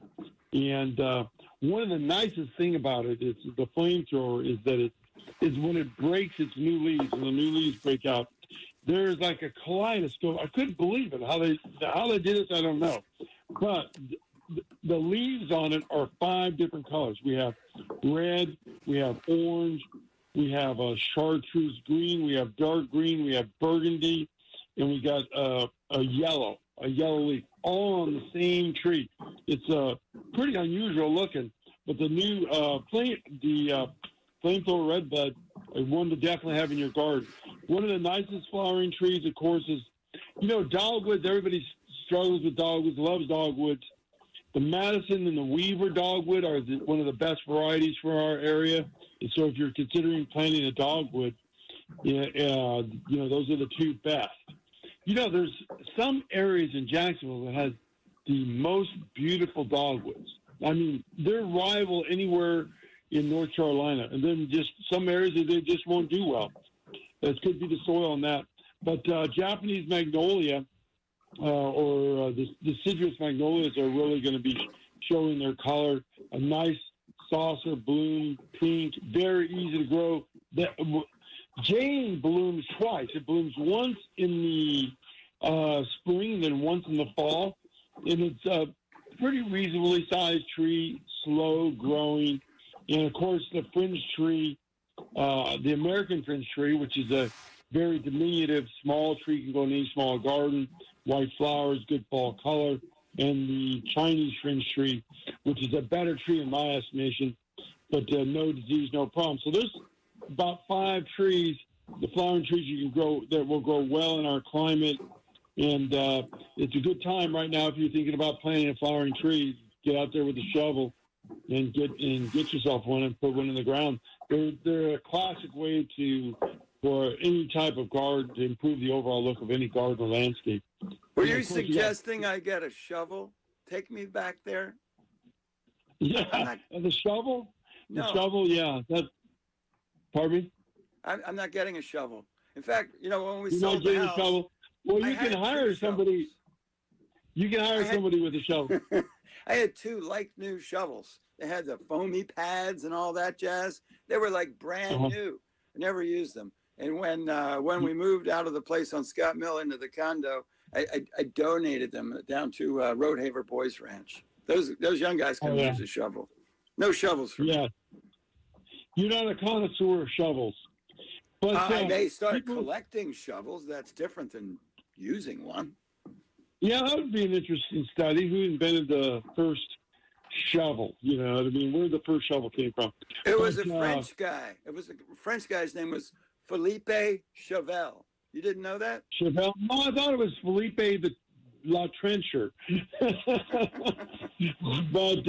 And one of the nicest thing about it is the Flamethrower is that it is when it breaks its new leaves, and the new leaves break out, there's like a kaleidoscope. I couldn't believe it. How they did it, I don't know. But the leaves on it are 5 different colors. We have red, we have orange, we have a chartreuse green, we have dark green, we have burgundy, and we got a yellow leaf, all on the same tree. It's pretty unusual looking, but the new Flamethrower red bud is one to definitely have in your garden. One of the nicest flowering trees, of course, is dogwoods. Everybody struggles with dogwoods, loves dogwoods. The Madison and the Weaver dogwood are one of the best varieties for our area. And so if you're considering planting a dogwood, those are the 2 best. There's some areas in Jacksonville that has the most beautiful dogwoods. I mean, they're rival anywhere in North Carolina. And then just some areas that they just won't do well. It could be the soil on that. But Japanese magnolia or the deciduous magnolias are really going to be showing their color. A nice saucer bloom, pink, very easy to grow. Jane blooms twice. It blooms once in the spring, then once in the fall. And it's a pretty reasonably sized tree, slow growing. And, of course, the fringe tree, the American fringe tree, which is a very diminutive small tree, can go in any small garden, white flowers, good fall color. And the Chinese fringe tree, which is a better tree in my estimation, but no disease, no problem. So there's about 5 trees, the flowering trees you can grow that will grow well in our climate. And it's a good time right now if you're thinking about planting a flowering tree. Get out there with a shovel and get yourself one and put one in the ground. They're a classic way for any type of garden to improve the overall look of any garden or landscape. Were you suggesting I get a shovel? Take me back there? Yeah, the shovel? No. The shovel, yeah. Pardon me? I'm not getting a shovel. In fact, when we You're sold not getting the house, a shovel? Well, you can hire somebody. You can hire somebody with a shovel. I had 2 like-new shovels. They had the foamy pads and all that jazz. They were like brand new. I never used them. And when we moved out of the place on Scott Mill into the condo, I donated them down to Roadhaver Boys Ranch. Those young guys can use a shovel. No shovels for me. You're not a connoisseur of shovels. But I may start collecting shovels. That's different than using one. Yeah, that would be an interesting study. Who invented the first shovel? You know what I mean? Where the first shovel came from? It was a French guy. It was a French guy's name was Philippe Chauvel. You didn't know that? Chauvel? No, I thought it was Philippe the La Trencher. But,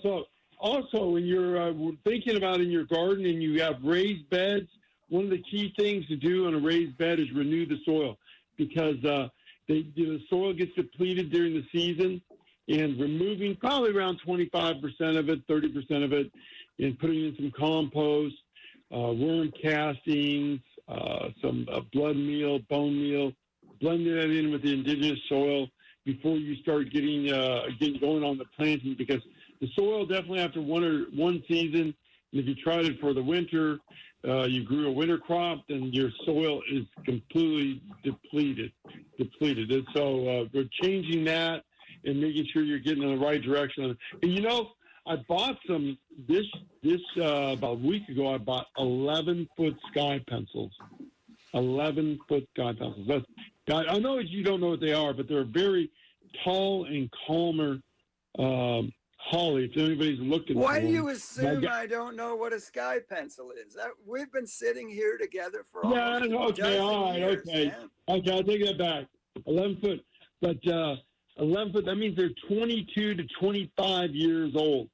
so also when you're thinking about in your garden and you have raised beds, one of the key things to do on a raised bed is renew the soil because the soil gets depleted during the season. and removing probably around 25% of it, 30% of it, and putting in some compost, worm castings, some blood meal, bone meal, blending that in with the indigenous soil before you start getting going on the planting, because the soil definitely after one season, and if you tried it for the winter, you grew a winter crop, then your soil is completely depleted. And so we're changing that and making sure you're getting in the right direction. And, you know, I bought some this about a week ago. I bought 11-foot sky pencils. 11-foot sky pencils. I know you don't know what they are, but they're very tall and calmer holly. If anybody's looking, Why do you them. assume I don't know what a sky pencil is? We've been sitting here together for Yeah, almost okay, all right, years, okay. man. Okay, I'll take that back. 11 foot. But 11 foot, that means they're 22 to 25 years old.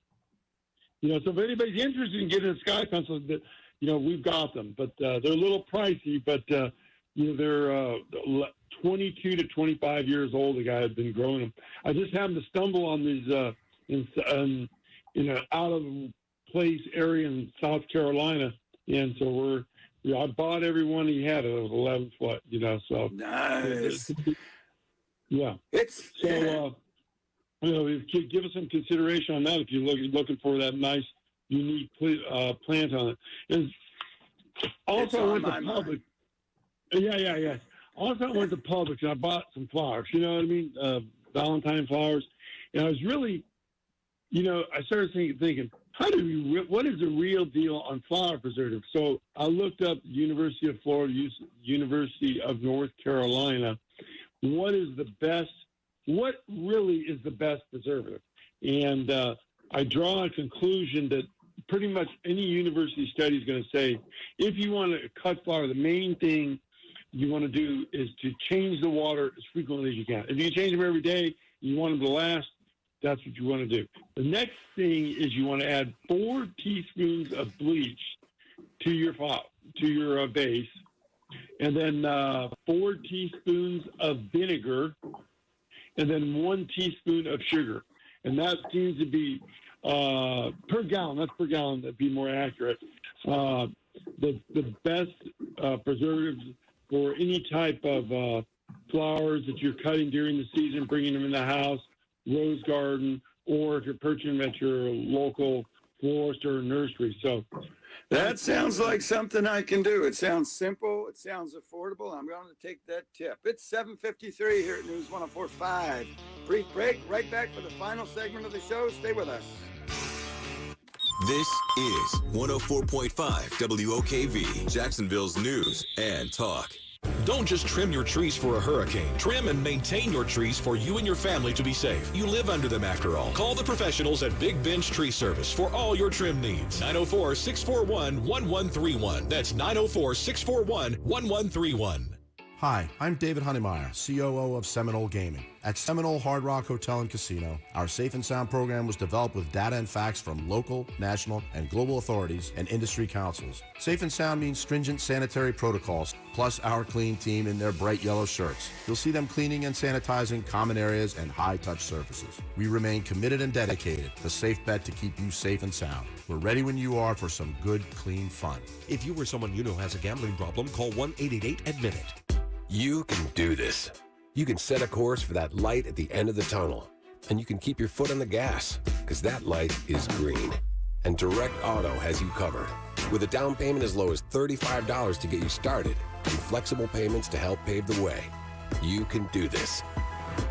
You know, so if anybody's interested in getting a sky pencil, you know, we've got them. But they're a little pricey, but, you know, they're 22 to 25 years old, the guy had been growing them. I just happened to stumble on these in an out-of-place area in South Carolina, and so I bought every one he had. It was 11 foot, you know, so. Nice. Yeah. You know, give us some consideration on that if you're looking for that nice, unique plant on it. And also, I went to Publix. Yeah. Also, I went to Publix and I bought some flowers. You know what I mean? Valentine flowers. And I was really, you know, I started thinking, what is the real deal on flower preservatives? So I looked up University of Florida, University of North Carolina. What really is the best preservative? And I draw a conclusion that pretty much any university study is going to say, if you want to cut flower, the main thing you want to do is to change the water as frequently as you can. If you change them every day, you want them to last, that's what you want to do. The next thing is you want to add 4 teaspoons of bleach to your base, and then 4 teaspoons of vinegar, and then 1 teaspoon of sugar. And that seems to be per gallon. That's per gallon. That'd be more accurate. The best preservatives for any type of flowers that you're cutting during the season, bringing them in the house, rose garden, or if you're purchasing them at your local florist or nursery. So that sounds like something I can do. It sounds simple. It sounds affordable. I'm going to take that tip. It's 7:53 here at News 104.5. Brief break. Right back for the final segment of the show. Stay with us. This is 104.5 WOKV, Jacksonville's news and talk. Don't just trim your trees for a hurricane. Trim and maintain your trees for you and your family to be safe. You live under them after all. Call the professionals at Big Bench Tree Service for all your trim needs. 904-641-1131. That's 904-641-1131. Hi, I'm David Honeymeyer, COO of Seminole Gaming. At Seminole Hard Rock Hotel and Casino, our Safe and Sound program was developed with data and facts from local, national, and global authorities and industry councils. Safe and Sound means stringent sanitary protocols, plus our clean team in their bright yellow shirts. You'll see them cleaning and sanitizing common areas and high-touch surfaces. We remain committed and dedicated, the safe bet to keep you safe and sound. We're ready when you are for some good, clean fun. If you or someone you know has a gambling problem, call 1-888-ADMIT-IT. You can do this. You can set a course for that light at the end of the tunnel. And you can keep your foot on the gas, because that light is green. And Direct Auto has you covered. With a down payment as low as $35 to get you started, and flexible payments to help pave the way. You can do this.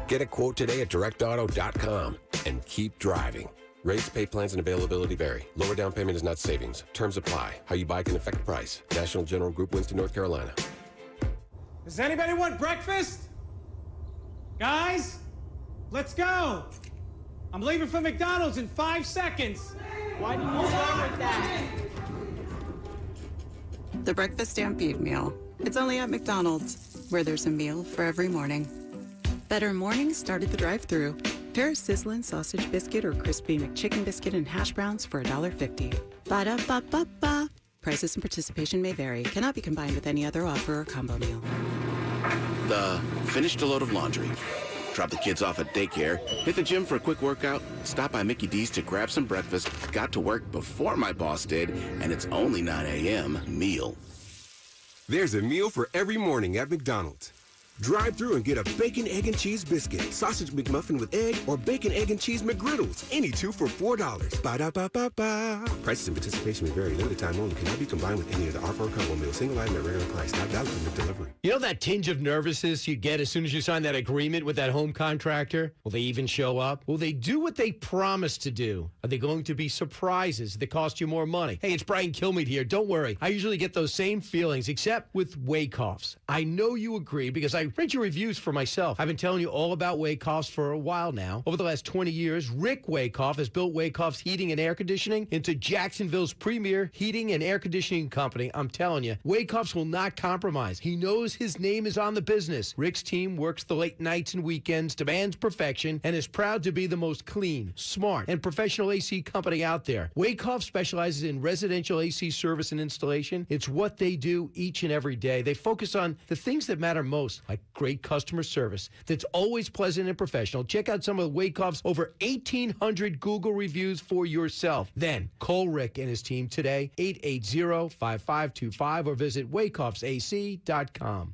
Get a quote today at directauto.com and keep driving. Rates, pay plans, and availability vary. Lower down payment is not savings. Terms apply. How you buy can affect price. National General Group, Winston, North Carolina. Does anybody want breakfast? Guys, let's go. I'm leaving for McDonald's in 5 seconds. Why did you start with that? The Breakfast Stampede Meal. It's only at McDonald's, where there's a meal for every morning. Better mornings start at the drive-thru. Pair a sizzling sausage biscuit or crispy McChicken biscuit and hash browns for $1.50. Ba-da-ba-ba-ba. Prices and participation may vary. Cannot be combined with any other offer or combo meal. Finished a load of laundry. drop the kids off at daycare, hit the gym for a quick workout, stop by Mickey D's to grab some breakfast, got to work before my boss did, and it's only 9 a.m. Meal. There's a meal for every morning at McDonald's. Drive through and get a bacon, egg, and cheese biscuit, sausage McMuffin with egg, or bacon, egg, and cheese McGriddles. Any two for $4. Ba-da-ba-ba-ba. Prices and participation may vary. Limited time only. Cannot be combined with any of the offer or combo meal. Single item at regular price. Not valid for delivery. You know that tinge of nervousness you get as soon as you sign that agreement with that home contractor? Will they even show up? Will they do what they promised to do? Are they going to be surprises that cost you more money? Hey, it's Brian Kilmeade here. Don't worry. I usually get those same feelings, except with Waycofts. I know you agree because I read your reviews for myself. I've been telling you all about Waycofts for a while now. Over the last 20 years, Rick Waycoff has built Waycofts Heating and Air Conditioning into Jacksonville's premier heating and air conditioning company. I'm telling you, Waycofts will not compromise. He knows his name is on the business. Rick's team works the late nights and weekends, demands perfection, and is proud to be the most clean, smart, and professional AC company out there. Waycoff specializes in residential AC service and installation. It's what they do each and every day. They focus on the things that matter most, like great customer service that's always pleasant and professional. Check out some of Waycoff's over 1,800 Google reviews for yourself. Then call Rick and his team today, 880-5525, or visit waycoffsac.com.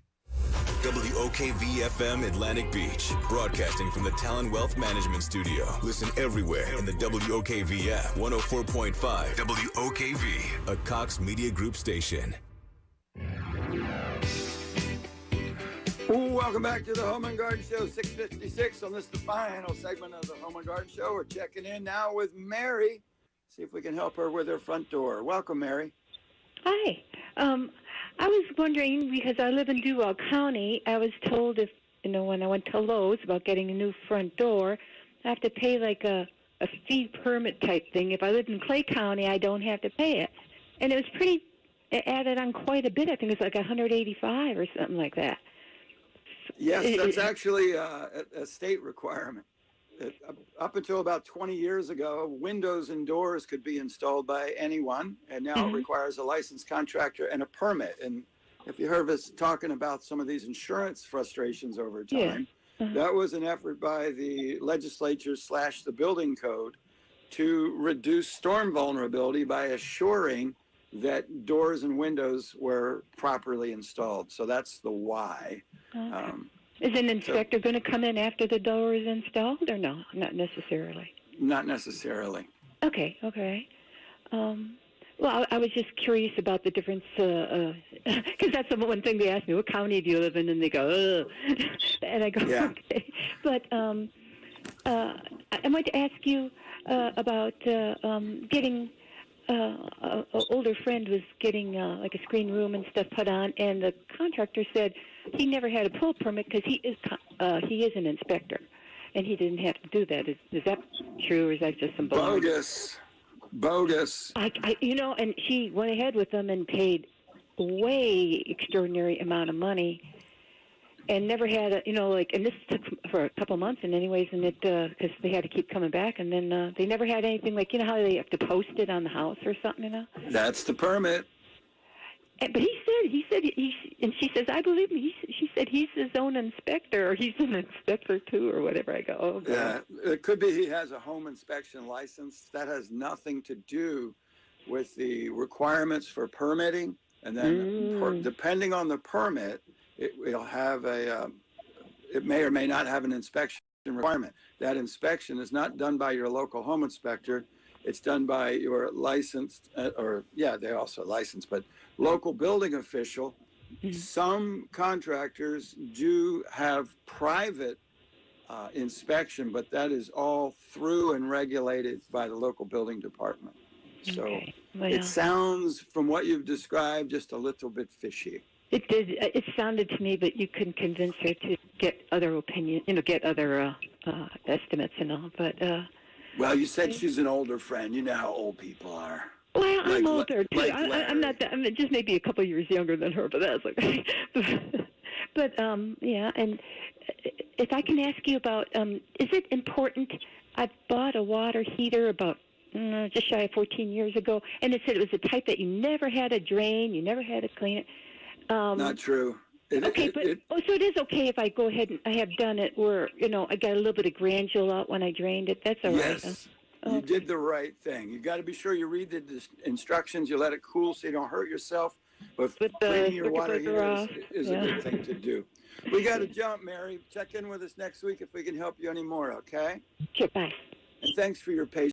WOKV-FM Atlantic Beach, broadcasting from the Talon Wealth Management Studio. Listen everywhere in the WOKV app. 104.5 WOKV, a Cox Media Group station. Welcome back to the Home and Garden Show, 656 on this, the final segment of the Home and Garden Show. We're checking in now with Mary, see if we can help her with her front door. Welcome, Mary. Hi. I was wondering, because I live in Duval County, I was told when I went to Lowe's about getting a new front door, I have to pay like a fee permit type thing. If I lived in Clay County, I don't have to pay it. And it was it added on quite a bit. I think it's like $185 or something like that. Yes, that's actually a state requirement. Up until about 20 years ago, windows and doors could be installed by anyone, and now it requires a licensed contractor and a permit. And if you heard us talking about some of these insurance frustrations over time, that was an effort by the legislature / the building code to reduce storm vulnerability by assuring that doors and windows were properly installed. So that's the why. Okay. Is an inspector going to come in after the door is installed, or no? Not necessarily. Not necessarily. Okay. Well, I was just curious about the difference, because that's the one thing they ask me, what county do you live in? And they go, ugh. And I go, okay. But I wanted to ask you about getting... an older friend was getting like a screen room and stuff put on, and the contractor said he never had a pull permit because he is an inspector, and he didn't have to do that. Is that true, or is that just some bogus? Bogus. And she went ahead with them and paid way extraordinary amount of money, and never had and this took for a couple months, and anyways, and it because they had to keep coming back, and then they never had anything like how they have to post it on the house or something, That's the permit. But he said, and she says, I believe me. She said he's his own inspector, or he's an inspector too, or whatever. I go, oh, God. Yeah, it could be he has a home inspection license. That has nothing to do with the requirements for permitting, and then depending on the permit, it'll have it may or may not have an inspection requirement. That inspection is not done by your local home inspector. It's done by your licensed, they also licensed, but local building official. Some contractors do have private inspection, but that is all through and regulated by the local building department. So it sounds, from what you've described, just a little bit fishy. It did. It sounded to me, but you couldn't convince her to get other opinions, get other estimates and all. But well, you said she's an older friend. You know how old people are. Well, I'm older too. I'm not that. I'm just maybe a couple of years younger than her, but that's okay. But yeah. And if I can ask you about, is it important? I bought a water heater about just shy of 14 years ago, and it said it was the type that you never had to drain, you never had to clean it. Not true. so it is okay if I go ahead and I have done it where, I got a little bit of granule out when I drained it. That's all right. Yes. You did the right thing. You got to be sure you read the instructions. You let it cool so you don't hurt yourself. But cleaning your water heater is a good thing to do. We got to jump, Mary. Check in with us next week if we can help you anymore, okay? Sure, bye. And thanks for your patience.